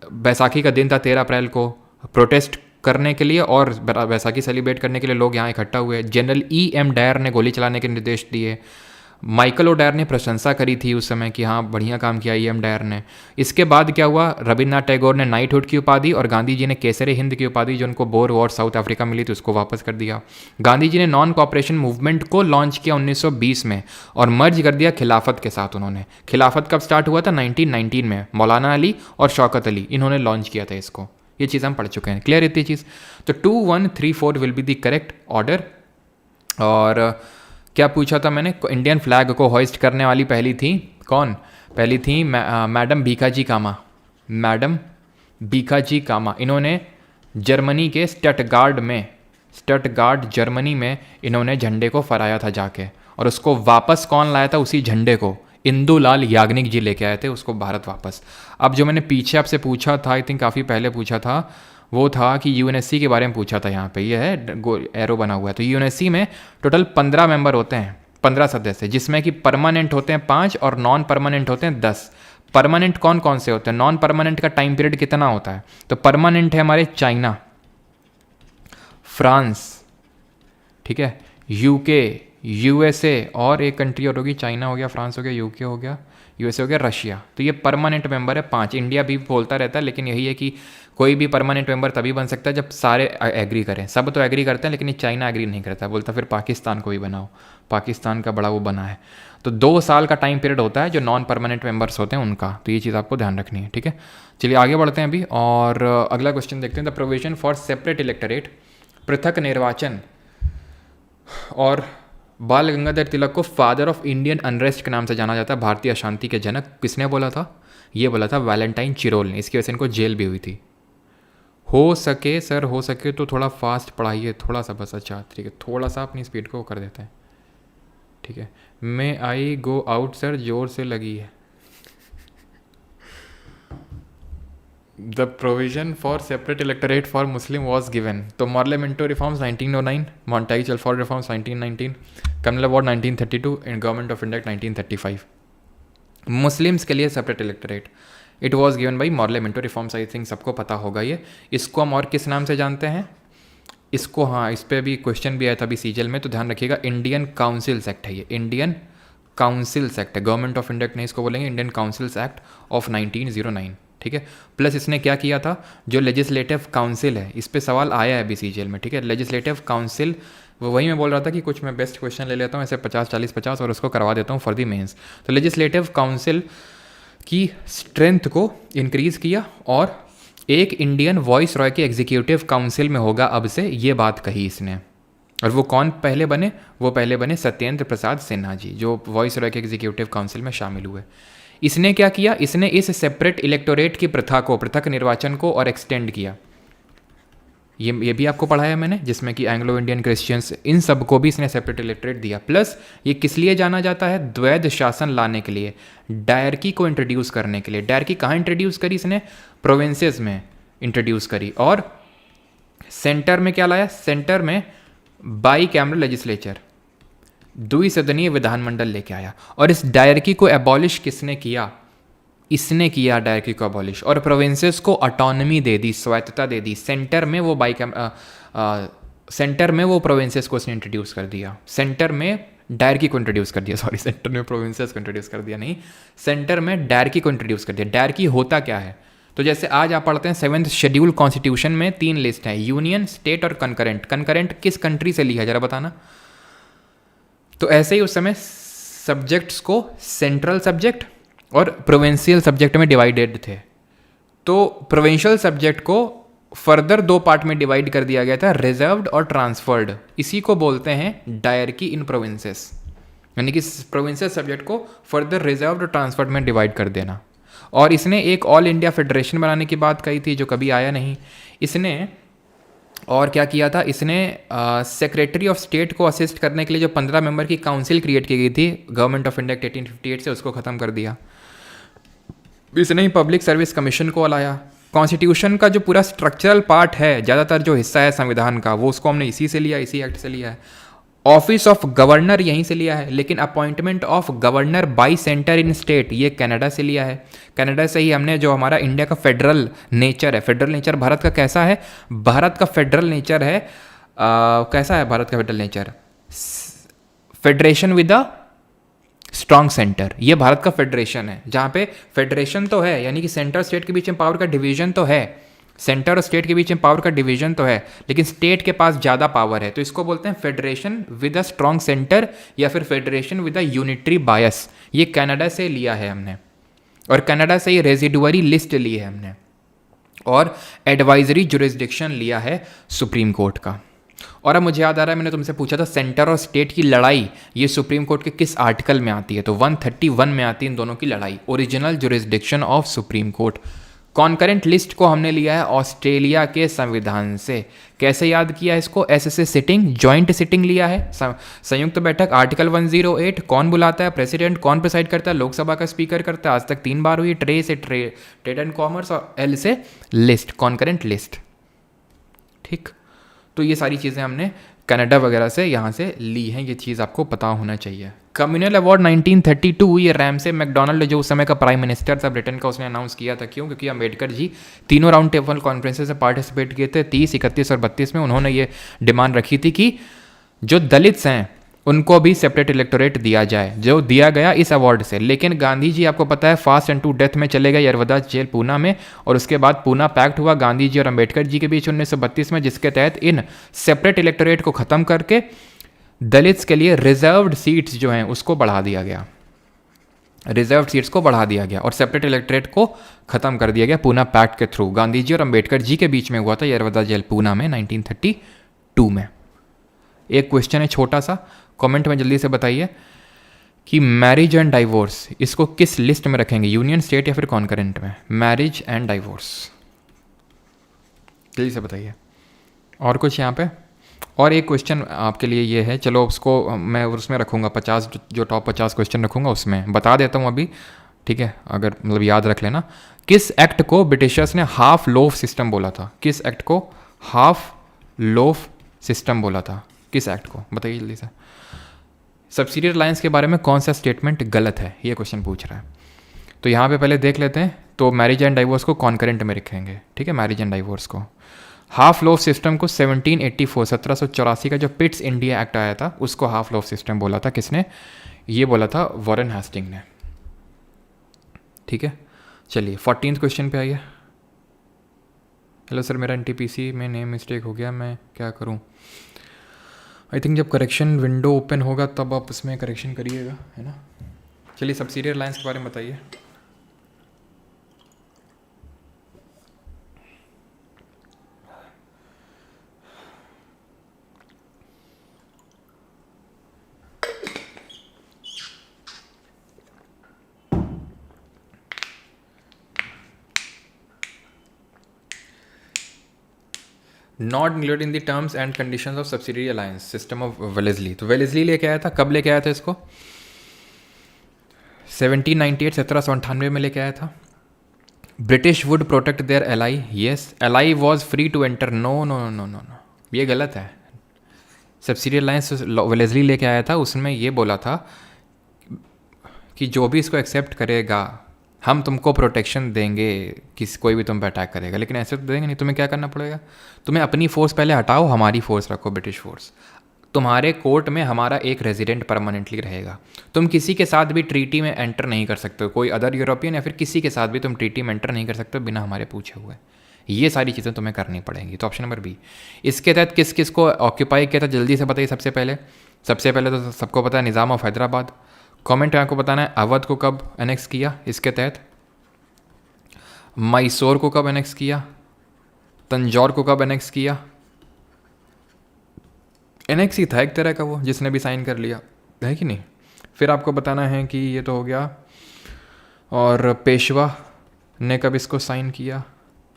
बैसाखी का दिन था 13 अप्रैल को, प्रोटेस्ट करने के लिए और बैसाखी सेलिब्रेट करने के लिए लोग यहाँ इकट्ठा हुए। General E.M. डायर ने गोली चलाने के निर्देश दिए। माइकल ओ डायर ने प्रशंसा करी थी उस समय कि हाँ बढ़िया काम किया E.M. डायर ने। इसके बाद क्या हुआ, रविन्द्रनाथ टैगोर ने नाइटहुड की उपाधि और गांधी जी ने केसरे हिंद की उपाधि जो उनको बोर वॉर साउथ अफ्रीका मिली थी उसको वापस कर दिया। गांधी जी ने नॉन कॉपरेशन मूवमेंट को लॉन्च किया 1920 में और मर्ज कर दिया खिलाफत के साथ। उन्होंने खिलाफत कब स्टार्ट हुआ था, 1919 में। मौलाना अली और शौकत अली इन्होंने लॉन्च किया था इसको। ये चीज़ हम पढ़ चुके हैं, क्लियर इतनी चीज़। तो 2, 1, 3, 4 will be the correct order. और क्या पूछा था मैंने, इंडियन फ्लैग को होइस्ट करने वाली पहली थी कौन, पहली थी मैडम भीखाजी कामा। मैडम भीखाजी कामा, इन्होंने जर्मनी के स्टटगार्ड जर्मनी में इन्होंने झंडे को फहराया था जाके, और उसको वापस कौन लाया था, उसी झंडे को इंदुलाल याग्निक जी लेके आए थे उसको भारत वापस। अब जो मैंने पीछे आपसे पूछा था, आई थिंक काफ़ी पहले पूछा था, वो था कि यूएनएससी के बारे में पूछा था। यहाँ पे ये है एरो बना हुआ है। तो यूएनएससी में टोटल 15 मेंबर होते हैं, 15 सदस्य, जिसमें कि परमानेंट होते हैं 5 और नॉन परमानेंट होते हैं 10। परमानेंट कौन कौन से होते हैं, नॉन परमानेंट का टाइम पीरियड कितना होता है, तो परमानेंट है हमारे चाइना, फ्रांस, ठीक है, यूके, यूएसए, और एक कंट्री और होगी, चाइना हो गया, फ्रांस हो गया, यूके हो गया, यूएसए हो गया, रशिया। तो ये परमानेंट मेंबर है 5। इंडिया भी बोलता रहता है, लेकिन यही है कि कोई भी परमानेंट मेंबर तभी बन सकता है जब सारे एग्री करें। सब तो एग्री करते हैं, लेकिन ये चाइना एग्री नहीं करता, बोलता फिर पाकिस्तान को भी बनाओ, पाकिस्तान का बड़ा वो बना है। तो 2 साल का टाइम पीरियड होता है जो नॉन परमानेंट मेंबर्स होते हैं उनका। तो ये चीज़ आपको ध्यान रखनी है, ठीक है। चलिए आगे बढ़ते हैं अभी, और अगला क्वेश्चन देखते हैं। The provision for separate electorate, पृथक निर्वाचन, और बाल गंगाधर तिलक को फादर ऑफ इंडियन अनरेस्ट के नाम से जाना जाता है, भारतीय अशांति के जनक। किसने बोला था, ये बोला था वैलेंटाइन चिरोल ने। इसकी वजह से इनको जेल भी हुई थी। हो सके सर, हो सके तो थोड़ा फास्ट पढ़ाइए, थोड़ा सा बस। अच्छा ठीक है, थोड़ा सा अपनी स्पीड को कर देते हैं, ठीक है। मे आई गो आउट सर, जोर से लगी है। The provision for separate electorate for Muslim was given. तो Morley Minto reforms 1909, Montagu Chelmsford reforms 1919, communal award 1932 and government of India 1935। Muslims के लिए separate electorate, it was given by Morley Minto reforms. I think सबको पता होगा ये। इसको हम और किस नाम से जानते हैं, इसको, हाँ इस पर भी क्वेश्चन भी आया था अभी सीजल में, तो ध्यान रखिएगा, इंडियन काउंसिल्स एक्ट है ये, इंडियन काउंसिल्स एक्ट है। गवर्नमेंट ऑफ इंडिया नहीं इसको बोलेंगे, इंडियन काउंसिल्स एक्ट ऑफ 1909, ठीक है। प्लस इसने क्या किया था, जो लेजिस्लेटिव काउंसिल है, इस पे सवाल आया है अभी सीजीएल में, ठीक है। लेजिस्लेटिव काउंसिल, वही मैं बोल रहा था कि कुछ मैं बेस्ट क्वेश्चन ले लेता हूँ ऐसे 50, 40, 50 और उसको करवा देता हूँ फॉर दी मेंस। तो लेजिस्लेटिव काउंसिल की स्ट्रेंथ को इंक्रीज़ किया, और एक इंडियन वॉइस रॉय के एग्जीक्यूटिव काउंसिल में होगा अब से, ये बात कही इसने। और वो कौन पहले बने, वो पहले बने सत्येंद्र प्रसाद सिन्हा जी, जो वॉइस रॉय के एग्जीक्यूटिव काउंसिल में शामिल हुए। इसने क्या किया, इसने इस सेपरेट इलेक्टोरेट की प्रथा को, पृथक निर्वाचन को और एक्सटेंड किया। ये भी आपको पढ़ाया मैंने, जिसमें कि एंग्लो इंडियन क्रिश्चियंस, इन सब को भी इसने सेपरेट इलेक्टोरेट दिया। प्लस ये किस लिए जाना जाता है, द्वैध शासन लाने के लिए, डायरकी को इंट्रोड्यूस करने के लिए। डायरकी कहाँ इंट्रोड्यूस करी इसने, प्रोविंसेस में इंट्रोड्यूस करी। और सेंटर में क्या लाया, सेंटर में बाई कैमरल लेजिस्लेचर, द्विसदनीय विधानमंडल लेके आया। और इस डायरकी को एबॉलिश किसने किया, इसने किया डायरकी को अबॉलिश, और प्रोविंसेस को ऑटोनॉमी दे दी, स्वायत्तता दे दी। सेंटर में वो सेंटर में वो प्रोविंसेस को इसने इंट्रोड्यूस कर दिया, सेंटर में डायरकी को इंट्रोड्यूस कर दिया, सॉरी सेंटर में प्रोविंसेस को इंट्रोड्यूस कर दिया नहीं, सेंटर में डायरकी को इंट्रोड्यूस कर दिया। डायरकी होता क्या है, तो जैसे आज आप पढ़ते हैं 7th शेड्यूल कॉन्स्टिट्यूशन में 3 लिस्ट है, यूनियन, स्टेट और कंकरेंट। कंकरेंट किस कंट्री से लिया है जरा बताना। तो ऐसे ही उस समय सब्जेक्ट्स को सेंट्रल सब्जेक्ट और प्रोविंशियल सब्जेक्ट में डिवाइडेड थे। तो प्रोविंशियल सब्जेक्ट को फर्दर 2 पार्ट में डिवाइड कर दिया गया था, रिजर्व्ड और ट्रांसफर्ड। इसी को बोलते हैं डायरकी इन प्रोविंसेस, यानी कि प्रोविंशियल सब्जेक्ट को फर्दर रिजर्व्ड और ट्रांसफर्ड में डिवाइड कर देना। और इसने एक ऑल इंडिया फेडरेशन बनाने की बात कही थी, जो कभी आया नहीं। इसने और क्या किया था, इसने सेक्रेटरी ऑफ स्टेट को असिस्ट करने के लिए जो 15 मेंबर की काउंसिल क्रिएट की गई थी गवर्नमेंट ऑफ इंडिया 1858 से, उसको ख़त्म कर दिया। इसने ही पब्लिक सर्विस कमीशन को लाया। कॉन्स्टिट्यूशन का जो पूरा स्ट्रक्चरल पार्ट है, ज़्यादातर जो हिस्सा है संविधान का, वो उसको हमने इसी से लिया, इसी एक्ट से लिया है। ऑफिस ऑफ गवर्नर यहीं से लिया है, लेकिन appointment of governor bye centre in state ये कनाडा से लिया है। कनाडा से ही हमने जो हमारा इंडिया का फेडरल नेचर है, फेडरल नेचर भारत का कैसा है, भारत का फेडरल नेचर है कैसा है भारत का federal nature, federation with a strong centre. ये भारत का फेडरेशन है, जहाँ पे फेडरेशन तो है, यानी कि सेंटर स्टेट के बीच में पावर का डिवीजन तो है, सेंटर और स्टेट के बीच में पावर का डिवीजन तो है, लेकिन स्टेट के पास ज़्यादा पावर है, तो इसको बोलते हैं federation with a strong centre या फिर फेडरेशन विद अ यूनिटरी बायस। ये कनाडा से लिया है हमने, और कनाडा से ये रेजिडुअरी लिस्ट ली है हमने, और एडवाइजरी जुरिस्डिक्शन लिया है सुप्रीम कोर्ट का। और अब मुझे याद आ रहा है, मैंने तुमसे पूछा था सेंटर और स्टेट की लड़ाई ये सुप्रीम कोर्ट के किस आर्टिकल में आती है, तो 131 में आती है इन दोनों की लड़ाई, original jurisdiction of supreme court. Concurrent list को हमने लिया है ऑस्ट्रेलिया के संविधान से। कैसे याद किया इसको, ऐसे सिटिंग, जॉइंट सिटिंग लिया है, संयुक्त बैठक, आर्टिकल 108। कौन बुलाता है, प्रेसिडेंट। कौन प्रिसाइड करता है, लोकसभा का स्पीकर करता है। आज तक 3 बार हुई, ट्रे से ट्रेड एंड कॉमर्स, और एल से लिस्ट, कॉन्करेंट लिस्ट। ठीक, तो ये सारी चीज़ें हमने कनाडा वगैरह से यहाँ से ली हैं, ये चीज़ आपको पता होना चाहिए। कम्युनल अवार्ड 1932 ये रैमसे मैकडोनाल्ड जो उस समय का प्राइम मिनिस्टर था ब्रिटेन का, उसने अनाउंस किया था। क्यों? क्योंकि अम्बेडकर जी तीनों राउंड टेबल कॉन्फ्रेंसेस में पार्टिसिपेट किए थे, 30, 31 और 32 में। उन्होंने ये डिमांड रखी थी कि जो दलित्स हैं उनको भी सेपरेट इलेक्टोरेट दिया जाए, जो दिया गया इस अवार्ड से। लेकिन गांधी जी आपको पता है फास्ट एंड टू डेथ में चले गए यरवदा जेल पूना में, और उसके बाद पूना पैक्ट हुआ गांधी जी और अम्बेडकर जी के बीच 1932 में, जिसके तहत इन सेपरेट इलेक्टोरेट को ख़त्म करके दलित्स के लिए रिजर्व्ड सीट्स जो हैं उसको बढ़ा दिया गया, रिजर्व्ड सीट्स को बढ़ा दिया गया और सेपरेट इलेक्टोरेट को ख़त्म कर दिया गया पूना पैक्ट के थ्रू। गांधी जी और अम्बेडकर जी के बीच में हुआ था यरवदा जेल पूना में 1932 में। एक क्वेश्चन है छोटा सा, कमेंट में जल्दी से बताइए कि मैरिज एंड डाइवोर्स इसको किस लिस्ट में रखेंगे, यूनियन, स्टेट या फिर कॉन्करेंट में? मैरिज एंड डाइवोर्स, जल्दी से बताइए। और कुछ यहाँ पे? और एक क्वेश्चन आपके लिए ये है, चलो उसको मैं उसमें रखूँगा 50, जो टॉप 50 क्वेश्चन रखूँगा उसमें बता देता हूँ अभी, ठीक है, अगर मतलब याद रख लेना। किस एक्ट को ब्रिटिशर्स ने हाफ लोफ सिस्टम बोला था? किस एक्ट को हाफ लोफ सिस्टम बोला था? किस एक्ट को बताइए जल्दी से। सब्सिडियरी अलायंस के बारे में कौन सा स्टेटमेंट गलत है, ये क्वेश्चन पूछ रहा है। तो यहाँ पे पहले देख लेते हैं। तो मैरिज एंड डाइवोर्स को कॉन्करेंट में रखेंगे, ठीक है, मैरिज एंड डाइवोर्स को। हाफ लोफ सिस्टम को 1784 का जो पिट्स इंडिया एक्ट आया था उसको हाफ लोफ सिस्टम बोला था। किसने ये बोला था? वॉरेन हेस्टिंग ने, ठीक है। चलिए 14th क्वेश्चन पे आइए। हेलो सर, मेरा NTPC में नेम मिस्टेक हो गया, मैं क्या करूं? आई थिंक जब करेक्शन विंडो ओपन होगा तब आप उसमें करेक्शन करिएगा, है ना। चलिए सब्सिडियरी अलायंस के बारे में बताइए। Not included in the terms and conditions of subsidiary alliance system of Wellesley. तो वेलेस्ली लेके आया था, कब लेके आया था इसको? 1798, 1798 में लेके आया था। British would protect their ally, yes, ally was free to enter, no no no no no, ये गलत है। सब्सिडियरी अलायंस वेलेस्ली लेके आया था, उसमें ये बोला था कि जो भी इसको एक्सेप्ट करेगा हम तुमको प्रोटेक्शन देंगे, किसी कोई भी तुम पे अटैक करेगा, लेकिन ऐसे तो देंगे नहीं। तुम्हें क्या करना पड़ेगा? तुम्हें अपनी फोर्स पहले हटाओ, हमारी फोर्स रखो, ब्रिटिश फोर्स। तुम्हारे कोर्ट में हमारा एक रेजिडेंट परमानेंटली रहेगा। तुम किसी के साथ भी ट्रीटी में एंटर नहीं कर सकते हो, कोई अदर यूरोपियन या फिर किसी के साथ भी तुम ट्रीटी में एंटर नहीं कर सकते हो बिना हमारे पूछे हुए। ये सारी चीज़ें तुम्हें करनी पड़ेंगी। तो ऑप्शन नंबर बी। इसके तहत किस किस को ऑक्यूपाई किया था, जल्दी से बताइए। सबसे पहले तो सबको पता है निज़ाम ऑफ हैदराबाद। कमेंट में आपको बताना है अवध को कब एनेक्स किया इसके तहत, मैसूर को कब एनेक्स किया, तंजौर को कब एनेक्स किया। एनेक्स ही था एक तरह का वो, जिसने भी साइन कर लिया है कि नहीं। फिर आपको बताना है कि ये तो हो गया, और पेशवा ने कब इसको साइन किया।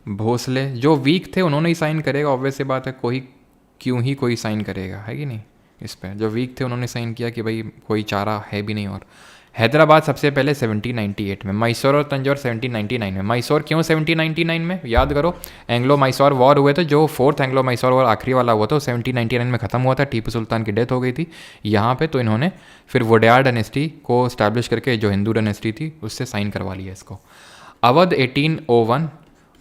भोसले जो वीक थे उन्होंने ही साइन करेगा, ऑब्वियस सी बात है, कोई साइन करेगा, है कि नहीं। इस पर जो वीक थे उन्होंने साइन किया कि भाई कोई चारा है भी नहीं और हैदराबाद सबसे पहले 1798 में, मैसूर और तंजौर 1799 में। मैसूर क्यों 1799 में? याद करो, एंग्लो मैसूर वॉर हुए थे, जो फोर्थ एंग्लो मैसूर वॉर आखिरी वाला हुआ था, 1799 में ख़त्म हुआ था, टीपू सुल्तान की डेथ हो गई थी यहाँ पे, तो इन्होंने फिर वोडेयार डायनेस्टी को स्टैब्लिश करके, जो हिंदू डायनेस्टी थी, उससे साइन करवा लिया इसको। अवध 1801,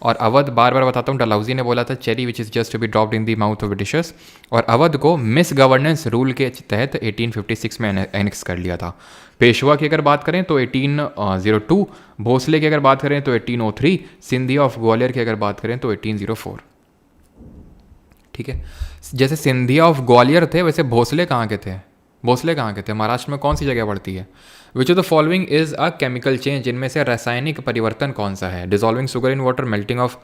और अवध बार बार बताता हूँ, डलहौजी ने बोला था cherry which is just to be dropped in the mouth of Britishers, और अवध को मिस गवर्नेंस रूल के तहत 1856 में एनेक्स कर लिया था। पेशवा की अगर बात करें तो 1802, भोसले की अगर बात करें तो 1803, सिंधिया ऑफ ग्वालियर की अगर बात करें तो 1804। ठीक है, जैसे सिंधिया ऑफ ग्वालियर थे वैसे भोसले कहाँ के थे? भोसले कहाँ के थे? महाराष्ट्र में कौन सी जगह पड़ती है? Which of the following is a chemical change, इनमें से रासायनिक परिवर्तन कौन सा है? Dissolving sugar in water, melting of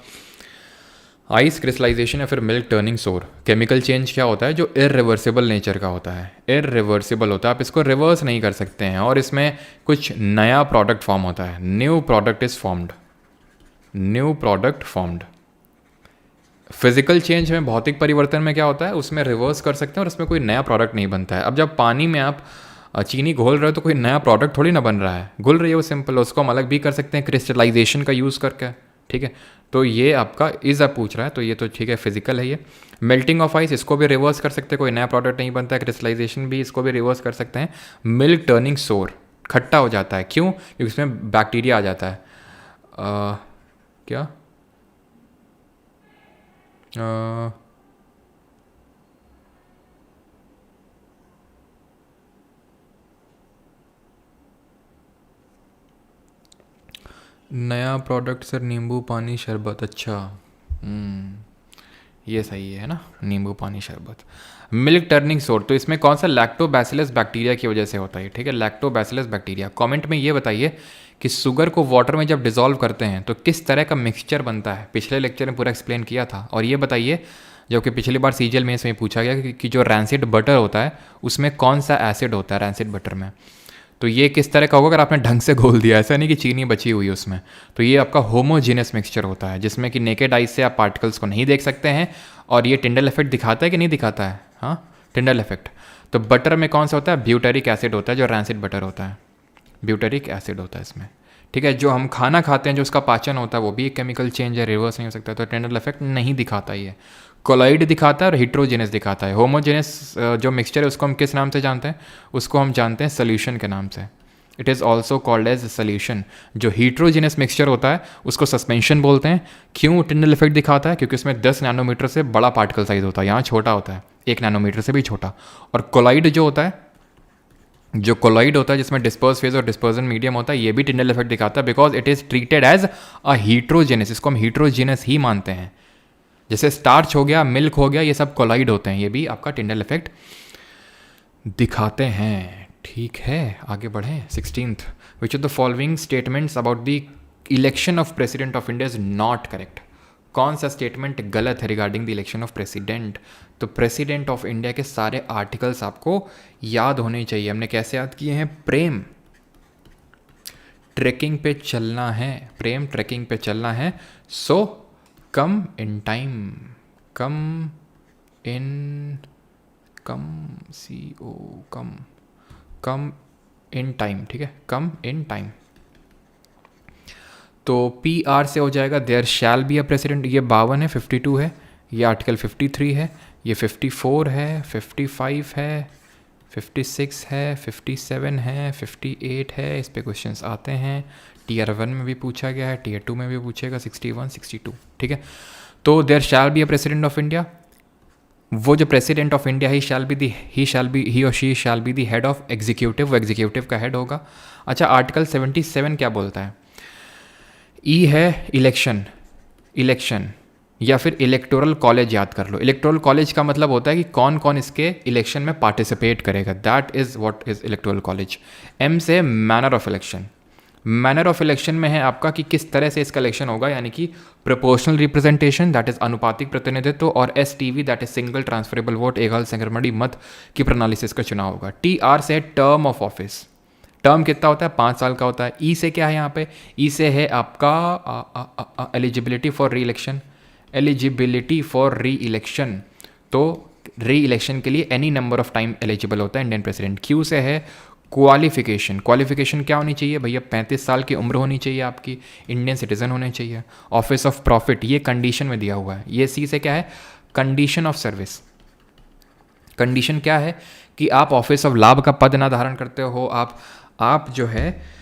ice, crystallization, या फिर milk turning sour. Chemical change क्या होता है? जो इरिवर्सिबल नेचर का होता है, इरिवर्सिबल होता है, आप इसको रिवर्स नहीं कर सकते हैं, और इसमें कुछ नया प्रोडक्ट फॉर्म होता है, new product is formed, new product formed. Physical change में, भौतिक परिवर्तन में क्या होता है? उसमें रिवर्स कर सकते हैं और उसमें कोई नया प्रोडक्ट नहीं बनता है। अब जब पानी में आप चीनी घोल रहे हो तो कोई नया प्रोडक्ट थोड़ी ना बन रहा है, घुल रही है वो सिंपल, उसको हम अलग भी कर सकते हैं क्रिस्टलाइजेशन का यूज़ करके। ठीक है, तो ये आपका इज़ आप पूछ रहा है, तो ये तो ठीक है, फिजिकल है ये। मेल्टिंग ऑफ आइस, इसको भी रिवर्स कर सकते हैं, कोई नया प्रोडक्ट नहीं बनता है। क्रिस्टलाइजेशन भी, इसको भी रिवर्स कर सकते हैं। मिल्क टर्निंग सोर, खट्टा हो जाता है, क्यों? क्योंकि इसमें बैक्टीरिया आ जाता है। क्या नया प्रोडक्ट सर, नींबू पानी शरबत। अच्छा, ये सही है ना, नींबू पानी शरबत। मिल्क टर्निंग सोर, तो इसमें कौन सा? लैक्टोबैसिलस बैक्टीरिया की वजह से होता है। ठीक है, लैक्टोबैसिलस बैक्टीरिया। कमेंट में ये बताइए कि शुगर को वाटर में जब डिज़ोल्व करते हैं तो किस तरह का मिक्सचर बनता है? पिछले लेक्चर में पूरा एक्सप्लेन किया था। और ये बताइए, जो कि पिछली बार सीजीएल में इसमें पूछा गया कि जो रैंसिड बटर होता है उसमें कौन सा एसिड होता है रैंसिड बटर में? तो ये किस तरह का होगा अगर आपने ढंग से घोल दिया, ऐसा नहीं कि चीनी बची हुई उसमें। तो ये आपका होमोजीनियस मिक्सचर होता है, जिसमें कि नेकेड आइज से आप पार्टिकल्स को नहीं देख सकते हैं। और ये टिंडल इफेक्ट दिखाता है कि नहीं दिखाता है? हाँ, टिंडल इफेक्ट। तो बटर में कौन सा होता है? ब्यूटेरिक एसिड होता है, जो रैंसिड बटर होता है, ब्यूटेरिक एसिड होता है इसमें। ठीक है, जो हम खाना खाते हैं, जो उसका पाचन होता है, वो भी एक केमिकल चेंज है, रिवर्स नहीं हो सकता, तो टिंडल इफेक्ट नहीं दिखाता ये। कोलाइड दिखाता है और हिट्रोजेनस दिखाता है। होमोजेनस जो मिक्सचर है उसको हम किस नाम से जानते हैं? उसको हम जानते हैं सोल्यूशन के नाम से। It is also called as solution. जो हीट्रोजिनस मिक्सचर होता है उसको सस्पेंशन बोलते हैं। क्यों टिंडल इफेक्ट दिखाता है? क्योंकि उसमें 10 नैनोमीटर से बड़ा पार्टिकल साइज होता है, यहाँ छोटा होता है, 1 नैनोमीटर से भी छोटा। और कोलाइड जो होता है, जो कोलाइड होता है जिसमें डिस्पर्स फेज और डिस्पर्जन मीडियम होता है, ये भी टिंडल इफेक्ट दिखाता है, because it is treated as a heterogeneous. इसको हम हीट्रोजेनस ही मानते हैं। जैसे स्टार्च हो गया, मिल्क हो गया, ये सब कोलाइड होते हैं, ये भी आपका टिंडल इफेक्ट दिखाते हैं। ठीक है, आगे बढ़ें। 16th, which of the following statements about the election of president of India is not correct? कौन सा स्टेटमेंट गलत है regarding the election of president? तो प्रेसिडेंट ऑफ इंडिया के सारे आर्टिकल्स आपको याद होने चाहिए। हमने कैसे याद किए हैं? प्रेम ट्रैकिंग पे चलना है, प्रेम ट्रैकिंग पे चलना है। So come in time, come in, come see oh come, come in time. ठीक है, कम इन टाइम। तो पी आर से हो जाएगा there shall be a president. ये 52 है, 52 है, ये आर्टिकल 53 है, ये 54 है, 55 है, 56 है, 57 है, 58 है। इस पे क्वेश्चंस आते हैं। टीयर 1 में भी पूछा गया है, टीयर 2 में भी पूछेगा, 61, 62। ठीक है, तो there shall be a president of India, वो जो प्रेसिडेंट ऑफ इंडिया ही और she shall be the head of executive, वो एग्जीक्यूटिव का हेड होगा। अच्छा, आर्टिकल 77 क्या बोलता है? ई है इलेक्शन, इलेक्शन या फिर इलेक्टोरल कॉलेज, याद कर लो। इलेक्टोरल कॉलेज का मतलब होता है कि कौन कौन इसके इलेक्शन में पार्टिसिपेट करेगा, that is what is electoral college. एम से manner of election, manner of election में है आपका कि किस तरह से इसका इलेक्शन होगा, यानी कि प्रोपोर्शनल रिप्रेजेंटेशन, दैट इज अनुपातिक प्रतिनिधित्व, और STV that is single transferable vote, एकल संक्रमणी मत की प्रणाली से इसका चुनाव होगा। टी आर से टर्म ऑफ ऑफिस, टर्म कितना होता है? 5 साल का होता है। ई से क्या है यहाँ पे? ई से है आपका एलिजिबिलिटी फॉर री इलेक्शन, एलिजिबिलिटी फॉर री इलेक्शन। तो री इलेक्शन के लिए any number of time eligible होता है इंडियन प्रेसिडेंट। क्यू से है क्वालिफिकेशन, क्वालिफिकेशन क्या होनी चाहिए भैया? 35 साल की उम्र होनी चाहिए आपकी, इंडियन सिटीजन होने चाहिए। ऑफिस ऑफ प्रॉफिट ये कंडीशन में दिया हुआ है, ये सी से क्या है? Condition of service. कंडीशन क्या है कि आप ऑफिस ऑफ लाभ का पद ना धारण करते हो, आप जो है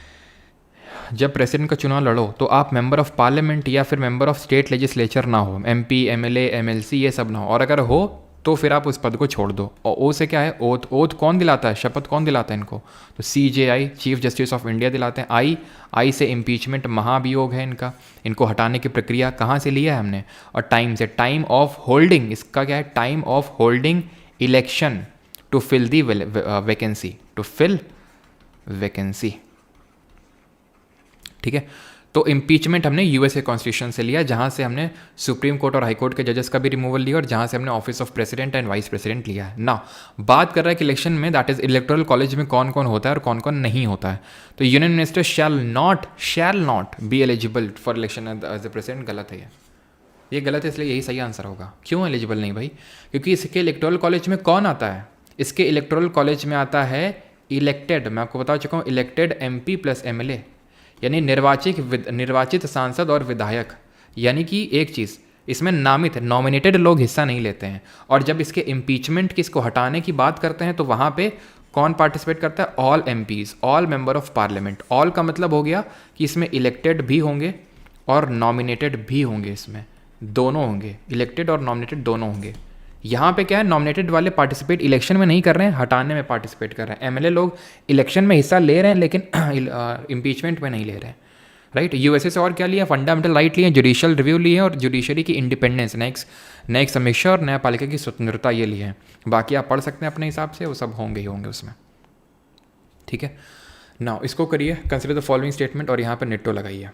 जब प्रेसिडेंट का चुनाव लड़ो तो आप मेंबर ऑफ पार्लियामेंट या फिर मेंबर ऑफ स्टेट लेजिस्लेचर ना हो, एमपी, एमएलए, एमएलसी ये सब ना हो, और अगर हो तो फिर आप उस पद को छोड़ दो। और ओ से क्या है? ओथ। ओथ कौन दिलाता है? शपथ कौन दिलाता है इनको? तो CJI, chief justice of India दिलाते हैं। आई से इम्पीचमेंट, महाभियोग है इनका, इनको हटाने की प्रक्रिया कहाँ से लिया है हमने? और टाइम से, टाइम ऑफ होल्डिंग, इसका क्या है? Time of holding election to fill the vacancy, to fill vacancy. ठीक है, तो इम्पीचमेंट हमने यूएसए कॉन्स्टिट्यूशन से लिया, जहाँ से हमने सुप्रीम कोर्ट और हाई कोर्ट के जजेस का भी रिमूवल लिया, और जहाँ से हमने office of president and vice president लिया है ना। बात कर रहा है कि इलेक्शन में, दैट इज इलेक्टोरल कॉलेज में कौन कौन होता है और कौन कौन नहीं होता है। तो union minister shall not be eligible for election as a president. गलत है ये गलत है, इसलिए यही सही आंसर होगा। क्यों एलिजिबल नहीं भाई? क्योंकि इसके इलेक्टोरल कॉलेज में कौन आता है? इसके इलेक्टोरल कॉलेज में आता है इलेक्टेड, मैं आपको बता चुका हूँ, इलेक्टेड MP प्लस MLA, यानी निर्वाचित सांसद और विधायक। यानी कि एक चीज़, इसमें नामित नॉमिनेटेड लोग हिस्सा नहीं लेते हैं। और जब इसके इम्पीचमेंट की, इसको हटाने की बात करते हैं, तो वहाँ पे कौन पार्टिसिपेट करता है? All MPs, all member of parliament. All का मतलब हो गया कि इसमें इलेक्टेड भी होंगे और नॉमिनेटेड भी होंगे, इसमें दोनों होंगे, इलेक्टेड और नॉमिनेटेड दोनों होंगे। यहाँ पे क्या है? नॉमिनेटेड वाले पार्टिसिपेट इलेक्शन में नहीं कर रहे हैं, हटाने में पार्टिसिपेट कर रहे हैं। MLA लोग इलेक्शन में हिस्सा ले रहे हैं लेकिन इम्पीचमेंट में नहीं ले रहे हैं, राइट। यूएसए से और क्या लिया? फंडामेंटल राइट लिए, जुडिशियल रिव्यू लिए, और जुडिशरी की इंडिपेंडेंस, न्यायिक समीक्षा और न्यायपालिका की स्वतंत्रता, ये लिए हैं। बाकी आप पढ़ सकते हैं अपने हिसाब से, वो सब होंगे ही होंगे उसमें। ठीक है, नाउ इसको करिए, कंसिडर द फॉलोइंग स्टेटमेंट, और यहाँ पर नेटो लगाइए।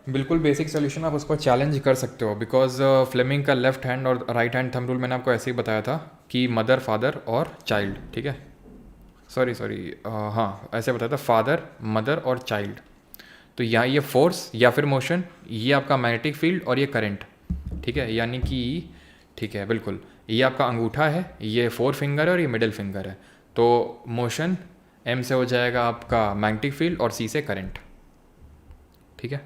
बिल्कुल बेसिक सोल्यूशन, आप उसको चैलेंज कर सकते हो, बिकॉज फ्लेमिंग का लेफ्ट हैंड और राइट हैंड थंब रूल मैंने आपको ऐसे ही बताया था कि मदर, फादर और चाइल्ड। ठीक है, सॉरी हाँ, ऐसे बताया था, फादर, मदर और चाइल्ड। तो यहाँ ये फोर्स या फिर मोशन, ये आपका मैग्नेटिक फील्ड और ये करंट। ठीक है, यानी कि ठीक है बिल्कुल, ये आपका अंगूठा है, ये 4 फिंगर है और ये मिडिल फिंगर है। तो मोशन M से हो जाएगा आपका मैग्नेटिक फील्ड और C से करंट। ठीक है,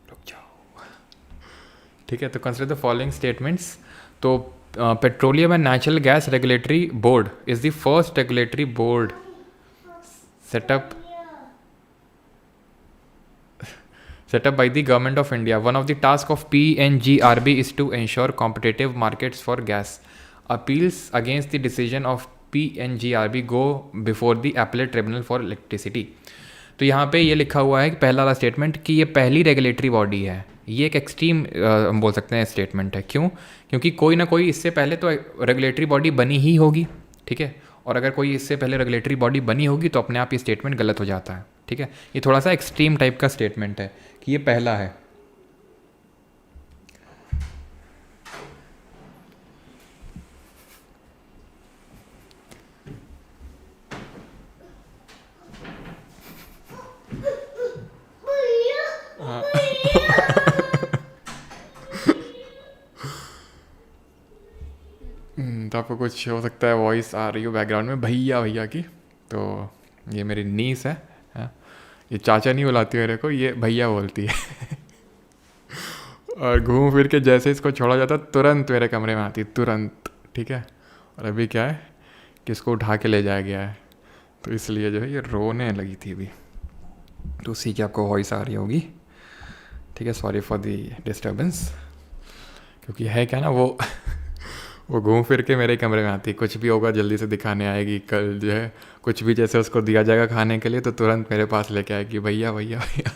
रुक जाओ। ठीक है, तो कंसिडर द फॉलोइंग स्टेटमेंट्स। तो petroleum and natural gas regulatory board is the first regulatory board set up by the government of India. One of the tasks of PNGRB is to ensure competitive markets for gas. Appeals against the decision of PNGRB go before the appellate tribunal for electricity. तो यहाँ पे ये लिखा हुआ है कि पहला वाला स्टेटमेंट कि ये पहली रेगुलेटरी बॉडी है। ये एक एक्सट्रीम हम बोल सकते हैं स्टेटमेंट है। क्यों? क्योंकि कोई ना कोई इससे पहले तो रेगुलेटरी बॉडी बनी ही होगी। ठीक है, और अगर कोई इससे पहले रेगुलेटरी बॉडी बनी होगी तो अपने आप ये स्टेटमेंट गलत हो जाता है। ठीक है, ये थोड़ा सा एक्सट्रीम टाइप का स्टेटमेंट है कि ये पहला है। तो आपको कुछ हो सकता है वॉइस आ रही हो बैकग्राउंड में भैया भैया की, तो ये मेरी नीस है। ये चाचा नहीं बुलाती मेरे को, ये भैया बोलती है। और घूम फिर के जैसे इसको छोड़ा जाता तुरंत मेरे कमरे में आती, तुरंत। ठीक है, और अभी क्या है कि इसको उठा के ले जाया गया है, तो इसलिए जो है ये रोने लगी थी अभी, तो उसी की आपको वॉइस आ रही होगी। ठीक है, सॉरी फॉर दी डिस्टर्बेंस। क्योंकि है क्या ना, वो घूम फिर के मेरे कमरे में आती, कुछ भी होगा जल्दी से दिखाने आएगी। कल जो है कुछ भी जैसे उसको दिया जाएगा खाने के लिए तो तुरंत मेरे पास लेके आएगी, भैया भैया भैया।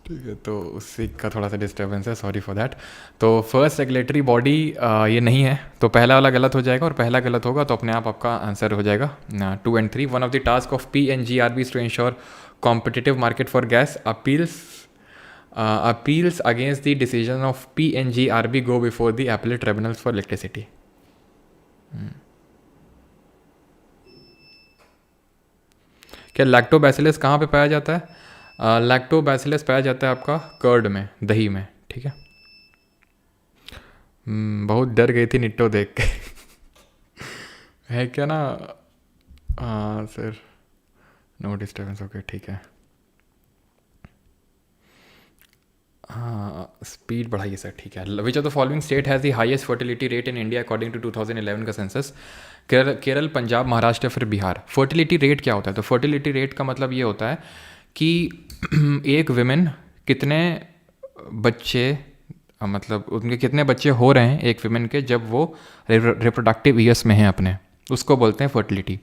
ठीक है, तो उसी का थोड़ा सा डिस्टर्बेंस है, सॉरी फॉर दैट। तो फर्स्ट रेगुलेटरी बॉडी ये नहीं है, तो पहला वाला गलत हो जाएगा और पहला गलत होगा तो अपने आप आपका आंसर हो जाएगा 2 and 3। One of the task of PNGRB is to ensure competitive market for gas. Appeals against the decision of PNGRB go before the appellate tribunals for electricity. क्या लैक्टोबैसिलस कहाँ पे पाया जाता है? लैक्टोबैसिलस पाया जाता है आपका कर्ड में, दही में, ठीक है। बहुत डर गई थी निट्टो देख के है क्या ना? हाँ सर, नो डिस्टर्बेंस, ओके ठीक है। हाँ स्पीड बढ़ाइए सर, ठीक है। Which of the following state has the highest fertility rate in India according to 2011 का सेंसस? केरल, पंजाब, महाराष्ट्र, फिर बिहार। फर्टिलिटी रेट क्या होता है? तो फर्टिलिटी रेट का मतलब ये होता है कि एक विमेन कितने बच्चे, मतलब उनके कितने बच्चे हो रहे हैं एक विमेन के जब वो रिप्रोडक्टिव ईयर्स में हैं अपने, उसको बोलते हैं फर्टिलिटी।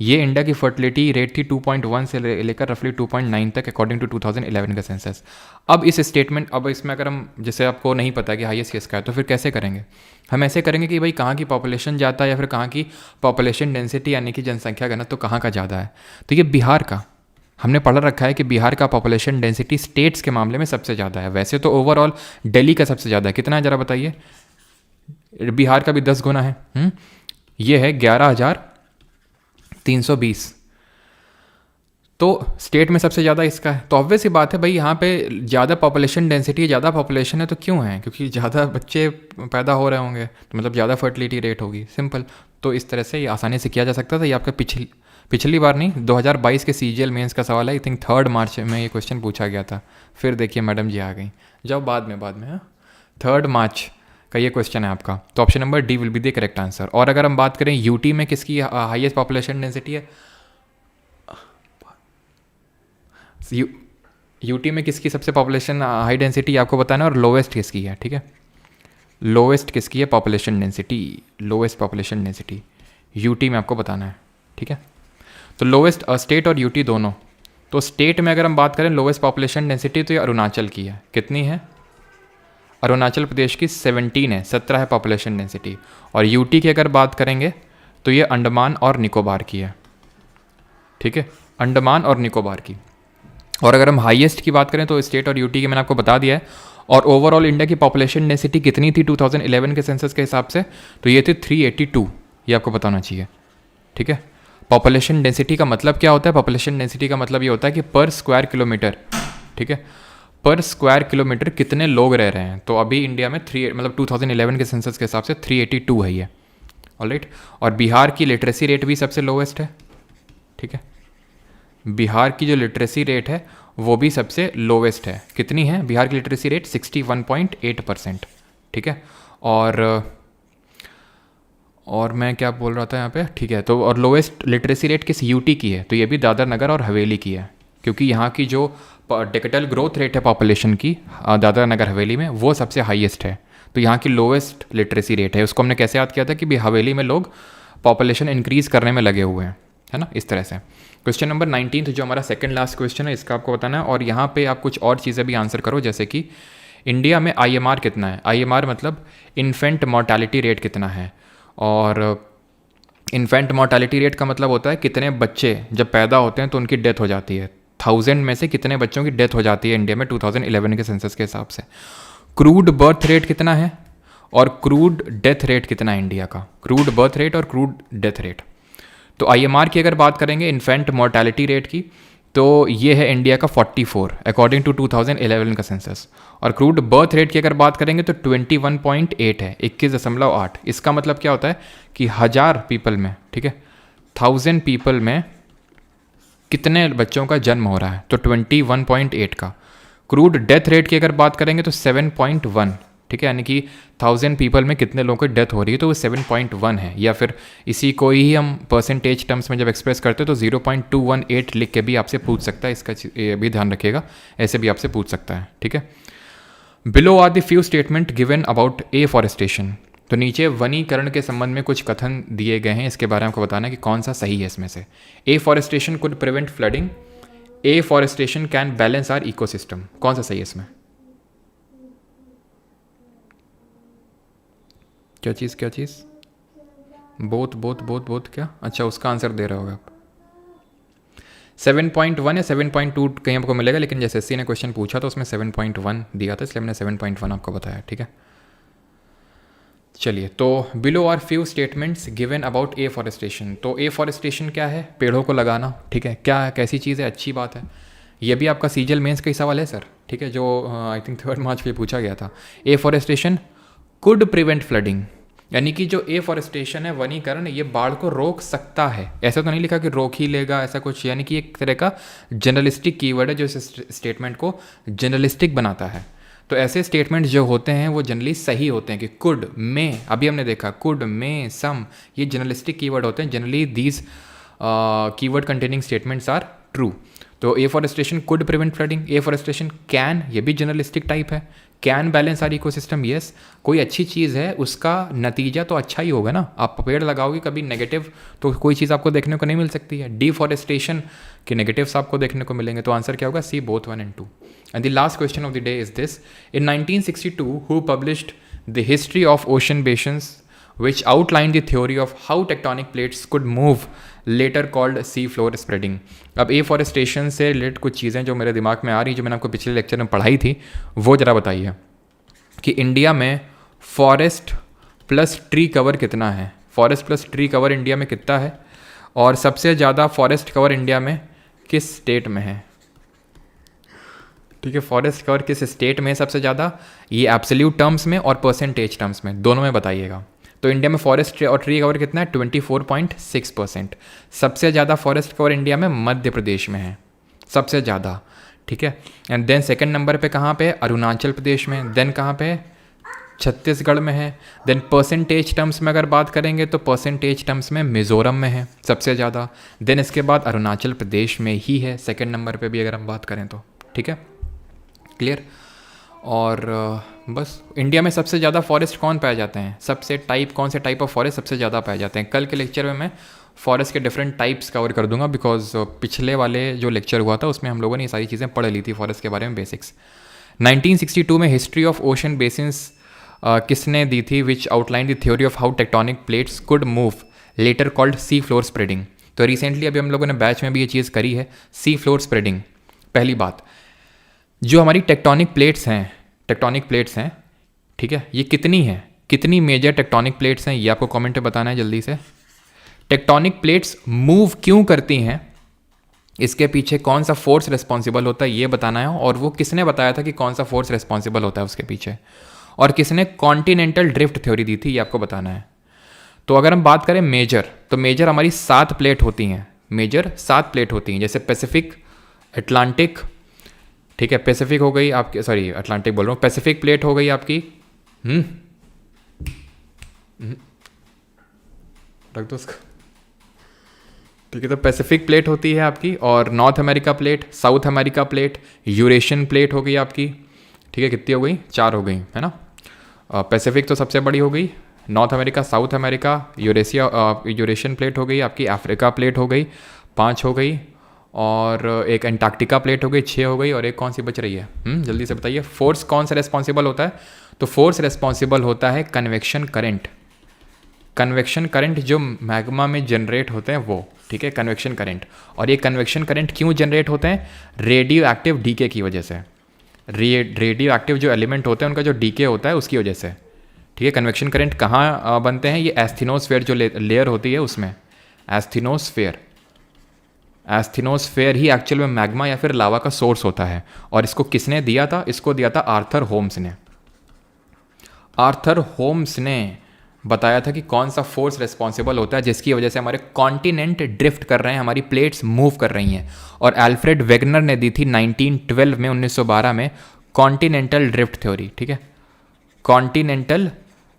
ये इंडिया की फर्टिलिटी रेट थी 2.1 से लेकर रफली 2.9 तक अकॉर्डिंग टू 2011 का सेंसस। अब इस स्टेटमेंट, अब इसमें अगर हम, जैसे आपको नहीं पता कि हाईएस्ट किसका है, तो फिर कैसे करेंगे? हम ऐसे करेंगे कि भाई कहाँ की पॉपुलेशन ज़्यादा है या फिर कहाँ की पॉपुलेशन डेंसिटी यानी कि जनसंख्या घनत्व तो कहाँ का ज़्यादा है। तो ये बिहार का हमने पढ़ा रखा है कि बिहार का पॉपुलेशन डेंसिटी स्टेट्स के मामले में सबसे ज़्यादा है। वैसे तो ओवरऑल दिल्ली का सबसे ज़्यादा है, कितना है ज़रा बताइए? बिहार का भी 10 गुना है। ये है 11,320। तो स्टेट में सबसे ज़्यादा इसका है, तो ऑब्वियस ही बात है भाई, यहाँ पे ज़्यादा पॉपुलेशन डेंसिटी, ज़्यादा पॉपुलेशन है तो क्यों है? क्योंकि ज़्यादा बच्चे पैदा हो रहे होंगे, तो मतलब ज़्यादा फर्टिलिटी रेट होगी, सिंपल। तो इस तरह से ये आसानी से किया जा सकता था। ये आपका पिछली बार नहीं, 2022 के CGL मेंस का सवाल है, आई थिंक 3 मार्च में ये क्वेश्चन पूछा गया था। फिर देखिए मैडम जी आ गई, जब बाद में हाँ 3 मार्च का ये क्वेश्चन है आपका। तो option number D will be the correct answer. और अगर हम बात करें यूटी में किसकी हाईएस्ट पॉपुलेशन डेंसिटी है, यूटी में किसकी सबसे पॉपुलेशन हाई डेंसिटी आपको बताना है, और लोवेस्ट किसकी है, ठीक है। लोवेस्ट किसकी है population density, lowest population density UT में आपको बताना है, ठीक है। तो लोवेस्ट स्टेट और यूटी दोनों। तो स्टेट में अगर हम बात करें लोवेस्ट पॉपुलेशन डेंसिटी तो ये अरुणाचल की है। कितनी है? अरुणाचल प्रदेश की 17 है, 17 है पॉपुलेशन डेंसिटी। और यूटी की अगर बात करेंगे तो ये अंडमान और निकोबार की है, ठीक है, अंडमान और निकोबार की। और अगर हम हाईएस्ट की बात करें तो स्टेट और यूटी की मैंने आपको बता दिया है। और ओवरऑल इंडिया की पॉपुलेशन डेंसिटी कितनी थी 2011 के सेंसस के हिसाब से? तो ये थी 382, ये आपको बताना चाहिए, ठीक है। पॉपुलेशन डेंसिटी का मतलब क्या होता है? पॉपुलेशन डेंसिटी का मतलब ये होता है कि पर स्क्वायर किलोमीटर, ठीक है, पर स्क्वायर किलोमीटर कितने लोग रह रहे हैं। तो अभी इंडिया में 2011 के सेंसस के हिसाब से 382 है ये, ऑलराइट। और बिहार की लिटरेसी रेट भी सबसे लोवेस्ट है, ठीक है। बिहार की जो लिटरेसी रेट है वो भी सबसे लोवेस्ट है। कितनी है बिहार की लिटरेसी रेट? 61.8%, ठीक है। और मैं क्या बोल रहा था यहाँ पे, ठीक है। तो और लोवेस्ट लिटरेसी रेट किस यूटी की है? तो ये भी दादर नगर और हवेली की है, क्योंकि यहाँ की जो डिजिटल ग्रोथ रेट है पॉपुलेशन की दादर नगर हवेली में वो सबसे हाईएस्ट है। तो यहाँ की लोवेस्ट लिटरेसी रेट है। उसको हमने कैसे याद किया था कि हवेली में लोग पॉपुलेशन इंक्रीज़ करने में लगे हुए हैं, है ना, इस तरह से। क्वेश्चन नंबर 19 जो हमारा सेकंड लास्ट क्वेश्चन है, इसका आपको बताना है। और यहाँ पे आप कुछ और चीज़ें भी आंसर करो, जैसे कि इंडिया में IMR कितना है? IMR मतलब इन्फेंट मोर्टालिटी रेट कितना है। और इन्फेंट मोर्टालिटी रेट का मतलब होता है कितने बच्चे जब पैदा होते हैं तो उनकी डेथ हो जाती है। 1000 में से कितने बच्चों की डेथ हो जाती है इंडिया में 2011 के सेंसस के हिसाब से। क्रूड बर्थ रेट कितना है और क्रूड डेथ रेट कितना है इंडिया का? क्रूड बर्थ रेट और क्रूड डेथ रेट। तो IMR की अगर बात करेंगे इन्फेंट मोर्टालिटी रेट की, तो ये है इंडिया का 44 अकॉर्डिंग टू 2011 का सेंसस। और क्रूड बर्थ रेट की अगर बात करेंगे तो 21.8 है, 21.8। इसका मतलब क्या होता है कि 1000 पीपल में, ठीक है, 1000 पीपल में कितने बच्चों का जन्म हो रहा है, तो 21.8 का। क्रूड डेथ रेट की अगर बात करेंगे तो 7.1, ठीक है, यानी कि 1000 पीपल में कितने लोगों की डेथ हो रही है तो वो 7.1 है। या फिर इसी को ही हम परसेंटेज टर्म्स में जब एक्सप्रेस करते हैं तो 0.218 लिख के भी आपसे पूछ सकता है, इसका ये भी ध्यान रखिएगा, ऐसे भी आपसे पूछ सकता है, ठीक है। Below are the few statement given about afforestation. तो नीचे वनीकरण के संबंध में कुछ कथन दिए गए हैं, इसके बारे में आपको बताना है कि कौन सा सही है इसमें से। Afforestation could prevent flooding, afforestation can balance our ecosystem, कौन सा सही है इसमें? क्या चीज़? बोथ क्या? अच्छा, उसका आंसर दे रहे होगे आप। 7.1 या 7.2 कहीं आपको मिलेगा, लेकिन जैसे एसएससी ने क्वेश्चन पूछा तो उसमें 7.1 दिया था, इसलिए मैंने 7.1 आपको बताया, ठीक है। चलिए, तो below are few statements given about afforestation. तो एफॉरेस्टेशन क्या है? पेड़ों को लगाना, ठीक है। क्या कैसी चीज़ है? अच्छी बात है। ये भी आपका सीजीएल मेंस का ही सवाल है सर, ठीक है, जो आई थिंक 3 मार्च पे पूछा गया था। एफॉरेस्टेशन कुड प्रिवेंट फ्लडिंग, यानी कि जो एफॉरेस्टेशन है, वनीकरण, ये बाढ़ को रोक सकता है। ऐसा तो नहीं लिखा कि रोक ही लेगा, ऐसा कुछ, यानी कि एक तरह का जनरलिस्टिक कीवर्ड है जो इस स्टेटमेंट को जनरलिस्टिक बनाता है। तो ऐसे स्टेटमेंट्स जो होते हैं वो जनरली सही होते हैं कि कुड, में, अभी हमने देखा कुड, में, सम, ये जनरलिस्टिक कीवर्ड होते हैं। Generally these keyword containing statements are true. तो afforestation could prevent flooding, afforestation can, ये भी जनरलिस्टिक टाइप है। Can balance our ecosystem, yes, कोई अच्छी चीज़ है उसका नतीजा तो अच्छा ही होगा ना। आप पेड़ लगाओगे, कभी नेगेटिव तो कोई चीज़ आपको देखने को नहीं मिल सकती है। डिफॉरेस्टेशन के नेगेटिव्स आपको देखने को मिलेंगे। तो आंसर क्या होगा? C, both 1 and 2। And the last question of the day is this: in 1962 who published the history of ocean basins which outlined the theory of how tectonic plates could move, later called sea floor spreading। अब afforestation से related कुछ चीज़ें जो मेरे दिमाग में आ रही, जो मैंने आपको पिछले लेक्चर में पढ़ाई थी, वो ज़रा बताइए कि इंडिया में फॉरेस्ट प्लस ट्री कवर कितना है? Forest plus tree cover India में कितना है? और सबसे ज़्यादा फॉरेस्ट कवर इंडिया में किस स्टेट में है? ठीक है, फॉरेस्ट कवर किस स्टेट में है सबसे ज़्यादा? ये एब्सोल्यूट टर्म्स में और परसेंटेज टर्म्स में, दोनों में बताइएगा। तो इंडिया में फॉरेस्ट और ट्री कवर कितना है? 24.6%। सबसे ज़्यादा फॉरेस्ट कवर इंडिया में मध्य प्रदेश में है, सबसे ज़्यादा, ठीक है। एंड देन सेकंड नंबर पे कहाँ पे है? अरुणाचल प्रदेश में। देन कहाँ पे है? छत्तीसगढ़ में है। देन परसेंटेज टर्म्स में अगर बात करेंगे तो परसेंटेज टर्म्स में मिज़ोरम में है सबसे ज़्यादा। देन इसके बाद अरुणाचल प्रदेश में ही है सेकंड नंबर पे भी अगर हम बात करें तो, ठीक है, क्लियर। और बस इंडिया में सबसे ज़्यादा फॉरेस्ट कौन पाए जाते हैं? कौन से टाइप ऑफ फॉरेस्ट सबसे ज़्यादा पाए जाते हैं? कल के लेक्चर में मैं फॉरेस्ट के डिफरेंट टाइप्स कवर कर दूंगा, बिकॉज पिछले वाले जो लेक्चर हुआ था उसमें हम लोगों ने ये सारी चीज़ें पढ़ ली थी फॉरेस्ट के बारे में, बेसिक्स। 1962 में हिस्ट्री ऑफ ओशन बेसिन्स किसने दी थी? Which outline the theory of how tectonic plates could move, later called sea floor spreading. तो रिसेंटली अभी हम लोगों ने बैच में भी ये चीज़ करी है, सी फ्लोर स्प्रेडिंग। पहली बात, जो हमारी टेक्टोनिक प्लेट्स हैं, ठीक है, ये कितनी हैं? कितनी मेजर टेक्टोनिक प्लेट्स हैं? ये आपको कमेंट में बताना है जल्दी से। टेक्टोनिक प्लेट्स मूव क्यों करती हैं, इसके पीछे कौन सा फोर्स रिस्पॉन्सिबल होता है, ये बताना है। और वो किसने बताया था कि कौन सा फोर्स रिस्पॉन्सिबल होता है उसके पीछे, और किसने कॉन्टिनेंटल ड्रिफ्ट थ्योरी दी थी, ये आपको बताना है। तो अगर हम बात करें मेजर, तो मेजर हमारी 7 प्लेट होती हैं। मेजर 7 प्लेट होती हैं, जैसे पैसिफिक, अटलांटिक, ठीक है, पैसिफिक हो गई आपकी, सॉरी अटलांटिक बोल रहा हूँ, पैसिफिक प्लेट हो गई आपकी, रख दो उसको, ठीक है। तो पैसिफिक प्लेट होती है आपकी, और north America plate, south America plate, Eurasian plate हो गई आपकी, ठीक है। कितनी हो गई? 4 हो गई, है ना। पैसिफिक तो सबसे बड़ी हो गई, north America, south America, Eurasian plate हो गई आपकी, अफ्रीका प्लेट हो गई, 5 हो गई, और एक एंटार्क्टिका प्लेट हो गई, 6 हो गई, और एक कौन सी बच रही है? जल्दी से बताइए। फोर्स कौन सा रेस्पॉन्सिबल होता है? तो फोर्स रेस्पॉन्सिबल होता है कन्वेक्शन करंट। कन्वेक्शन करंट जो मैग्मा में जनरेट होते हैं वो, ठीक है, कन्वेक्शन करंट। और ये कन्वेक्शन करंट क्यों जनरेट होते हैं? रेडियो एक्टिव डीके की वजह से। रेडियो एक्टिव जो एलिमेंट होते हैं उनका जो डीके होता है उसकी वजह से, ठीक है। कन्वेक्शन करंट कहाँ बनते हैं? ये एस्थेनोस्फेयर जो लेयर होती है उसमें, एस्थेनोस्फेयर ही एक्चुअल में मैग्मा या फिर लावा का सोर्स होता है। और इसको किसने दिया था? इसको दिया था आर्थर होम्स ने। आर्थर होम्स ने बताया था कि कौन सा फोर्स रिस्पॉन्सिबल होता है जिसकी वजह से हमारे कॉन्टिनेंट ड्रिफ्ट कर रहे हैं, हमारी प्लेट्स मूव कर रही हैं। और एल्फ्रेड वेगनर ने दी थी 1912 में, 1912 में, कॉन्टिनेंटल ड्रिफ्ट थ्योरी, ठीक है, कॉन्टिनेंटल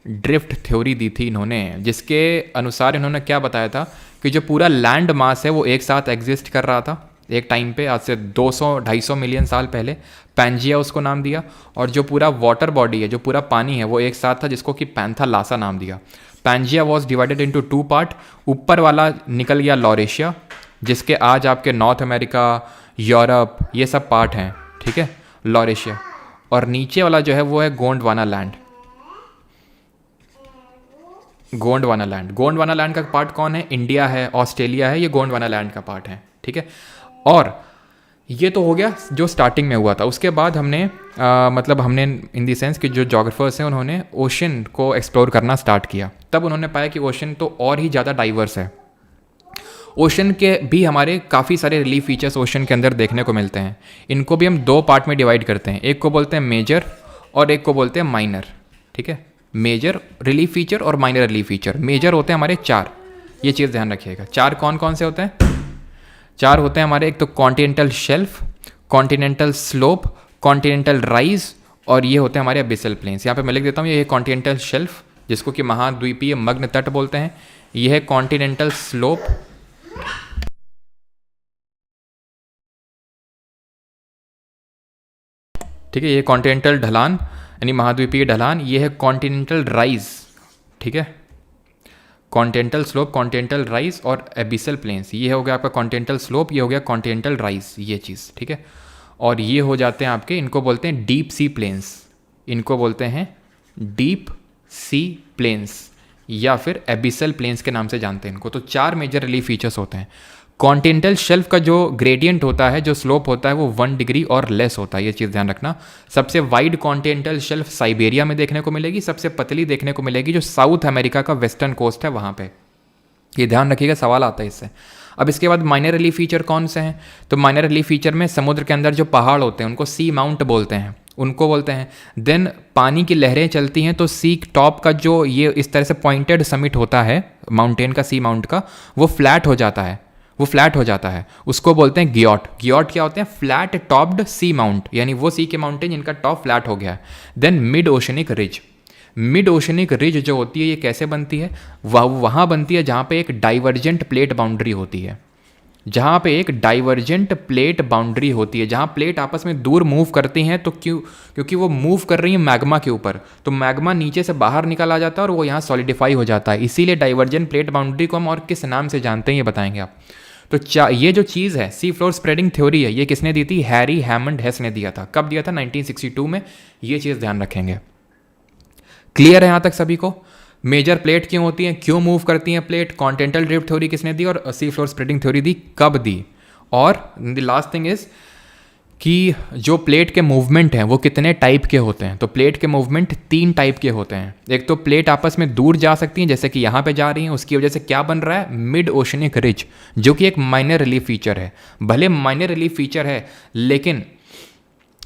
ड्रिफ्ट थ्योरी दी थी इन्होंने, जिसके अनुसार इन्होंने क्या बताया था कि जो पूरा लैंड मास है वो एक साथ एग्जिस्ट कर रहा था एक टाइम पे, आज से 200-250 मिलियन साल पहले। पैंजिया उसको नाम दिया। और जो पूरा वाटर बॉडी है, जो पूरा पानी है, वो एक साथ था, जिसको कि पैंथालासा नाम दिया। Pangaea was divided into 2 part. ऊपर वाला निकल गया लॉरेशिया, जिसके आज आपके नॉर्थ अमेरिका, यूरोप, ये सब पार्ट हैं, ठीक है, लॉरेशिया। और नीचे वाला जो है वो है Gondwana land. Gondwana land, Gondwana land का पार्ट कौन है? इंडिया है, ऑस्ट्रेलिया है, ये गोंडवाना लैंड का पार्ट है, ठीक है। और ये तो हो गया जो स्टार्टिंग में हुआ था। उसके बाद हमने मतलब हमने इन दी सेंस कि जो जोग्राफर्स हैं उन्होंने ओशन को एक्सप्लोर करना स्टार्ट किया। तब उन्होंने पाया कि ओशन तो और ही ज़्यादा डाइवर्स है। ओशन के भी हमारे काफ़ी सारे रिलीफ फीचर्स ओशन के अंदर देखने को मिलते हैं। इनको भी हम दो पार्ट में डिवाइड करते हैं, एक को बोलते हैं मेजर और एक को बोलते हैं माइनर, ठीक है। मेजर रिलीफ फीचर और माइनर रिलीफ फीचर। मेजर होते हैं हमारे चार, ये चीज़ ध्यान रखिएगा। चार कौन कौन से होते हैं? चार होते हैं हमारे, एक तो continental shelf, continental slope, continental rise, और ये होते हैं हमारे अबिसल प्लेन्स। यहाँ पे मैं लिख देता हूँ, ये है कॉन्टिनेंटल शेल्फ जिसको कि महाद्वीपीय मग्न तट बोलते हैं। ये है कॉन्टिनेंटल स्लोप, ठीक है, ये कॉन्टिनेंटल ढलान यानी महाद्वीपीय ढलान। ये है कॉन्टिनेंटल राइज, ठीक है, कॉन्टिनेंटल स्लोप, कॉन्टिनेंटल राइज और एबिसल प्लेन्स। ये हो गया आपका कॉन्टिनेंटल स्लोप, ये हो गया कॉन्टिनेंटल राइज, ये चीज़, ठीक है। और ये हो जाते हैं आपके, इनको बोलते हैं डीप सी प्लेन्स, इनको बोलते हैं डीप सी प्लेन्स या फिर एबिसल प्लेन्स के नाम से जानते हैं इनको। तो चार मेजर रिलीफ फीचर्स होते हैं। कॉन्टिनेंटल शेल्फ का जो ग्रेडियंट होता है, जो स्लोप होता है, वो 1 डिग्री और लेस होता है, ये चीज़ ध्यान रखना। सबसे वाइड कॉन्टिनेंटल शेल्फ साइबेरिया में देखने को मिलेगी, सबसे पतली देखने को मिलेगी जो साउथ अमेरिका का वेस्टर्न कोस्ट है वहाँ पे। ये ध्यान रखिएगा, सवाल आता है इससे। अब इसके बाद माइनर रिलीफ फीचर कौन से हैं? तो माइनर रिलीफ फीचर में समुद्र के अंदर जो पहाड़ होते हैं उनको सी माउंट बोलते हैं, उनको बोलते हैं। देन पानी की लहरें चलती हैं तो सी टॉप का जो ये इस तरह से पॉइंटेड समिट होता है माउंटेन का, सी माउंट का, वो फ्लैट हो जाता है, वो फ्लैट हो जाता है, उसको बोलते हैं ग्योट। ग्योट क्या होते हैं? फ्लैट टॉप्ड सी माउंट, यानी वो सी के माउंटेन जिनका टॉप फ्लैट हो गया है। Then mid oceanic ridge, mid oceanic ridge जो होती है ये कैसे बनती है? वहाँ बनती है जहाँ पे एक डाइवर्जेंट प्लेट बाउंड्री होती है, जहाँ पे एक डाइवर्जेंट प्लेट बाउंड्री होती है, जहाँ प्लेट आपस में दूर मूव करती हैं। तो क्योंकि वो मूव कर रही है मैग्मा के ऊपर, तो मैग्मा नीचे से बाहर निकल आ जाता है और वो यहाँ सॉलिडिफाई हो जाता है। इसीलिए डाइवर्जेंट प्लेट बाउंड्री को हम और किस नाम से जानते हैं ये बताएंगे आप। तो ये जो चीज़ है सी फ्लोर स्प्रेडिंग थ्योरी है, ये किसने दी थी? हैरी हैमंड हेस ने दिया था। कब दिया था? 1962 में। ये चीज़ ध्यान रखेंगे। क्लियर है यहाँ तक सभी को? मेजर प्लेट क्यों होती हैं, क्यों मूव करती हैं प्लेट, कॉन्टिनेंटल ड्रिफ्ट थ्योरी किसने दी और सी फ्लोर स्प्रेडिंग थ्योरी दी, कब दी। और द लास्ट थिंग इज कि जो प्लेट के मूवमेंट हैं वो कितने टाइप के होते हैं। तो प्लेट के मूवमेंट 3 टाइप के होते हैं। एक तो प्लेट आपस में दूर जा सकती हैं, जैसे कि यहाँ पे जा रही हैं, उसकी वजह से क्या बन रहा है? मिड ओशनिक रिज, जो कि एक माइनर रिलीफ फीचर है। भले माइनर रिलीफ फीचर है, लेकिन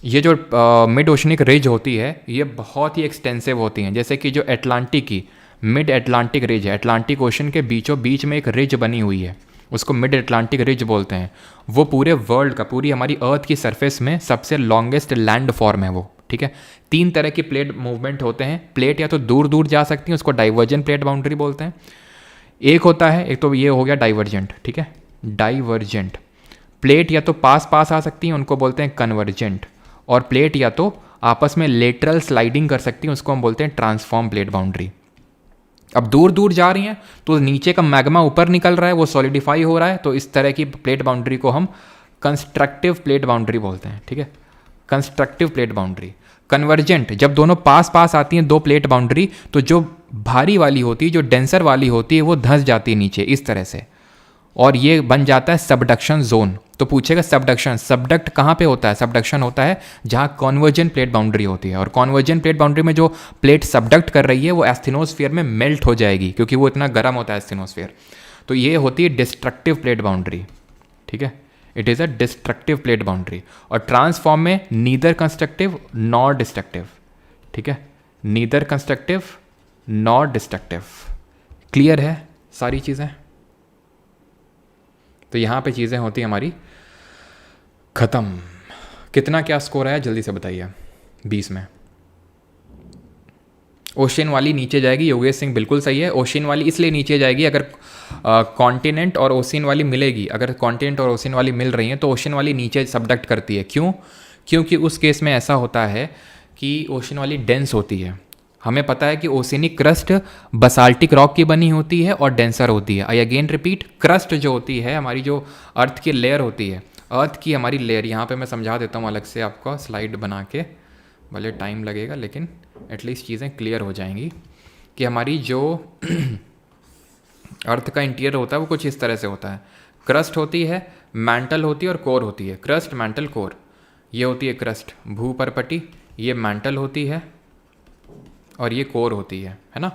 ये जो मिड ओशनिक रिज होती है ये बहुत ही एक्सटेंसिव होती हैं। जैसे कि जो अटलांटिक की मिड अटलांटिक रिज है, अटलांटिक ओशन के बीचों बीच में एक रिज बनी हुई है, उसको मिड अटलांटिक रिज बोलते हैं। वो पूरे वर्ल्ड का, पूरी हमारी अर्थ की सरफेस में सबसे लॉन्गेस्ट लैंड फॉर्म है वो, ठीक है। 3 तरह की प्लेट मूवमेंट होते हैं। प्लेट या तो दूर दूर जा सकती हैं, उसको डाइवर्जेंट प्लेट बाउंड्री बोलते हैं। एक होता है, एक तो ये हो गया डाइवर्जेंट, ठीक है, डाइवर्जेंट। प्लेट या तो पास पास आ सकती हैं, उनको बोलते हैं कन्वर्जेंट। और प्लेट या तो आपस में लेटरल स्लाइडिंग कर सकती हैं, उसको हम बोलते हैं ट्रांसफॉर्म प्लेट बाउंड्री। अब दूर दूर जा रही हैं तो नीचे का मैग्मा ऊपर निकल रहा है, वो सॉलिडिफाई हो रहा है, तो इस तरह की प्लेट बाउंड्री को हम कंस्ट्रक्टिव प्लेट बाउंड्री बोलते हैं, ठीक है, कंस्ट्रक्टिव प्लेट बाउंड्री। कन्वर्जेंट, जब दोनों पास पास आती हैं 2 प्लेट बाउंड्री, तो जो भारी वाली होती है, जो डेंसर वाली होती है, वो धंस जाती है नीचे इस तरह से, और ये बन जाता है सबडक्शन जोन। तो पूछेगा सबडक्शन, सबडक्ट कहाँ पे होता है? सबडक्शन होता है जहाँ कॉन्वर्जेंट प्लेट बाउंड्री होती है, और कॉन्वर्जेंट प्लेट बाउंड्री में जो प्लेट सबडक्ट कर रही है वो एस्थेनोस्फीयर में मेल्ट हो जाएगी, क्योंकि वो इतना गर्म होता है एस्थेनोस्फीयर। तो ये होती है डिस्ट्रक्टिव प्लेट बाउंड्री, ठीक है, it is a destructive plate boundary. और ट्रांसफॉर्म में नीदर कंस्ट्रक्टिव नॉर डिस्ट्रक्टिव, ठीक है, neither constructive nor destructive. Clear है सारी चीज़ें? तो यहाँ पे चीज़ें होती हैं हमारी ख़त्म। कितना क्या स्कोर आया जल्दी से बताइए? 20 में। ओशियन वाली नीचे जाएगी, योगेश सिंह बिल्कुल सही है। ओशियन वाली इसलिए नीचे जाएगी अगर कॉन्टिनेंट और ओशियन वाली मिलेगी, अगर कॉन्टिनेंट और ओशियन वाली मिल रही हैं तो ओशियन वाली नीचे सबडक्ट करती है। क्यों? क्योंकि उस केस में ऐसा होता है कि ओशियन वाली डेंस होती है। हमें पता है कि ओशियनिक क्रस्ट बसाल्टिक रॉक की बनी होती है और डेंसर होती है। आई अगेन रिपीट, क्रस्ट जो होती है हमारी, जो अर्थ की लेयर होती है, अर्थ की हमारी लेयर, यहाँ पे मैं समझा देता हूँ अलग से आपको स्लाइड बना के, भले टाइम लगेगा लेकिन एटलीस्ट चीज़ें क्लियर हो जाएंगी कि हमारी जो अर्थ का इंटीरियर होता है वो कुछ इस तरह से होता है। क्रस्ट होती है, मैंटल होती है और कोर होती है। क्रस्ट, मैंटल, कोर, ये होती है क्रस्ट, भूपरपटी, ये मैंटल होती है और ये कोर होती है ना।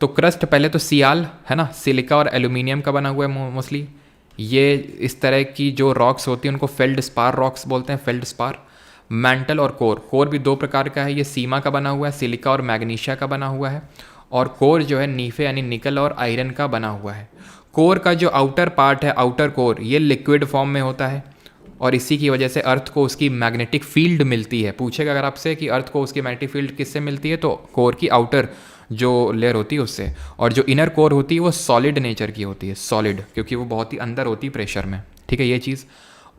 तो क्रस्ट पहले तो सियाल है ना, सिलिका और एल्यूमिनियम का बना हुआ है मोस्टली। ये इस तरह की जो रॉक्स होती हैं उनको फेल्ड स्पार रॉक्स बोलते हैं, फेल्ड स्पार। मैंटल और कोर, कोर भी दो प्रकार का है, ये सीमा का बना हुआ है, सिलिका और मैग्नीशिया का बना हुआ है। और कोर जो है नीफे यानी निकल और आयरन का बना हुआ है। कोर का जो आउटर पार्ट है, आउटर कोर, ये लिक्विड फॉर्म में होता है और इसी की वजह से अर्थ को उसकी मैग्नेटिक फील्ड मिलती है। पूछेगा अगर आपसे कि अर्थ को उसकी मैग्नेटिक फील्ड किससे मिलती है, तो कोर की आउटर जो लेयर होती है उससे। और जो इनर कोर होती है वो सॉलिड नेचर की होती है, सॉलिड, क्योंकि वो बहुत ही अंदर होती है प्रेशर में, ठीक है ये चीज़।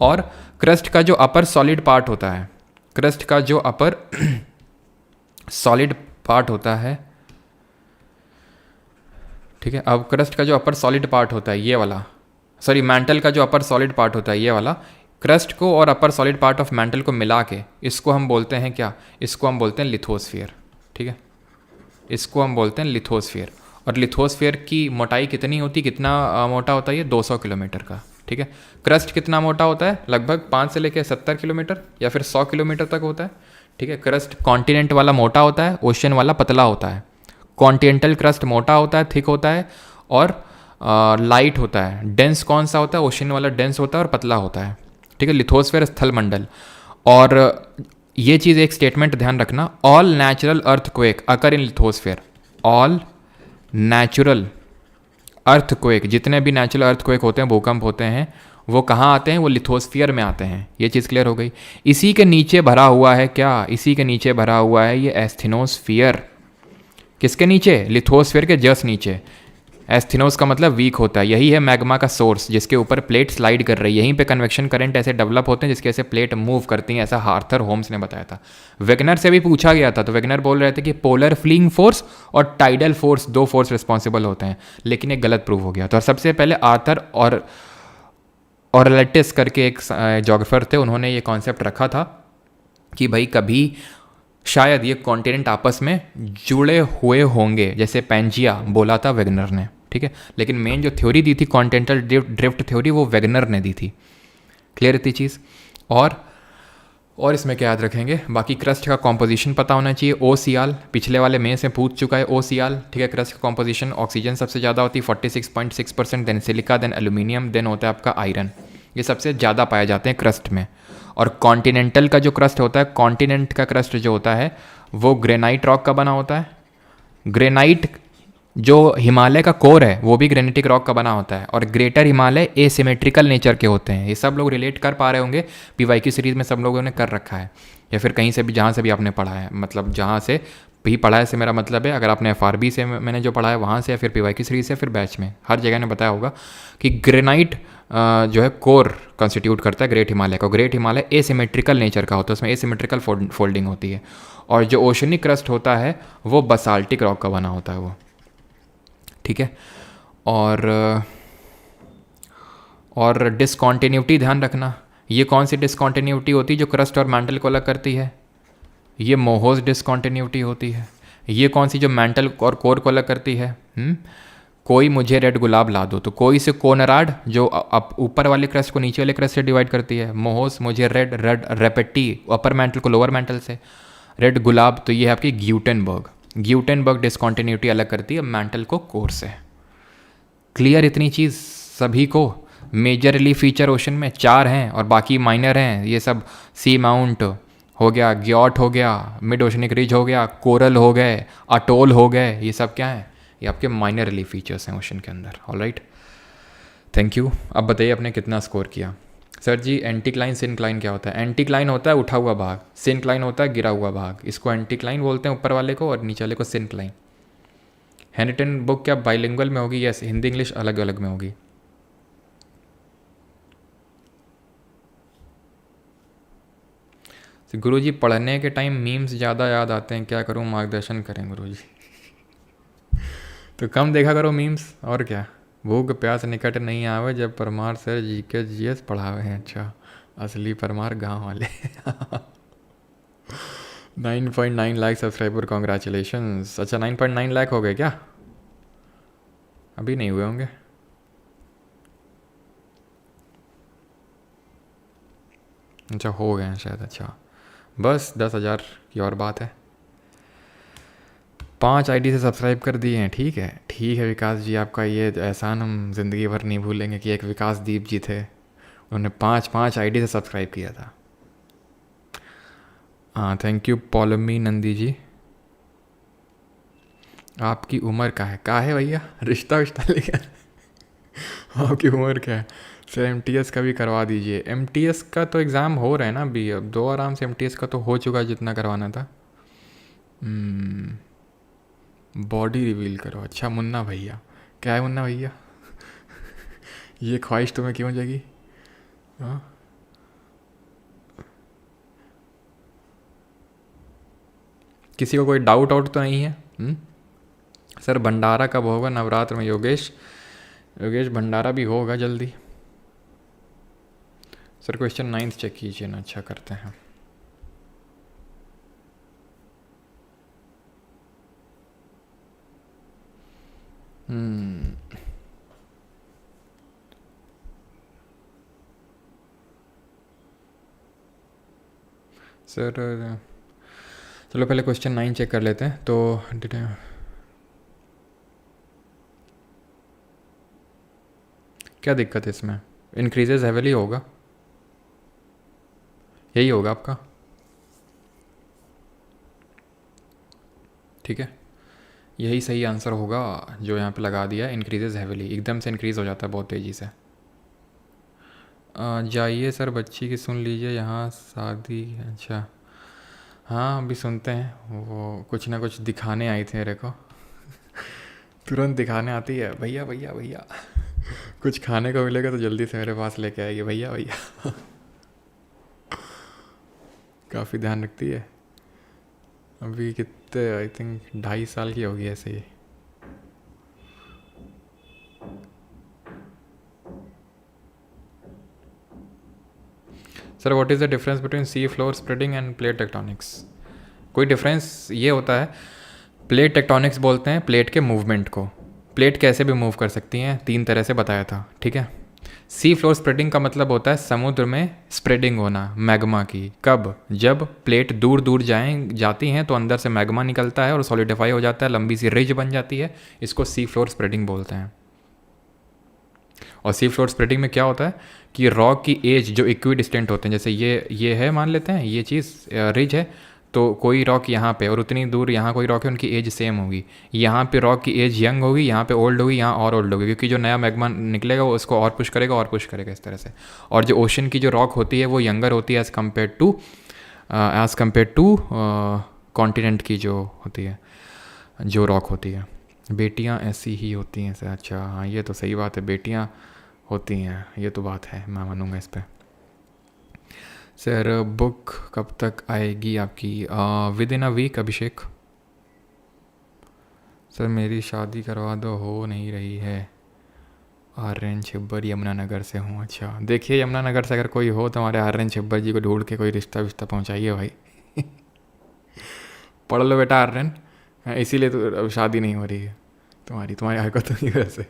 और क्रस्ट का जो अपर सॉलिड पार्ट होता है, क्रस्ट का जो अपर सॉलिड पार्ट होता है, ठीक है। अब क्रस्ट का जो अपर सॉलिड पार्ट होता है ये वाला, सॉरी मैंटल का जो अपर सॉलिड पार्ट होता है ये वाला, क्रस्ट को और अपर सॉलिड पार्ट ऑफ मैंटल को मिला के इसको हम बोलते हैं क्या, इसको हम बोलते हैं लिथोस्फीयर, ठीक है। इसको हम बोलते हैं लिथोस्फीयर। और लिथोस्फीयर की मोटाई कितनी होती, कितना मोटा होता है ये, 200 किलोमीटर का, ठीक है। क्रस्ट कितना मोटा होता है, लगभग 5 से लेकर 70 किलोमीटर या फिर 100 किलोमीटर तक होता है, ठीक है। क्रस्ट कॉन्टिनेंट वाला मोटा होता है, ओशन वाला पतला होता है। कॉन्टिनेंटल क्रस्ट मोटा होता है, थिक होता है और लाइट होता है। डेंस कौन सा होता है, ओशन वाला डेंस होता है और पतला होता है, ठीक है। लिथोस्फीयर स्थल मंडल। और ये चीज़ एक स्टेटमेंट ध्यान रखना, ऑल नेचुरल अर्थक्वेक अकर इन लिथोस्फीयर। ऑल नेचुरल अर्थक्वेक, जितने भी नेचुरल अर्थक्वेक होते हैं, भूकंप होते हैं, वो कहाँ आते हैं, वो लिथोस्फीयर में आते हैं। ये चीज़ क्लियर हो गई। इसी के नीचे भरा हुआ है क्या, इसी के नीचे भरा हुआ है ये एस्थेनोस्फीयर। किसके नीचे, लिथोस्फीयर के जस्ट नीचे। एस्थेनोस का मतलब वीक होता है, यही है मैग्मा का सोर्स जिसके ऊपर प्लेट स्लाइड कर रही है। यहीं पे कन्वेक्शन करंट ऐसे डेवलप होते हैं जिसके ऐसे प्लेट मूव करती हैं, ऐसा आर्थर होम्स ने बताया था। वेगनर से भी पूछा गया था, तो वेगनर बोल रहे थे कि पोलर फ्लीइंग फोर्स और टाइडल फोर्स, दो फोर्स रिस्पॉन्सिबल होते हैं, लेकिन ये गलत प्रूव हो गया था। और सबसे पहले आर्थर और ऑरलेटिस करके एक जोग्राफर थे, उन्होंने ये कॉन्सेप्ट रखा था कि भाई कभी शायद ये कॉन्टिनेंट आपस में जुड़े हुए होंगे, जैसे पैंजिया बोला था वेगनर ने, ठीक है। लेकिन मेन जो थ्योरी दी थी कॉन्टिनेंटल ड्रिफ्ट थ्योरी, वो वेगनर ने दी थी। क्लियर थी चीज़। और इसमें क्या याद रखेंगे, बाकी क्रस्ट का कॉम्पोजिशन पता होना चाहिए। ओ सियाल, पिछले वाले में से पूछ चुका है, ओ सियाल, ठीक है। क्रस्ट का कॉम्पोजिशन, ऑक्सीजन सबसे ज़्यादा होती है 46.6%, then silica, then aluminium, then होता है आपका आयरन। ये सबसे ज़्यादा पाए जाते हैं क्रस्ट में। और कॉन्टिनेंटल का जो क्रस्ट होता है, कॉन्टिनेंट का क्रस्ट जो होता है वो ग्रेनाइट रॉक का बना होता है। ग्रेनाइट जो हिमालय का कोर है वो भी ग्रेनिटिक रॉक का बना होता है। और ग्रेटर हिमालय एसिमेट्रिकल नेचर के होते हैं। ये सब लोग रिलेट कर पा रहे होंगे, पीवाई की सीरीज़ में सब लोगों ने कर रखा है, या फिर कहीं से भी जहाँ से भी आपने पढ़ा है, मतलब जहाँ से भी पढ़ा है से मेरा मतलब है अगर आपने FRB से मैंने जो पढ़ा है वहाँ से, या फिर पीवाई की सीरीज़ से, फिर बैच में हर जगह ने बताया होगा कि ग्रेनाइट जो है कोर कंस्टिट्यूट करता है ग्रेट हिमालय को। ग्रेट हिमालय एसिमेट्रिकल नेचर का होता है, उसमें एसिमेट्रिकल फोल्डिंग होती है। और जो ओशनिक क्रस्ट होता है वो बसाल्टिक रॉक का बना होता है वो, ठीक है। और डिसकॉन्टिन्यूटी ध्यान रखना, ये कौन सी डिसकॉन्टिन्यूटी होती है जो क्रस्ट और मैंटल को अलग करती है, ये मोहोस डिसकॉन्टिन्यूटी होती है। ये कौन सी जो मैंटल और कोर को अलग करती है, कोई मुझे रेड गुलाब ला दो, तो कोई से कोनराड जो ऊपर वाले क्रस्ट को नीचे वाले क्रस्ट से डिवाइड करती है। मोहोस मुझे रेड रेपेटी अपर मैंटल को लोअर मैंटल से। रेड गुलाब तो ये है आपकी ग्यूटेनबर्ग डिसकॉन्टिन्यूटी अलग करती है मैंटल को कोर से। क्लियर इतनी चीज़ सभी को। मेजर रिलीफ फीचर ओशन में 4 हैं और बाकी माइनर हैं। ये सब सी माउंट हो गया, ग्योट हो गया, मिड ओशनिक रिज हो गया, कोरल हो गए, अटोल हो गए, ये सब क्या है, ये आपके माइनर रिलीफ फीचर्स हैं ओशन के अंदर। Alright, thank you. अब बताइए आपने कितना स्कोर किया। सर जी एंटीक्लाइन सिनक्लाइन क्या होता है? एंटीक्लाइन होता है उठा हुआ भाग, सिनक्लाइन होता है गिरा हुआ भाग। इसको एंटीक्लाइन बोलते हैं ऊपर वाले को, और नीचे वाले को सिनक्लाइन। हैनिटन बुक क्या बाइलिंगुअल में होगी? यस, हिंदी इंग्लिश अलग अलग में होगी। गुरुजी पढ़ने के टाइम मीम्स ज़्यादा याद आते हैं, क्या करूं, मार्गदर्शन करें गुरुजी। तो कम देखा करो मीम्स, और क्या। भूख प्यास निकट नहीं आवे जब परमार सर GK GS पढ़ावे हैं। अच्छा, असली परमार गांव वाले। 9.9 लाख सब्सक्राइबर, कॉन्ग्रेचुलेशंस। अच्छा 9.9 लाख हो गए क्या? अभी नहीं हुए होंगे। अच्छा हो गए हैं शायद। अच्छा बस 10,000 की और बात है। 5 आईडी से सब्सक्राइब कर दिए हैं। ठीक है ठीक है विकास जी, आपका ये एहसान हम ज़िंदगी भर नहीं भूलेंगे कि एक विकास दीप जी थे, उन्होंने 5 आईडी से सब्सक्राइब किया था। हाँ थैंक यू पॉलमी नंदी जी। आपकी उम्र का है भैया? रिश्ता विश्ता लेकर आपकी उम्र क्या है? सर एमटीएस का भी करवा दीजिए। एमटीएस का तो एग्ज़ाम हो रहा है ना अभी, अब दो आराम से। एमटीएस का तो हो चुका है जितना करवाना था। बॉडी रिवील करो। अच्छा मुन्ना भैया, क्या है मुन्ना भैया? ये ख्वाहिश तुम्हें क्यों जगी? हाँ किसी को कोई डाउट आउट तो नहीं है? सर भंडारा कब होगा नवरात्र में? योगेश योगेश भंडारा भी होगा जल्दी। सर क्वेश्चन 9 चेक कीजिए ना। अच्छा करते हैं। सर चलो पहले क्वेश्चन 9 चेक कर लेते हैं। तो क्या दिक्कत है इसमें? इंक्रीजेज हेवली होगा, यही होगा आपका। ठीक है यही सही आंसर होगा जो यहाँ पे लगा दिया। इंक्रीजेज हेवली, एकदम से इंक्रीज़ हो जाता है बहुत तेज़ी से। जाइए सर बच्ची की सुन लीजिए, यहाँ शादी। अच्छा हाँ अभी सुनते हैं। वो कुछ ना कुछ दिखाने आई थी मेरे को। तुरंत दिखाने आती है, भैया भैया भैया। कुछ खाने को मिलेगा तो जल्दी से मेरे पास लेके आएगी, भैया भैया। काफ़ी ध्यान रखती है। अभी कितने, आई थिंक 2.5 साल की होगी ऐसे ही। Sir what is the difference between sea floor spreading and plate tectonics? कोई डिफरेंस ये होता है, प्लेट टेक्टोनिक्स बोलते हैं प्लेट के मूवमेंट को। प्लेट कैसे भी मूव कर सकती हैं, 3 तरह से बताया था। ठीक है सी फ्लोर स्प्रेडिंग का मतलब होता है समुद्र में स्प्रेडिंग होना मैग्मा की। कब? जब प्लेट दूर दूर जाती हैं तो अंदर से मैग्मा निकलता है और सॉलिडिफाई हो जाता है, लंबी सी रिज बन जाती है। इसको सी फ्लोर स्प्रेडिंग बोलते हैं। और सी फ्लोर स्प्रेडिंग में क्या होता है कि रॉक की एज जो इक्वी डिस्टेंट होते हैं, जैसे ये है मान लेते हैं ये चीज़ रिज है, तो कोई रॉक यहाँ पे और उतनी दूर यहाँ कोई रॉक है, उनकी एज सेम होगी। यहाँ पे रॉक की एज यंग होगी, यहाँ पे ओल्ड होगी, यहाँ और ओल्ड होगी, क्योंकि जो नया मैग्मा निकलेगा वो उसको और पुश करेगा इस तरह से। और जो ओशन की जो रॉक होती है वो यंगर होती है एज़ कम्पेयर टू कॉन्टिनेंट की जो होती है, जो रॉक होती है। बेटियाँ ऐसी ही होती हैं सर। अच्छा हाँ ये तो सही बात है, बेटियाँ होती हैं, ये तो बात है, मैं मानूंगा इस पर। सर बुक कब तक आएगी आपकी? Within a week Abhishek. Sir मेरी शादी करवा दो, हो नहीं रही है। आर्यन छिब्बर यमुनानगर से हूँ। अच्छा देखिए यमुनानगर से अगर कोई हो तो हमारे आर्यन छिब्बर जी को ढूंढ के कोई रिश्ता विश्ता पहुँचाइए भाई। पढ़ लो बेटा आर्यन, इसीलिए तो अब शादी नहीं हो रही है तुम्हारी हरकतों की वजह से।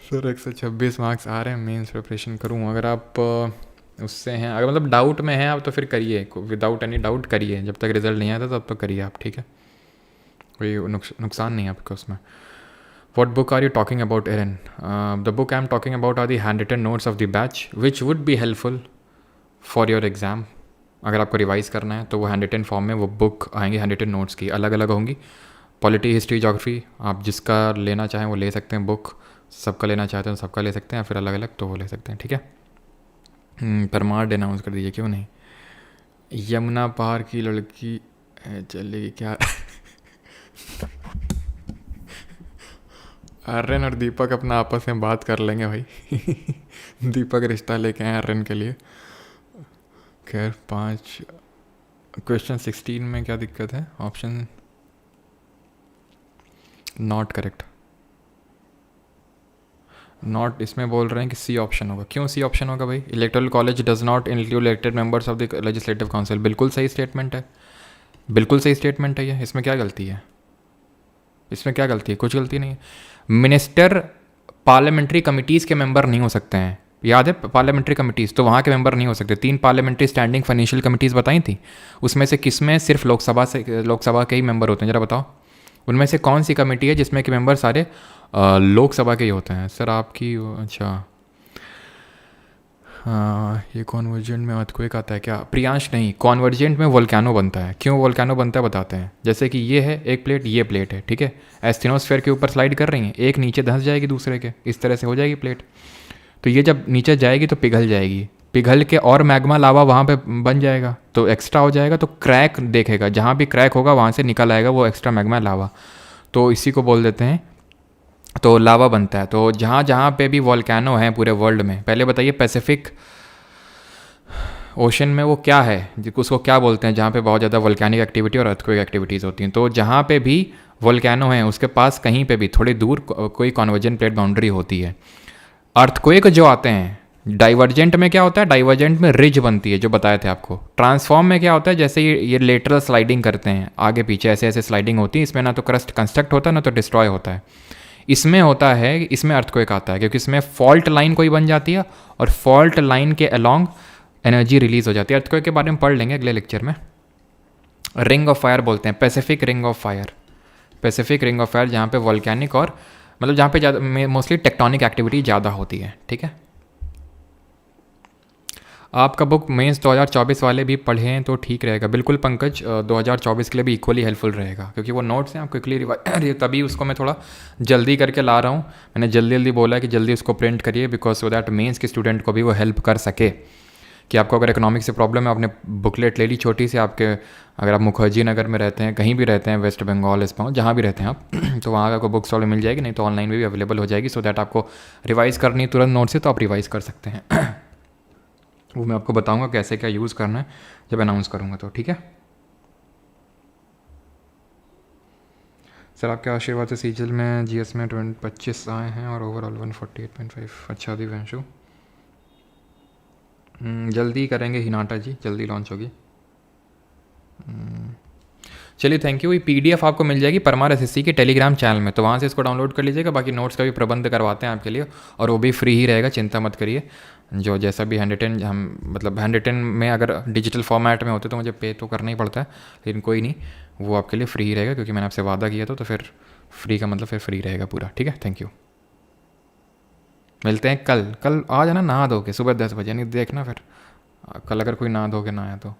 सर 126 मार्क्स आ रहे हैं, मेंस प्रिपरेशन करूँ? अगर आप उससे हैं, अगर मतलब डाउट में हैं आप तो फिर करिए, विदाउट एनी डाउट करिए। जब तक रिजल्ट नहीं आता तब तो करिए आप। ठीक है कोई नुकसान नहीं है आपका उसमें। What book are you talking about Aaron? The book I am talking about are the hand written notes of the batch which would be helpful for your exam. अगर आपको रिवाइज़ करना है तो वो हैंड रिटन फॉर्म में वो book आएंगी, hand written notes की अलग अलग होंगी। पॉलिटी हिस्ट्री जोग्राफी आप जिसका लेना चाहें वो ले सकते हैं बुक, सबका लेना चाहते हैं तो सबका ले सकते हैं, फिर अलग अलग तो वो ले सकते हैं। ठीक है परमार डिनाउंस कर दीजिए, क्यों नहीं? यमुना पार की लड़की चलेगी क्या? आर्यन और दीपक अपना आपस में बात कर लेंगे भाई। दीपक रिश्ता लेके आए आर्यन के लिए। खैर 5 क्वेश्चन 16 में क्या दिक्कत है? Epsilon naught correct. नॉट, इसमें बोल रहे हैं कि सी ऑप्शन होगा। क्यों सी ऑप्शन होगा भाई? Electoral college does not include elected members of the legislative council. बिल्कुल सही स्टेटमेंट है, बिल्कुल सही स्टेटमेंट है ये। इसमें क्या गलती है? इसमें क्या गलती है? कुछ गलती नहीं है। मिनिस्टर पार्लियामेंट्री कमिटीज़ के मेंबर नहीं हो सकते हैं, याद है? पार्लियामेंट्री कमिटीज़ तो वहाँ के मेंबर नहीं हो सकते। 3 पार्लियामेंट्री स्टैंडिंग फाइनेंशियल कमिटीज़ बताई थी, उसमें से किस में सिर्फ लोकसभा के ही मेंबर होते हैं? ज़रा बताओ, उनमें से कौन सी कमेटी है जिसमें के मेंबर सारे लोकसभा के ही होते हैं? सर आपकी अच्छा, हाँ ये कॉन्वर्जेंट में अर्थक्वेक आता है क्या? प्रियांश नहीं, कॉन्वर्जेंट में वोल्केनो बनता है। क्यों वोल्केनो बनता है बताते हैं। जैसे कि ये है एक प्लेट, ये प्लेट है, ठीक है, एस्थेनोस्फेयर के ऊपर स्लाइड कर रही हैं, एक नीचे धंस जाएगी दूसरे के, इस तरह से हो जाएगी प्लेट। तो ये जब नीचे जाएगी तो पिघल जाएगी, पिघल के और मैग्मा लावा वहाँ पे बन जाएगा, तो एक्स्ट्रा हो जाएगा, तो क्रैक देखेगा, जहाँ भी क्रैक होगा वहाँ से निकल आएगा वो एक्स्ट्रा मैग्मा लावा, तो इसी को बोल देते हैं, तो लावा बनता है। तो जहाँ जहाँ पे भी वॉल्केनो है पूरे वर्ल्ड में, पहले बताइए पैसिफिक ओशन में वो क्या है, उसको क्या बोलते हैं जहाँ पे बहुत ज़्यादा वोल्केनिक एक्टिविटी और अर्थक्वेक एक्टिविटीज़ होती हैं? तो जहाँ पे भी वोल्केनो है उसके पास कहीं पे भी थोड़ी दूर कोई कॉन्वर्जेंट प्लेट बाउंड्री होती है। अर्थक्वेक जो आते हैं, डाइवर्जेंट में क्या होता है? डाइवर्जेंट में रिज बनती है, जो बताए थे आपको। ट्रांसफॉर्म में क्या होता है? जैसे ये लेटरल स्लाइडिंग करते हैं, आगे पीछे ऐसे ऐसे स्लाइडिंग होती है, इसमें ना तो क्रस्ट कंस्ट्रक्ट होता है ना तो डिस्ट्रॉय होता है। इसमें होता है, इसमें अर्थक्वेक आता है क्योंकि इसमें फॉल्ट लाइन कोई बन जाती है और फॉल्ट लाइन के अलोंग एनर्जी रिलीज हो जाती है। अर्थक्वेक के बारे में पढ़ लेंगे अगले लेक्चर में। रिंग ऑफ फायर बोलते हैं, Pacific ring of fire, Pacific ring of fire, जहाँ पे वॉल्केनिक और मतलब जहाँ पे ज़्यादा मोस्टली टेक्टोनिक एक्टिविटी ज़्यादा होती है, ठीक है। आपका बुक मेंस 2024 वाले भी पढ़ें तो ठीक रहेगा। बिल्कुल पंकज, 2024 के लिए भी इक्वली हेल्पफुल रहेगा क्योंकि वो नोट्स हैं, आप क्विकली रिवाइज, तभी उसको मैं थोड़ा जल्दी करके ला रहा हूँ। मैंने जल्दी जल्दी बोला है कि जल्दी उसको प्रिंट करिए, बिकॉज सो दैट मेंस के स्टूडेंट को भी वो हेल्प कर सके। कि आपको अगर इकोनॉमिक्स से प्रॉब्लम है, आपने बुकलेट ले ली छोटी सी, आपके अगर आप मुखर्जी नगर में रहते हैं, कहीं भी रहते हैं, वेस्ट बंगाल, इस जहाँ भी रहते हैं आप तो वहाँ आपको बुक स्टॉल में मिल जाएगी, नहीं तो ऑनलाइन में भी अवेलेबल हो जाएगी। सो दैट आपको रिवाइज़ करनी तुरंत नोट से, तो आप रिवाइज़ कर सकते हैं। वो मैं आपको बताऊंगा कैसे क्या यूज़ करना है जब अनाउंस करूंगा, तो ठीक है। सर आपके आशीर्वाद से सीजल में जीएस में 25 आए हैं और ओवरऑल 148.5। अच्छा दिव्यांशु, जल्दी करेंगे हिनाटा जी, जल्दी लॉन्च होगी। चलिए थैंक यू। ये पीडीएफ आपको मिल जाएगी परमार एसएससी के टेलीग्राम चैनल में, तो वहाँ से इसको डाउनलोड कर लीजिएगा। बाकी नोट्स का भी प्रबंध करवाते हैं आपके लिए और वो भी फ्री ही रहेगा, चिंता मत करिए। जो जैसा भी हैंड रिटन, हम मतलब हैंड रिटन में अगर डिजिटल फॉर्मेट में होते तो मुझे पे तो करना ही पड़ता है, लेकिन कोई नहीं, वो आपके लिए फ्री ही रहेगा क्योंकि मैंने आपसे वादा किया था, तो फिर फ्री का मतलब फिर फ्री रहेगा पूरा, ठीक है। थैंक यू, मिलते हैं कल। कल आ जाना नहा धो के सुबह 10 बजे, नहीं देखना फिर कल अगर कोई नहा धो के ना आया तो।